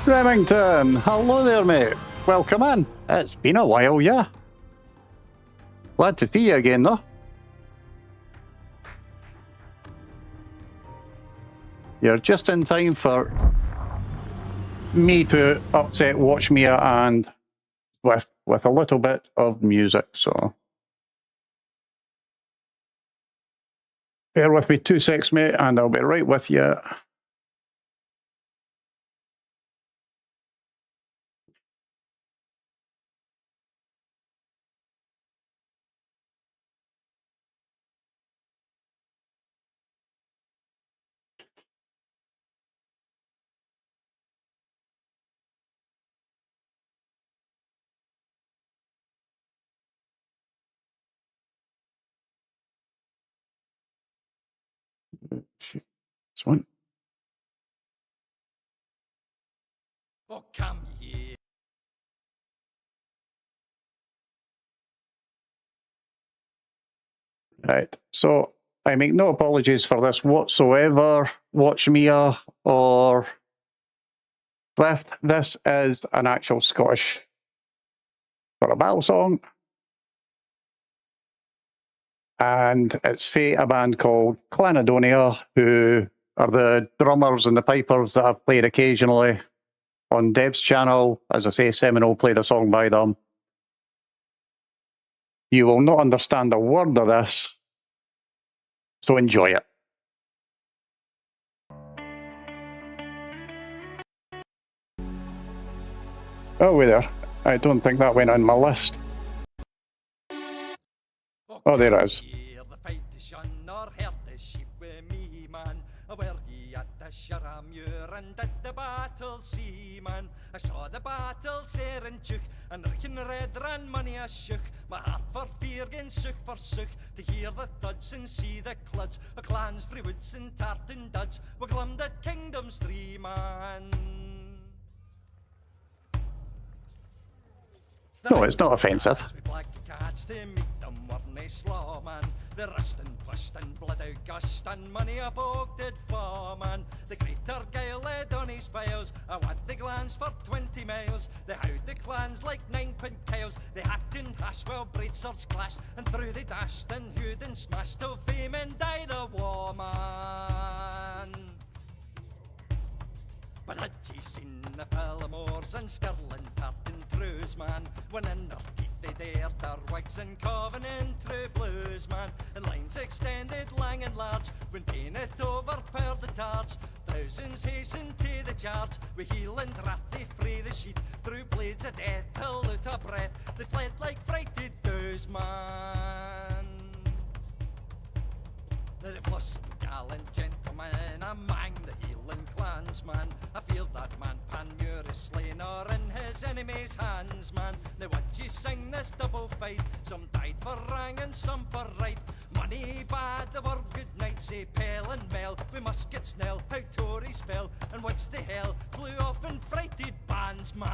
Remington, hello there, mate. Welcome in. It's been a while, yeah. Glad to see you again, though. You're just in time for me to upset Watch Mia and with a little bit of music, so bear with me 2 secs, mate, and I'll be right with you. Shoot, this one. Oh, come here. Right, so I make no apologies for this whatsoever, Watch Mia or Swift. This is an actual Scottish sort of battle song. And it's Fae, a band called Clanadonia, who are the drummers and the pipers that I've played occasionally on Deb's channel. As I say, Seminole played a song by them. You will not understand a word of this, so enjoy it. Oh, wait there. I don't think that went on my list. Oh, there it is. The fight is shun nor hurt the sheep with me, man. Were ye at the Sharamure and at the battle see, man? I saw the battle sair and chook, and Richen red ran money a shook. My heart for fear gain sook for sook, to hear the thuds and see the cluds. A clans free woods and tartan duds, we glummed at Kingdom's 3, man. No, it's not offensive. The rust and bust and blood out gust and money a bogged for, man. The greater Gael led on his files, I want the glans for 20 miles. They howed the clans like 9-pin cows. They hacked and hashed while braid swords clashed, and through they dashed and hewed and smashed till fame and died a war, man. But had ye seen the Fallamores and skirling tartan trews, man? When in their teeth they dared their wigs and covenant true blues, man. And lines extended lang and large, when painted over per the targe. Thousands hastened to the charge, with heel and wrath they free the sheath. Through blades of death till out of breath, they fled like frighted does, man. Now they've lost some gallant gentlemen, amang the Hieland clansman. I fear that man Panmure is slain or in his enemy's hands, man. Now what ye sing this double fight? Some died for rang and some for right. Money bad, the were good knights, say Pell and Mel. We must get Snell, how Tories fell, and which the hell flew off in frighted bands, man.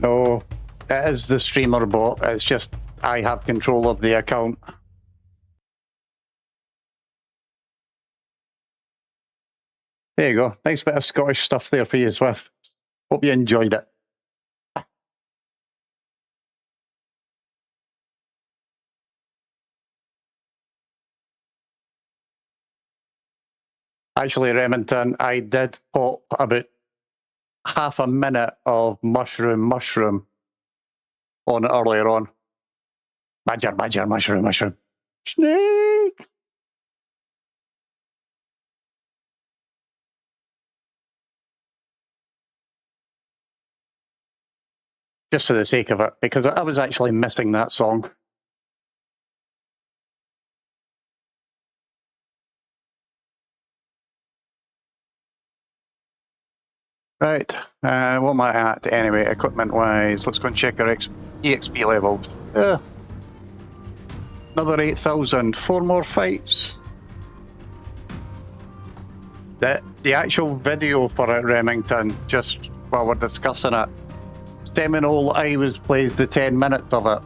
No, it is the streamer bot. It's just I have control of the account. There you go. Nice bit of Scottish stuff there for you, Zwift. Hope you enjoyed it. Actually, Remington, I did pop about half a minute of mushroom on it earlier on. Badger, mushroom. Snake! Just for the sake of it, because I was actually missing that song. Right, what am I at anyway, equipment-wise? Let's go and check our EXP levels. Another 8,000, 4 more fights. The actual video for it, Remington, just while we're discussing it, Seminole, I was played the 10 minutes of it.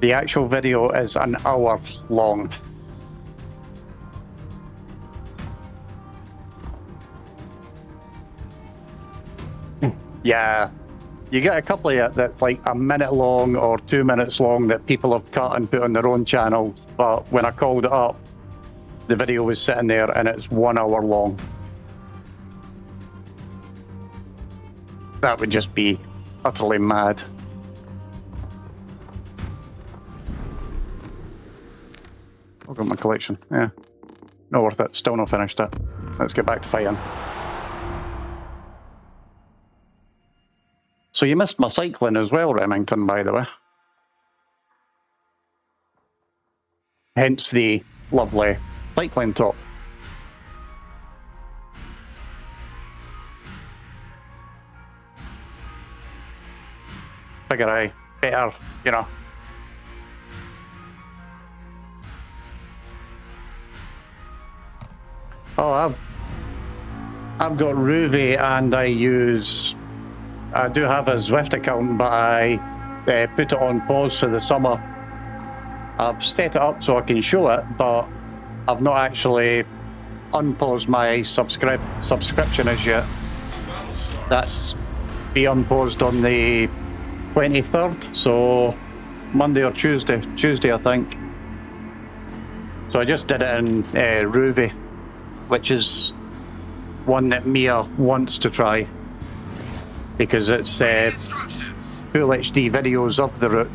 The actual video is an hour long. Yeah, you get a couple of it that's like a minute long or 2 minutes long that people have cut and put on their own channel, but when I called it up, the video was sitting there and it's 1 hour long. That would just be utterly mad. I'll go my collection, yeah. Not worth it, still not finished it. Let's get back to fighting. So you missed my cycling as well, Remington, by the way. Hence the lovely cycling top. Figure I better, you know. Oh, I've got Ruby and I do have a Zwift account, but I put it on pause for the summer. I've set it up so I can show it, but I've not actually unpaused my subscription as yet. That's be unpaused on the 23rd, so Monday or Tuesday I think. So I just did it in Ruby, which is one that Mia wants to try because it's full HD videos of the route.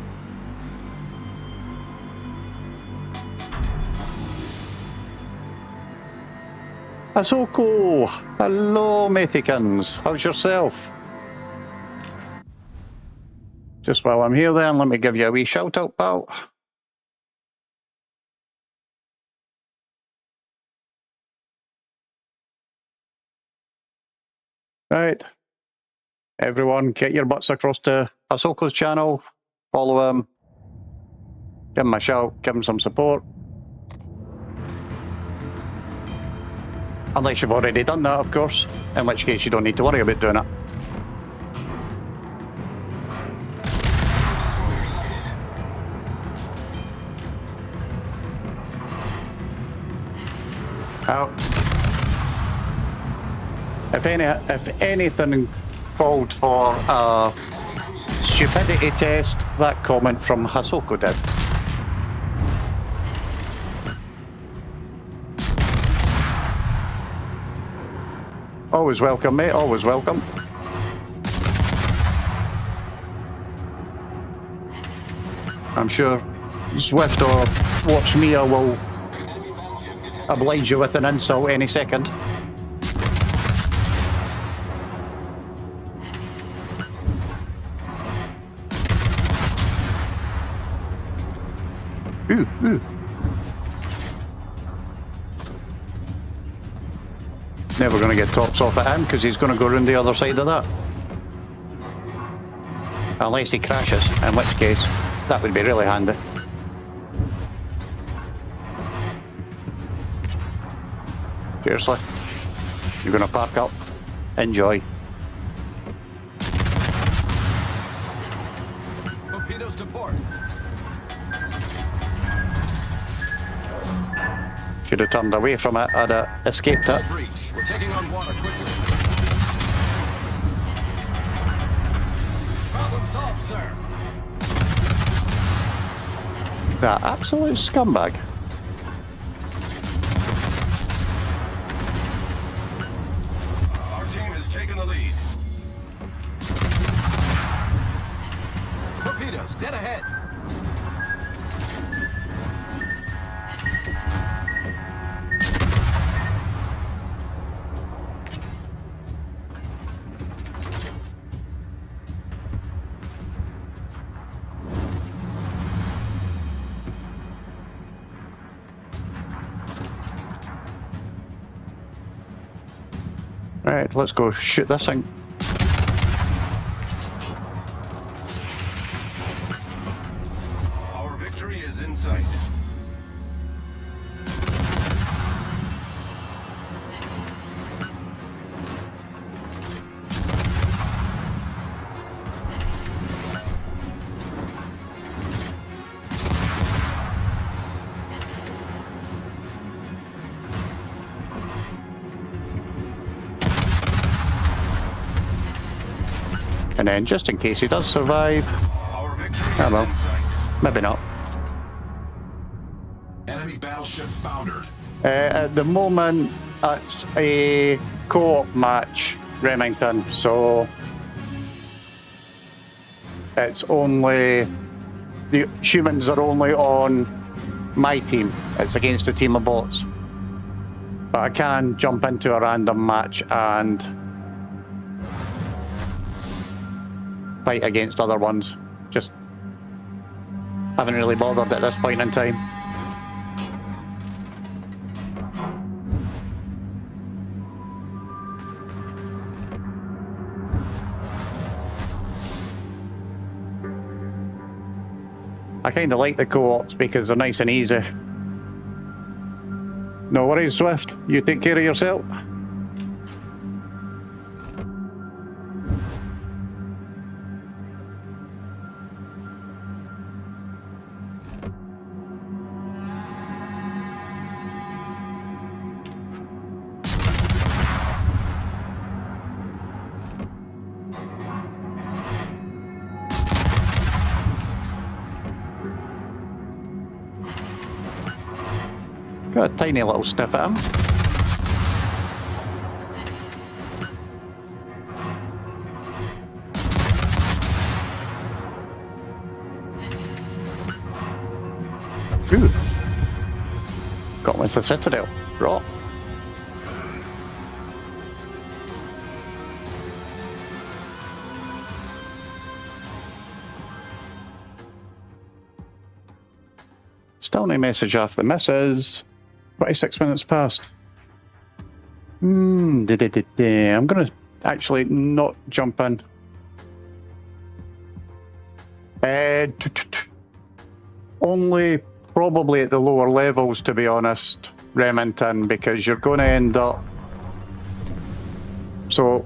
Asoko! Hello, mateykins. How's yourself? Just while I'm here then, let me give you a wee shout out, pal. Right. Everyone, get your butts across to Asoko's channel, follow him, give him a shout, give him some support. Unless you've already done that, of course, in which case you don't need to worry about doing it. If anything called for a stupidity test, that comment from Hasoko did. Always welcome, mate, always welcome. I'm sure Zwift or Watch Mia will oblige you with an insult any second. Ooh, ooh. Never going to get tops off at him because he's going to go around the other side of that. Unless he crashes, in which case that would be really handy. Seriously? You're going to park up? Enjoy. Torpedoes to port. Should have turned away from it, I'd have escaped it. Breach. We're taking on water quickly. Problem solved, sir. That absolute scumbag. Our team has taken the lead. Torpedoes, dead ahead. Right, let's go shoot this thing. Our victory is in sight. And then, just in case he does survive, Our victory oh is well, in sight. maybe not. Enemy battleship foundered. At the moment, it's a co-op match, Remington, so it's only, the humans are only on my team. It's against a team of bots. But I can jump into a random match and fight against other ones. Just haven't really bothered at this point in time. I kind of like the co-ops because they're nice and easy. No worries, Swift. You take care of yourself. Got a tiny little sniff at him. Ooh. Got with the Citadel. Right. Still no message off the missus. 26 minutes past. I'm gonna actually not jump in. Only probably at the lower levels, to be honest, Remington, because you're going to end up. So,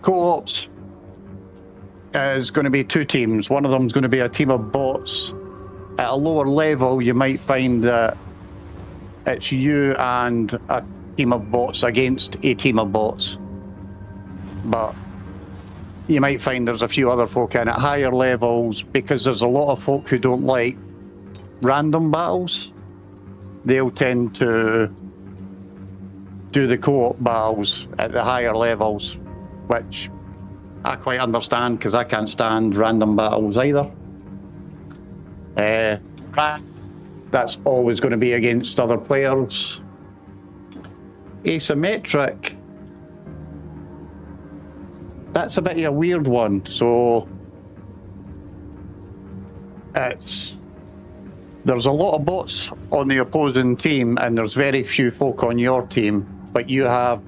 co-ops is going to be two teams. One of them is going to be a team of bots. At a lower level, you might find that it's you and a team of bots against a team of bots. But you might find there's a few other folk in at higher levels, because there's a lot of folk who don't like random battles. They'll tend to do the co-op battles at the higher levels, which I quite understand because I can't stand random battles either. Craft, that's always going to be against other players. Asymmetric, that's a bit of a weird one. So there's a lot of bots on the opposing team and there's very few folk on your team, but you have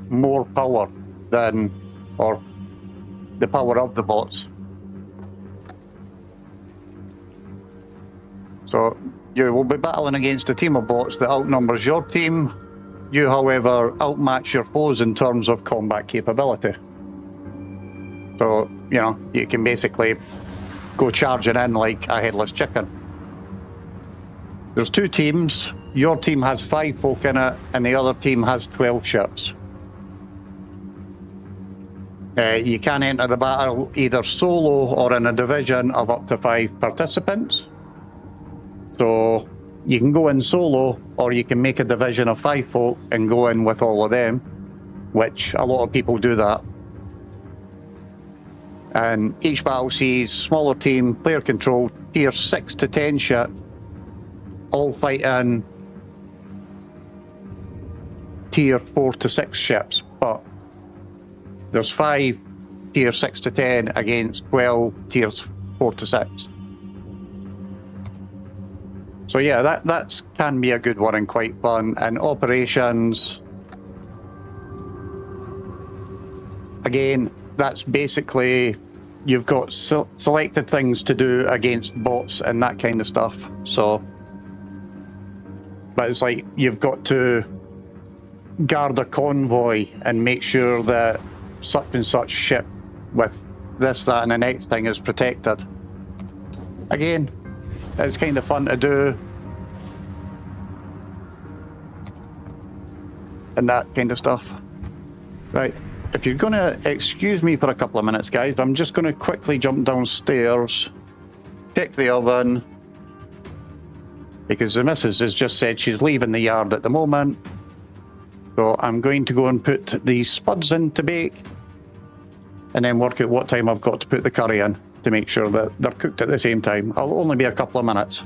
more power than, or the power of the bots. So you will be battling against a team of bots that outnumbers your team. You, however, outmatch your foes in terms of combat capability. So, you know, you can basically go charging in like a headless chicken. There's two teams. Your team has 5 folk in it, and the other team has 12 ships. You can enter the battle either solo or in a division of up to 5 participants. So you can go in solo, or you can make a division of 5 folk and go in with all of them, which a lot of people do that. And each battle sees smaller team, player control, tier 6 to 10 ship, all fighting tier 4 to 6 ships, but there's 5 tier 6 to 10 against 12 tiers 4 to 6. So yeah, that can be a good one and quite fun. And operations, again, that's basically, you've got selected things to do against bots and that kind of stuff. So, but it's like you've got to guard a convoy and make sure that such and such ship with this, that, and the next thing is protected. Again, it's kind of fun to do. And that kind of stuff. Right. If you're going to excuse me for a couple of minutes, guys, I'm just going to quickly jump downstairs, check the oven, because the missus has just said she's leaving the yard at the moment. So I'm going to go and put these spuds in to bake, and then work out what time I've got to put the curry in to make sure that they're cooked at the same time. I'll only be a couple of minutes.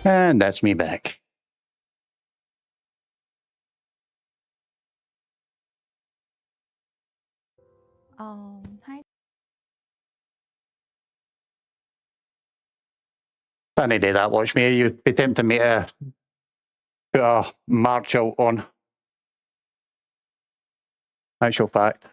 And that's me back. Hi. Funny day that, watch me. You'd be tempting me to put a march out on. Actual fact.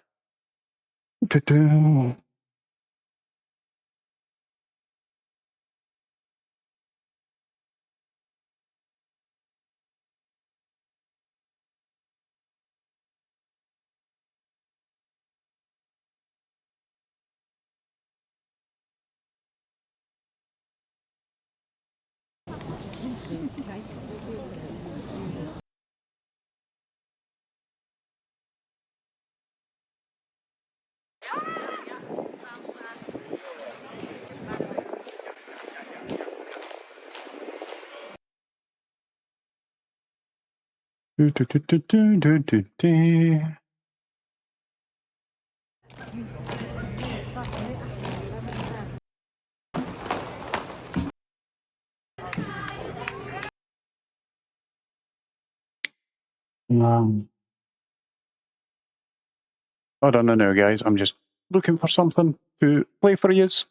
I don't know, guys. I'm just looking for something to play for yous.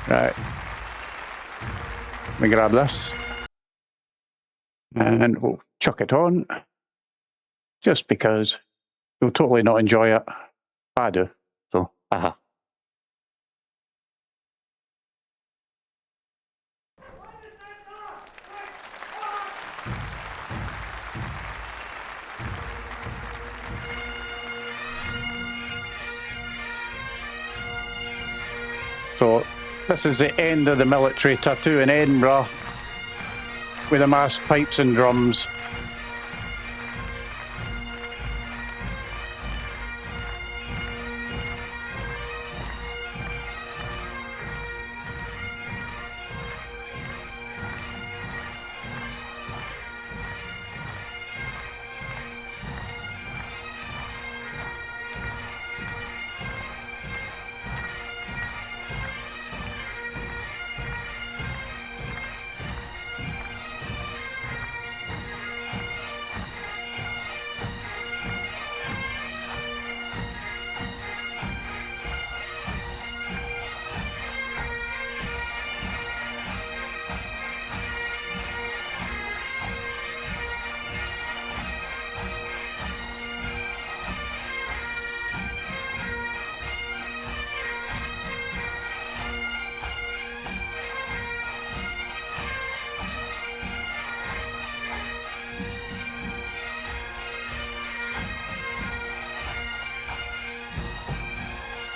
Right. Let me grab this. And we'll chuck it on. Just because you'll totally not enjoy it. I do. So, aha. So, this is the end of the military tattoo in Edinburgh with the massed pipes and drums.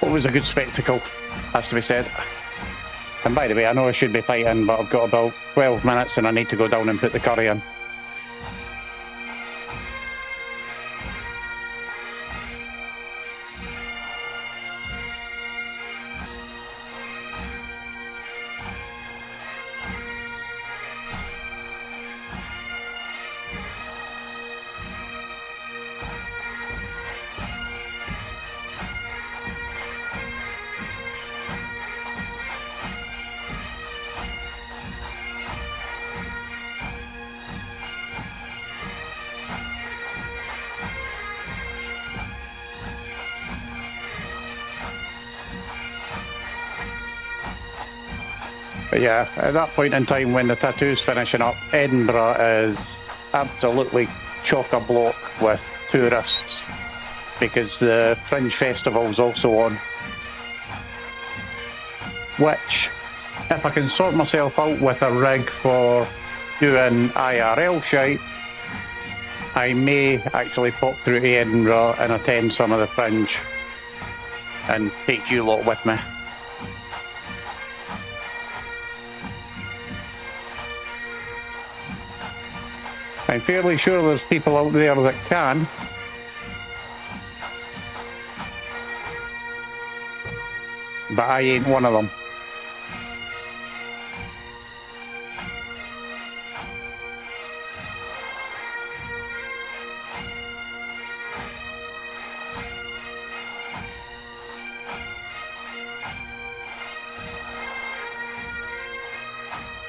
Always a good spectacle, has to be said. And by the way, I know I should be fighting, but I've got about 12 minutes and I need to go down and put the curry in. But yeah, at that point in time when the tattoo's finishing up, Edinburgh is absolutely chock-a-block with tourists because the Fringe Festival's also on. Which, if I can sort myself out with a rig for doing IRL shite, I may actually pop through to Edinburgh and attend some of the Fringe and take you lot with me. I'm fairly sure there's people out there that can. but I ain't one of them.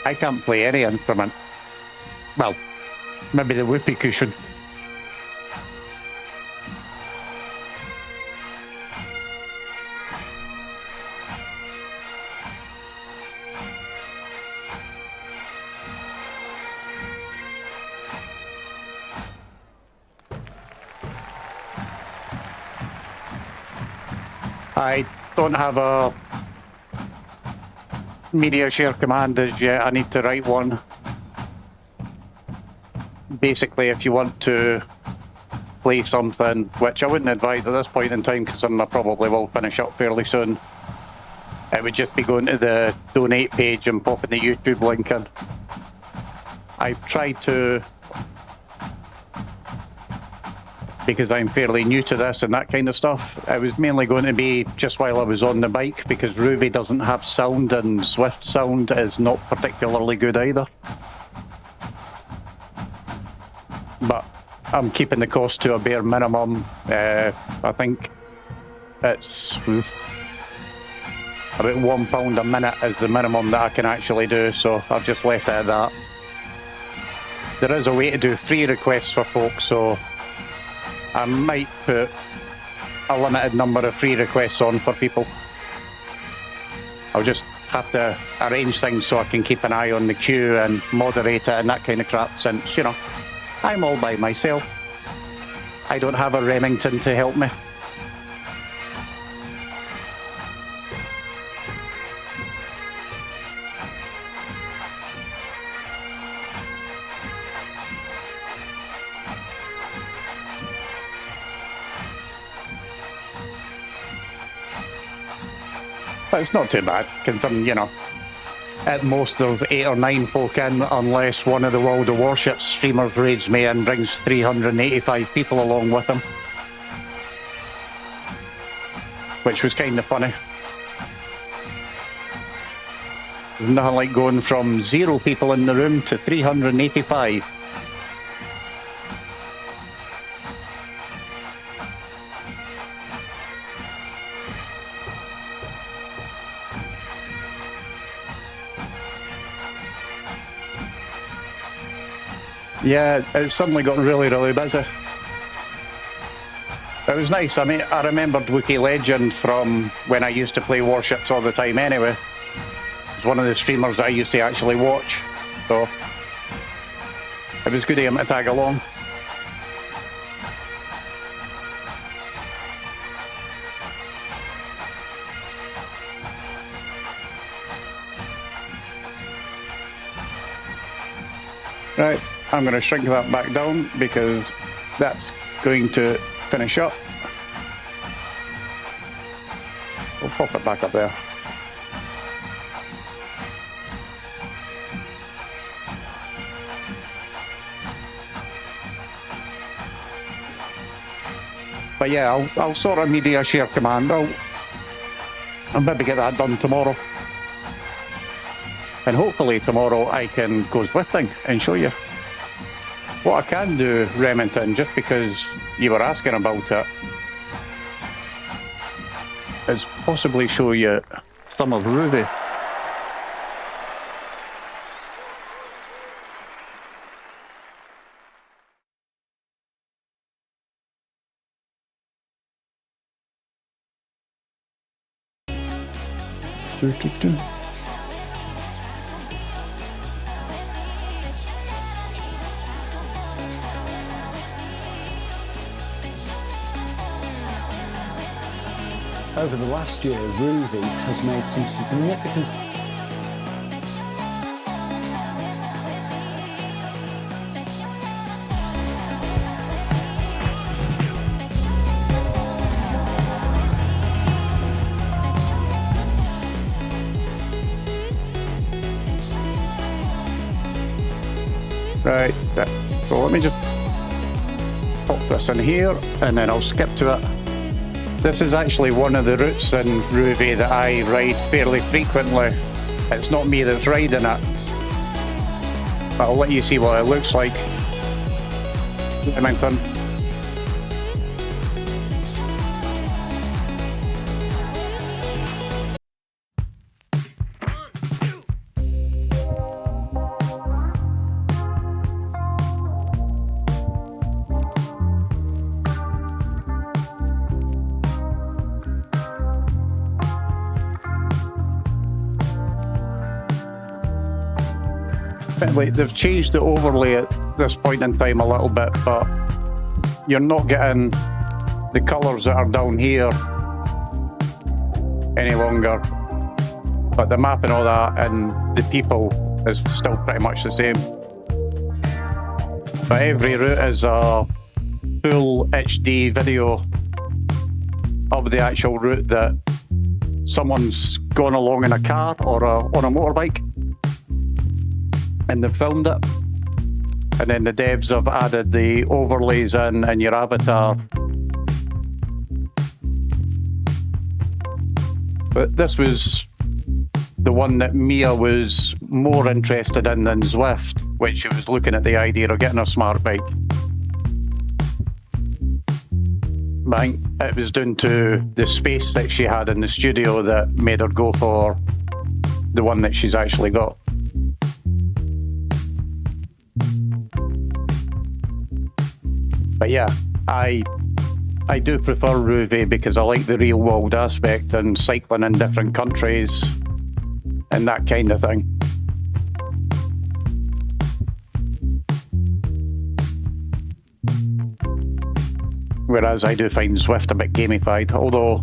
I can't play any instrument. Well, maybe the whoopee cushion. I don't have a media share command as yet. I need to write one. Basically, if you want to play something, which I wouldn't advise at this point in time because I probably will finish up fairly soon, it would just be going to the donate page and popping the YouTube link in. I've tried to, because I'm fairly new to this and that kind of stuff, it was mainly going to be just while I was on the bike because Ruby doesn't have sound and Zwift sound is not particularly good either. But I'm keeping the cost to a bare minimum. I think it's about £1 a minute is the minimum that I can actually do, so I've just left it at that. There is a way to do free requests for folks, so I might put a limited number of free requests on for people. I'll just have to arrange things so I can keep an eye on the queue and moderate it and that kind of crap, since, you know, I'm all by myself. I don't have a Remington to help me. But it's not too bad, considering, you know, at most there's 8 or 9 folk in, unless one of the World of Warships streamers raids me and brings 385 people along with him. Which was kind of funny. There's nothing like going from 0 people in the room to 385. Yeah, it's suddenly gotten really, really busy. It was nice. I mean, I remembered Wookiee Legend from when I used to play Warships all the time anyway. It's one of the streamers that I used to actually watch, so it was good of him to tag along. Right. I'm going to shrink that back down because that's going to finish up. We'll pop it back up there. But yeah, I'll sort of media share command. I'll maybe get that done tomorrow. And hopefully tomorrow I can go Zwifting and show you. What I can do, Remington, just because you were asking about it, is possibly show you some of Ruby. Over the last year, Ruby has made some significant... Right, so let me just pop this in here and then I'll skip to it. This is actually one of the routes in Ruby that I ride fairly frequently. It's not me that's riding it, but I'll let you see what it looks like. Remington. Like, they've changed the overlay at this point in time a little bit, but you're not getting the colours that are down here any longer. But the map and all that and the people is still pretty much the same. But every route is a full HD video of the actual route that someone's gone along in a car or on a motorbike, and they've filmed it, and then the devs have added the overlays in your avatar. But this was the one that Mia was more interested in than Zwift, when she was looking at the idea of getting a smart bike. I think it was down to the space that she had in the studio that made her go for the one that she's actually got. But yeah, I do prefer Ruby because I like the real world aspect and cycling in different countries and that kind of thing. Whereas I do find Zwift a bit gamified, although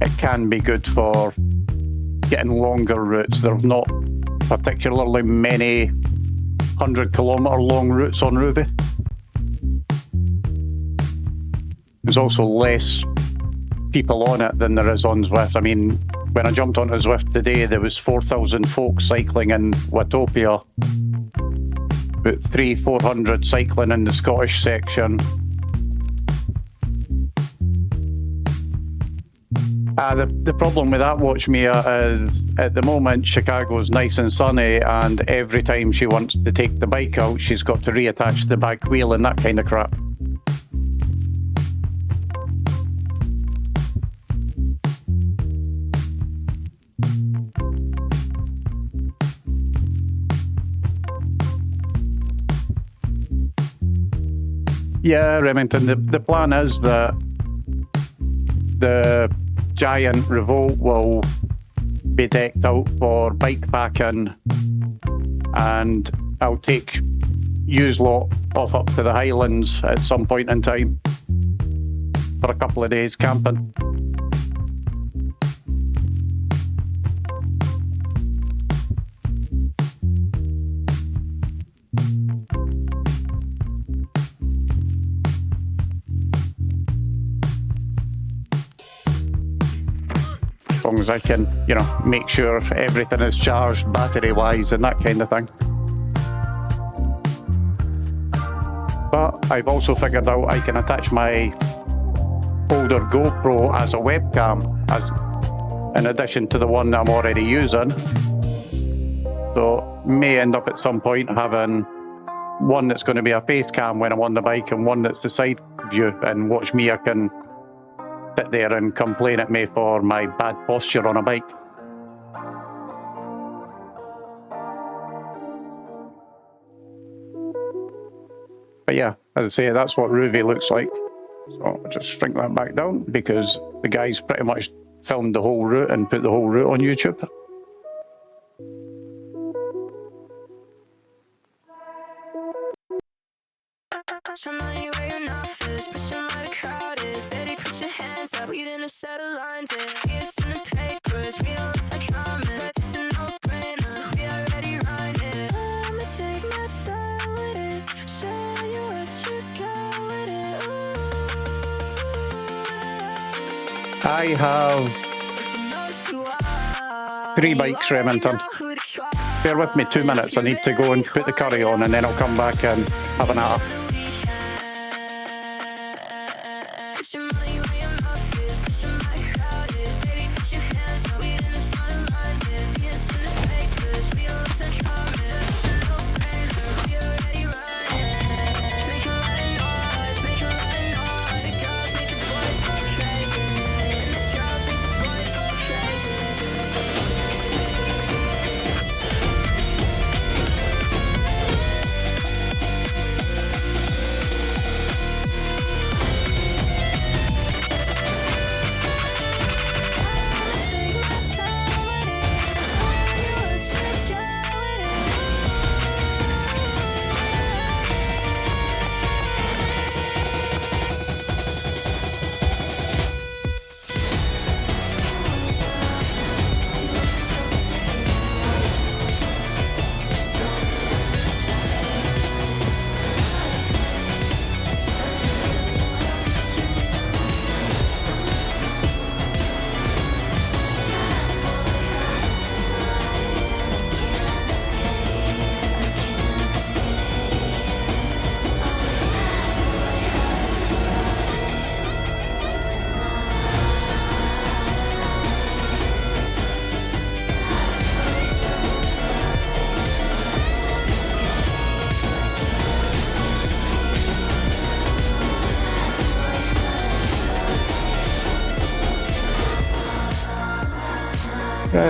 it can be good for getting longer routes. There's not particularly many 100-kilometre long routes on Ruby. There's also less people on it than there is on Zwift. I mean, when I jumped onto Zwift today, there was 4,000 folks cycling in Watopia, about 300-400 cycling in the Scottish section. The problem with that, Watch Mia, is at the moment Chicago's nice and sunny, and every time she wants to take the bike out, she's got to reattach the back wheel and that kind of crap. Yeah, Remington, the plan is that the giant Revolt will be decked out for bike packing, and I'll take used lot off up to the Highlands at some point in time for a couple of days camping. As long as I can, make sure everything is charged battery-wise and that kind of thing. But I've also figured out I can attach my older GoPro as a webcam, in addition to the one that I'm already using. So may end up at some point having one that's going to be a face cam when I'm on the bike and one that's the side view, and Watch Me, I can sit there and complain at me for my bad posture on a bike. But yeah, as I say, that's what Ruby looks like. So I'll just shrink that back down because the guys pretty much filmed the whole route and put the whole route on YouTube. I have 3 bikes, Remington. Bear with me 2 minutes. I need to go and put the curry on, and then I'll come back and have a nap.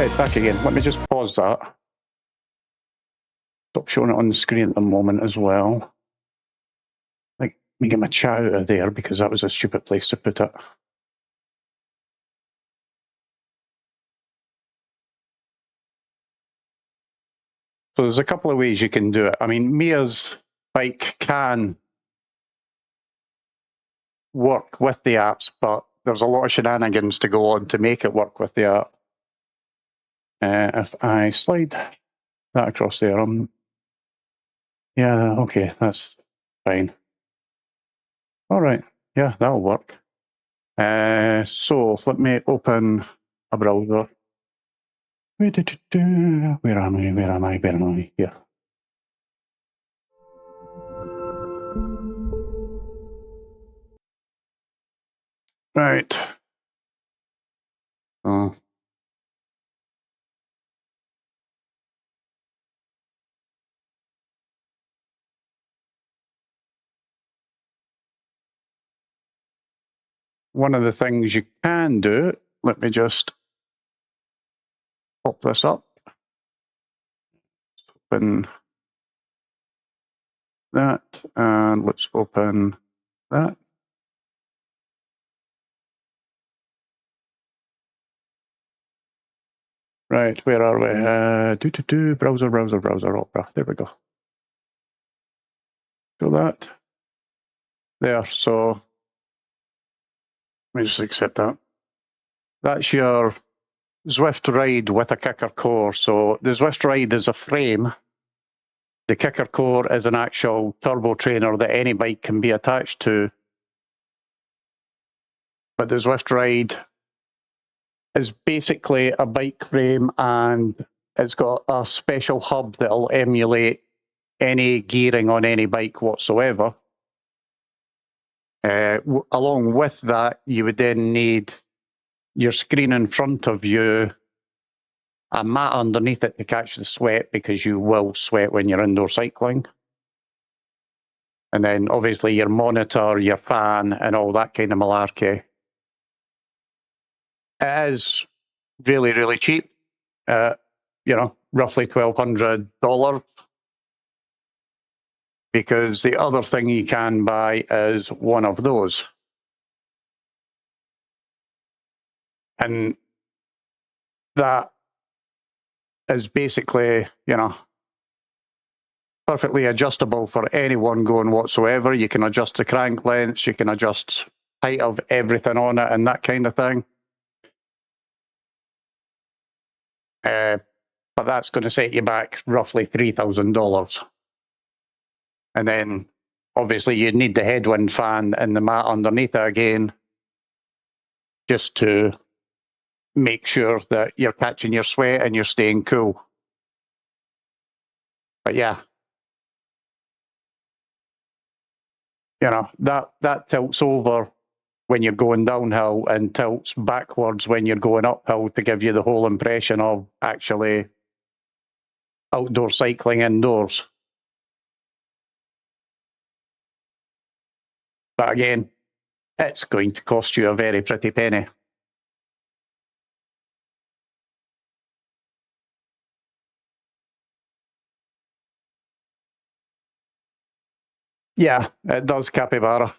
Right, back again. Let me just pause that. Stop showing it on the screen at the moment as well. Like, let me get my chat out of there because that was a stupid place to put it. So there's a couple of ways you can do it. I mean, Mia's bike can work with the apps, but there's a lot of shenanigans to go on to make it work with the app. If I slide that across there, yeah, okay, that's fine. All right, yeah, that'll work. So let me open a browser. Where am I? Where am I? Where am I? Here. Right. Oh. One of the things you can do, let me just pop this up. Open that, and let's open that. Right, where are we? Browser, Opera. There we go. Do that. There, so let me just accept that. That's your Zwift Ride with a kicker core. So the Zwift Ride is a frame. The kicker core is an actual turbo trainer that any bike can be attached to. But the Zwift Ride is basically a bike frame, and it's got a special hub that'll emulate any gearing on any bike whatsoever. Along with that, you would then need your screen in front of you, a mat underneath it to catch the sweat, because you will sweat when you're indoor cycling. And then obviously your monitor, your fan, and all that kind of malarkey. It is really, really cheap. Roughly $1,200. Because the other thing you can buy is one of those. And that is basically, perfectly adjustable for anyone going whatsoever. You can adjust the crank lengths, you can adjust height of everything on it and that kind of thing. But that's going to set you back roughly $3,000. And then obviously you'd need the headwind fan and the mat underneath it again, just to make sure that you're catching your sweat and you're staying cool. But yeah, that tilts over when you're going downhill and tilts backwards when you're going uphill to give you the whole impression of actually outdoor cycling indoors. But again, it's going to cost you a very pretty penny. Yeah, it does, capybara.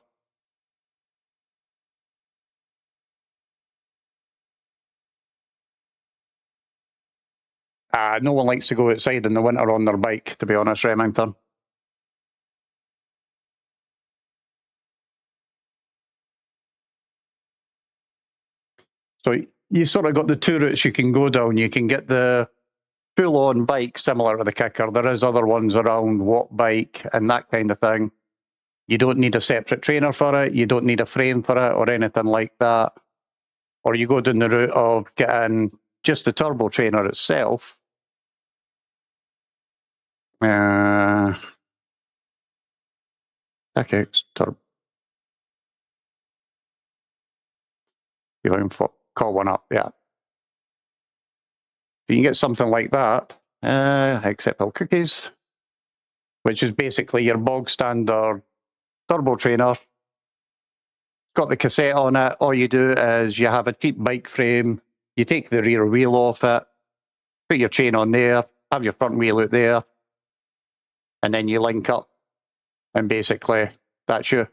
No one likes to go outside in the winter on their bike, to be honest, Remington. So you sort of got the two routes you can go down. You can get the full-on bike similar to the kicker. There is other ones around, watt bike and that kind of thing. You don't need a separate trainer for it. You don't need a frame for it or anything like that. Or you go down the route of getting just the turbo trainer itself. Okay, turbo. You can call one up, yeah. You can get something like that, except all cookies, which is basically your bog standard turbo trainer. Got the cassette on it. All you do is you have a cheap bike frame. You take the rear wheel off it. put your chain on there, have your front wheel out there, and then you link up, and basically that's you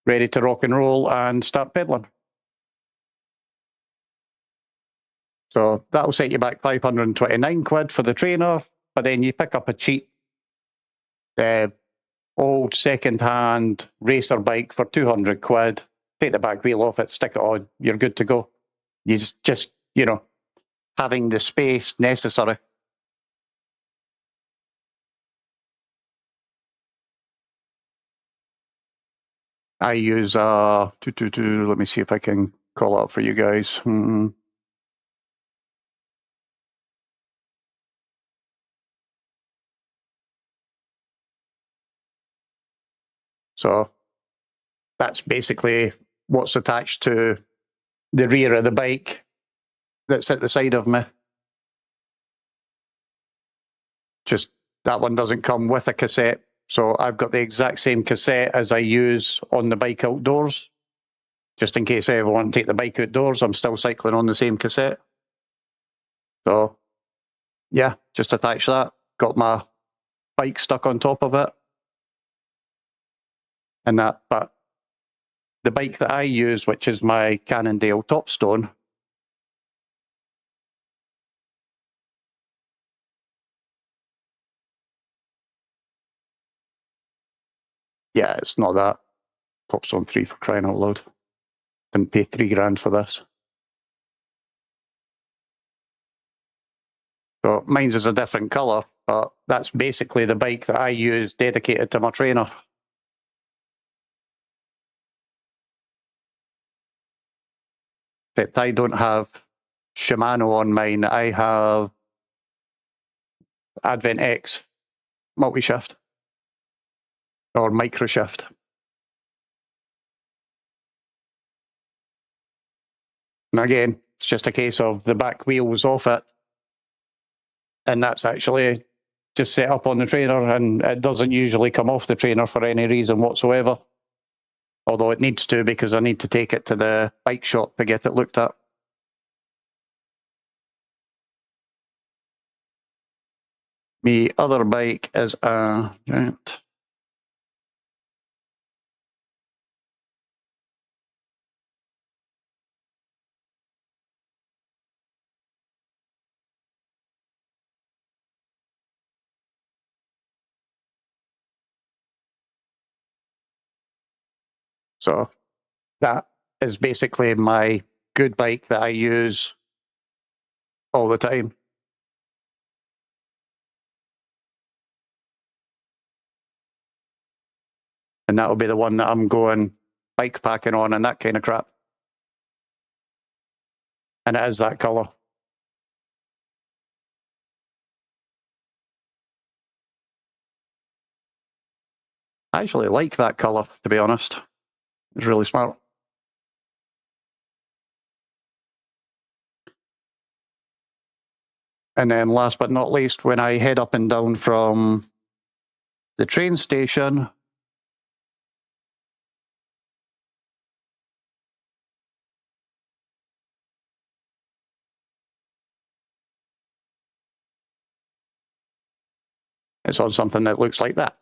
ready to rock and roll and start pedaling. So that'll set you back 529 quid for the trainer, but then you pick up a cheap old second-hand racer bike for 200 quid, take the back wheel off it, stick it on, you're good to go. You just having the space necessary. I use let me see if I can call it up for you guys. So that's basically what's attached to the rear of the bike that's at the side of me. Just that one doesn't come with a cassette. So I've got the exact same cassette as I use on the bike outdoors. Just in case I ever want to take the bike outdoors, I'm still cycling on the same cassette. So yeah, just attach that. Got my bike stuck on top of it. And that, but the bike that I use, which is my Cannondale Topstone, yeah, it's not that. Topstone 3 for crying out loud. Didn't pay $3,000 for this. So mine's is a different colour, but that's basically the bike that I use dedicated to my trainer. Except I don't have Shimano on mine. I have Advent X multi-shift or micro shift. And again, it's just a case of the back wheels off it, and that's actually just set up on the trainer, and it doesn't usually come off the trainer for any reason whatsoever. Although it needs to, because I need to take it to the bike shop to get it looked at. My other bike is a Giant. So that is basically my good bike that I use all the time. And that'll be the one that I'm going bike packing on and that kind of crap. And it is that colour. I actually like that colour, to be honest. It's really smart. And then last but not least, when I head up and down from the train station, it's on something that looks like that.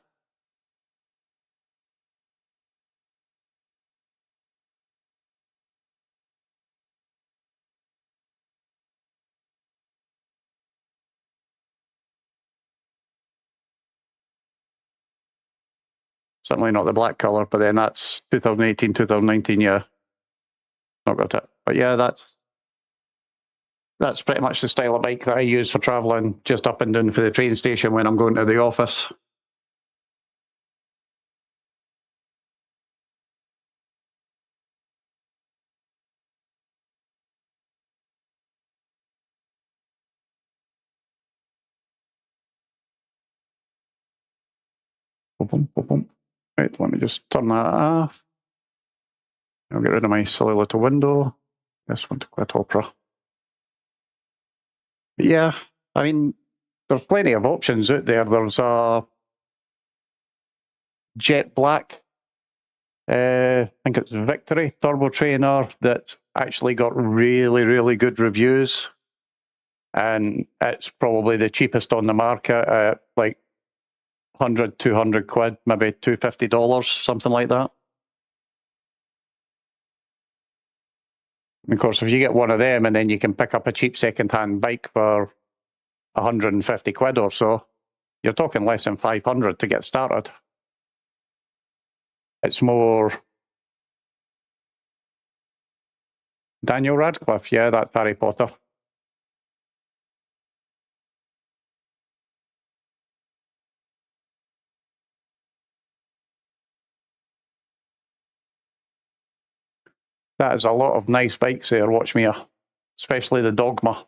Certainly not the black colour, but then that's 2018, 2019, yeah. Not got it. But yeah, that's pretty much the style of bike that I use for travelling, just up and down for the train station when I'm going to the office. Right, let me just turn that off. I'll get rid of my silly little window. This one to quit opera. Yeah, I mean, there's plenty of options out there. There's a jet black, I think it's Victory turbo trainer that actually got really, really good reviews. and it's probably the cheapest on the market at like 100, 200 quid, maybe $250, something like that. And of course, if you get one of them and then you can pick up a cheap second-hand bike for 150 quid or so, you're talking less than 500 to get started. It's more Daniel Radcliffe, yeah, that's Harry Potter. That is a lot of nice bikes there, watch me, especially the Dogma.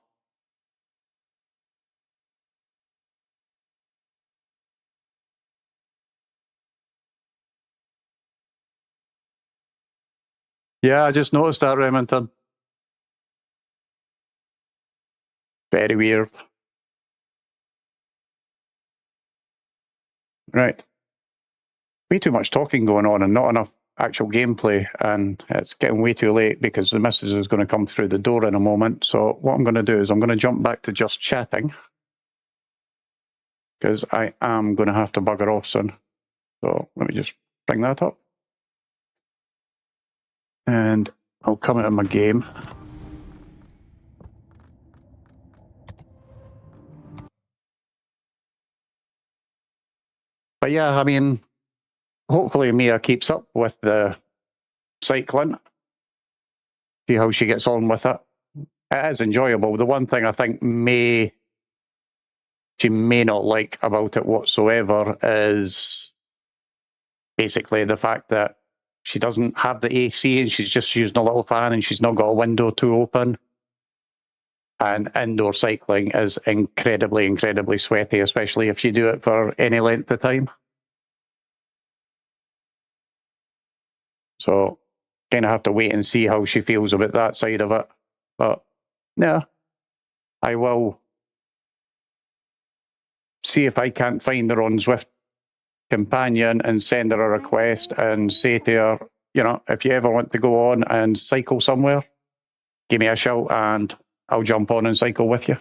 Yeah, I just noticed that, Remington. Very weird. Right. Way too much talking going on and not enough actual gameplay, and it's getting way too late because the missus is going to come through the door in a moment. So what I'm going to do is I'm going to jump back to just chatting because I am going to have to bugger off soon. So let me just bring that up. And I'll come out of my game. But yeah, I mean, hopefully Mia keeps up with the cycling. See how she gets on with it. It is enjoyable. The one thing I think she may not like about it whatsoever is basically the fact that she doesn't have the AC and she's just using a little fan and she's not got a window to open. And indoor cycling is incredibly, incredibly sweaty, especially if you do it for any length of time. So kind of have to wait and see how she feels about that side of it. But yeah, I will see if I can't find her on Zwift Companion and send her a request and say to her, you know, if you ever want to go on and cycle somewhere, give me a shout and I'll jump on and cycle with you.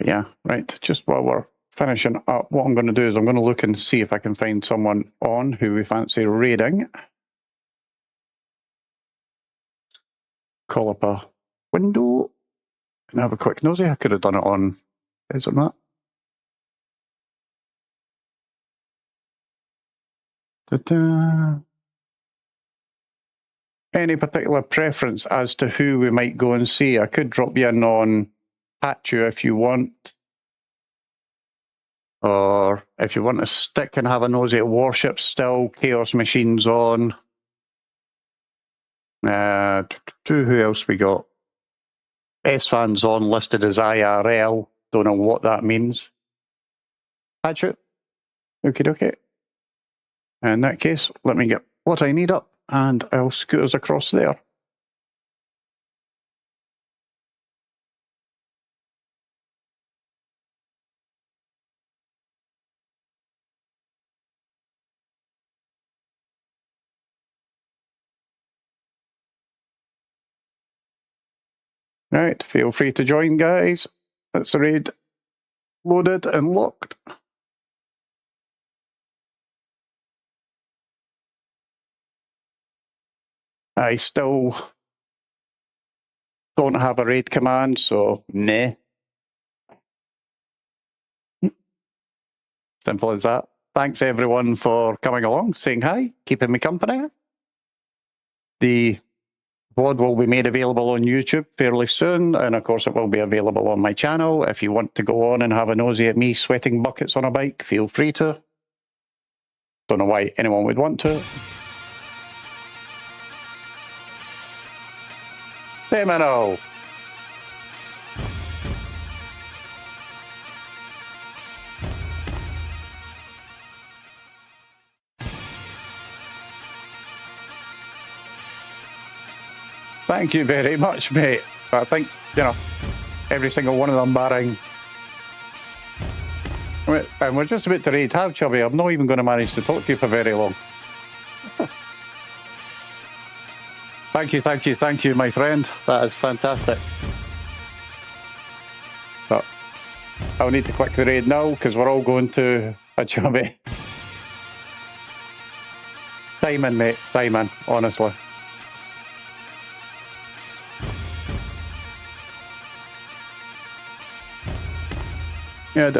Yeah, right. Just while we're finishing up, what I'm going to do is I'm going to look and see if I can find someone on who we fancy raiding. Call up a window and have a quick nosy. I could have done it on, is it not? Ta-da. Any particular preference as to who we might go and see? I could drop you in on Patchu if you want. Or if you want to stick and have a nosy at Warships still, Chaos Machine's on. Who else we got? S-Fan's on, listed as IRL. Don't know what that means. Patchu. Okay. In that case, let me get what I need up and I'll scoot us across there. Right, feel free to join, guys. That's the raid loaded and locked. I still don't have a raid command, so nah. Simple as that. Thanks everyone for coming along, saying hi, keeping me company. The VOD will be made available on YouTube fairly soon, and of course it will be available on my channel. If you want to go on and have a nosy at me sweating buckets on a bike, feel free to. Don't know why anyone would want to. Semino! Thank you very much, mate. I think, you know, every single one of them barring. And we're just about to raid tab, Chubby. I'm not even going to manage to talk to you for very long. Thank you, my friend. That is fantastic. But I'll need to click the raid now because we're all going to a chubby. Timing, mate. Timing, honestly. Yeah,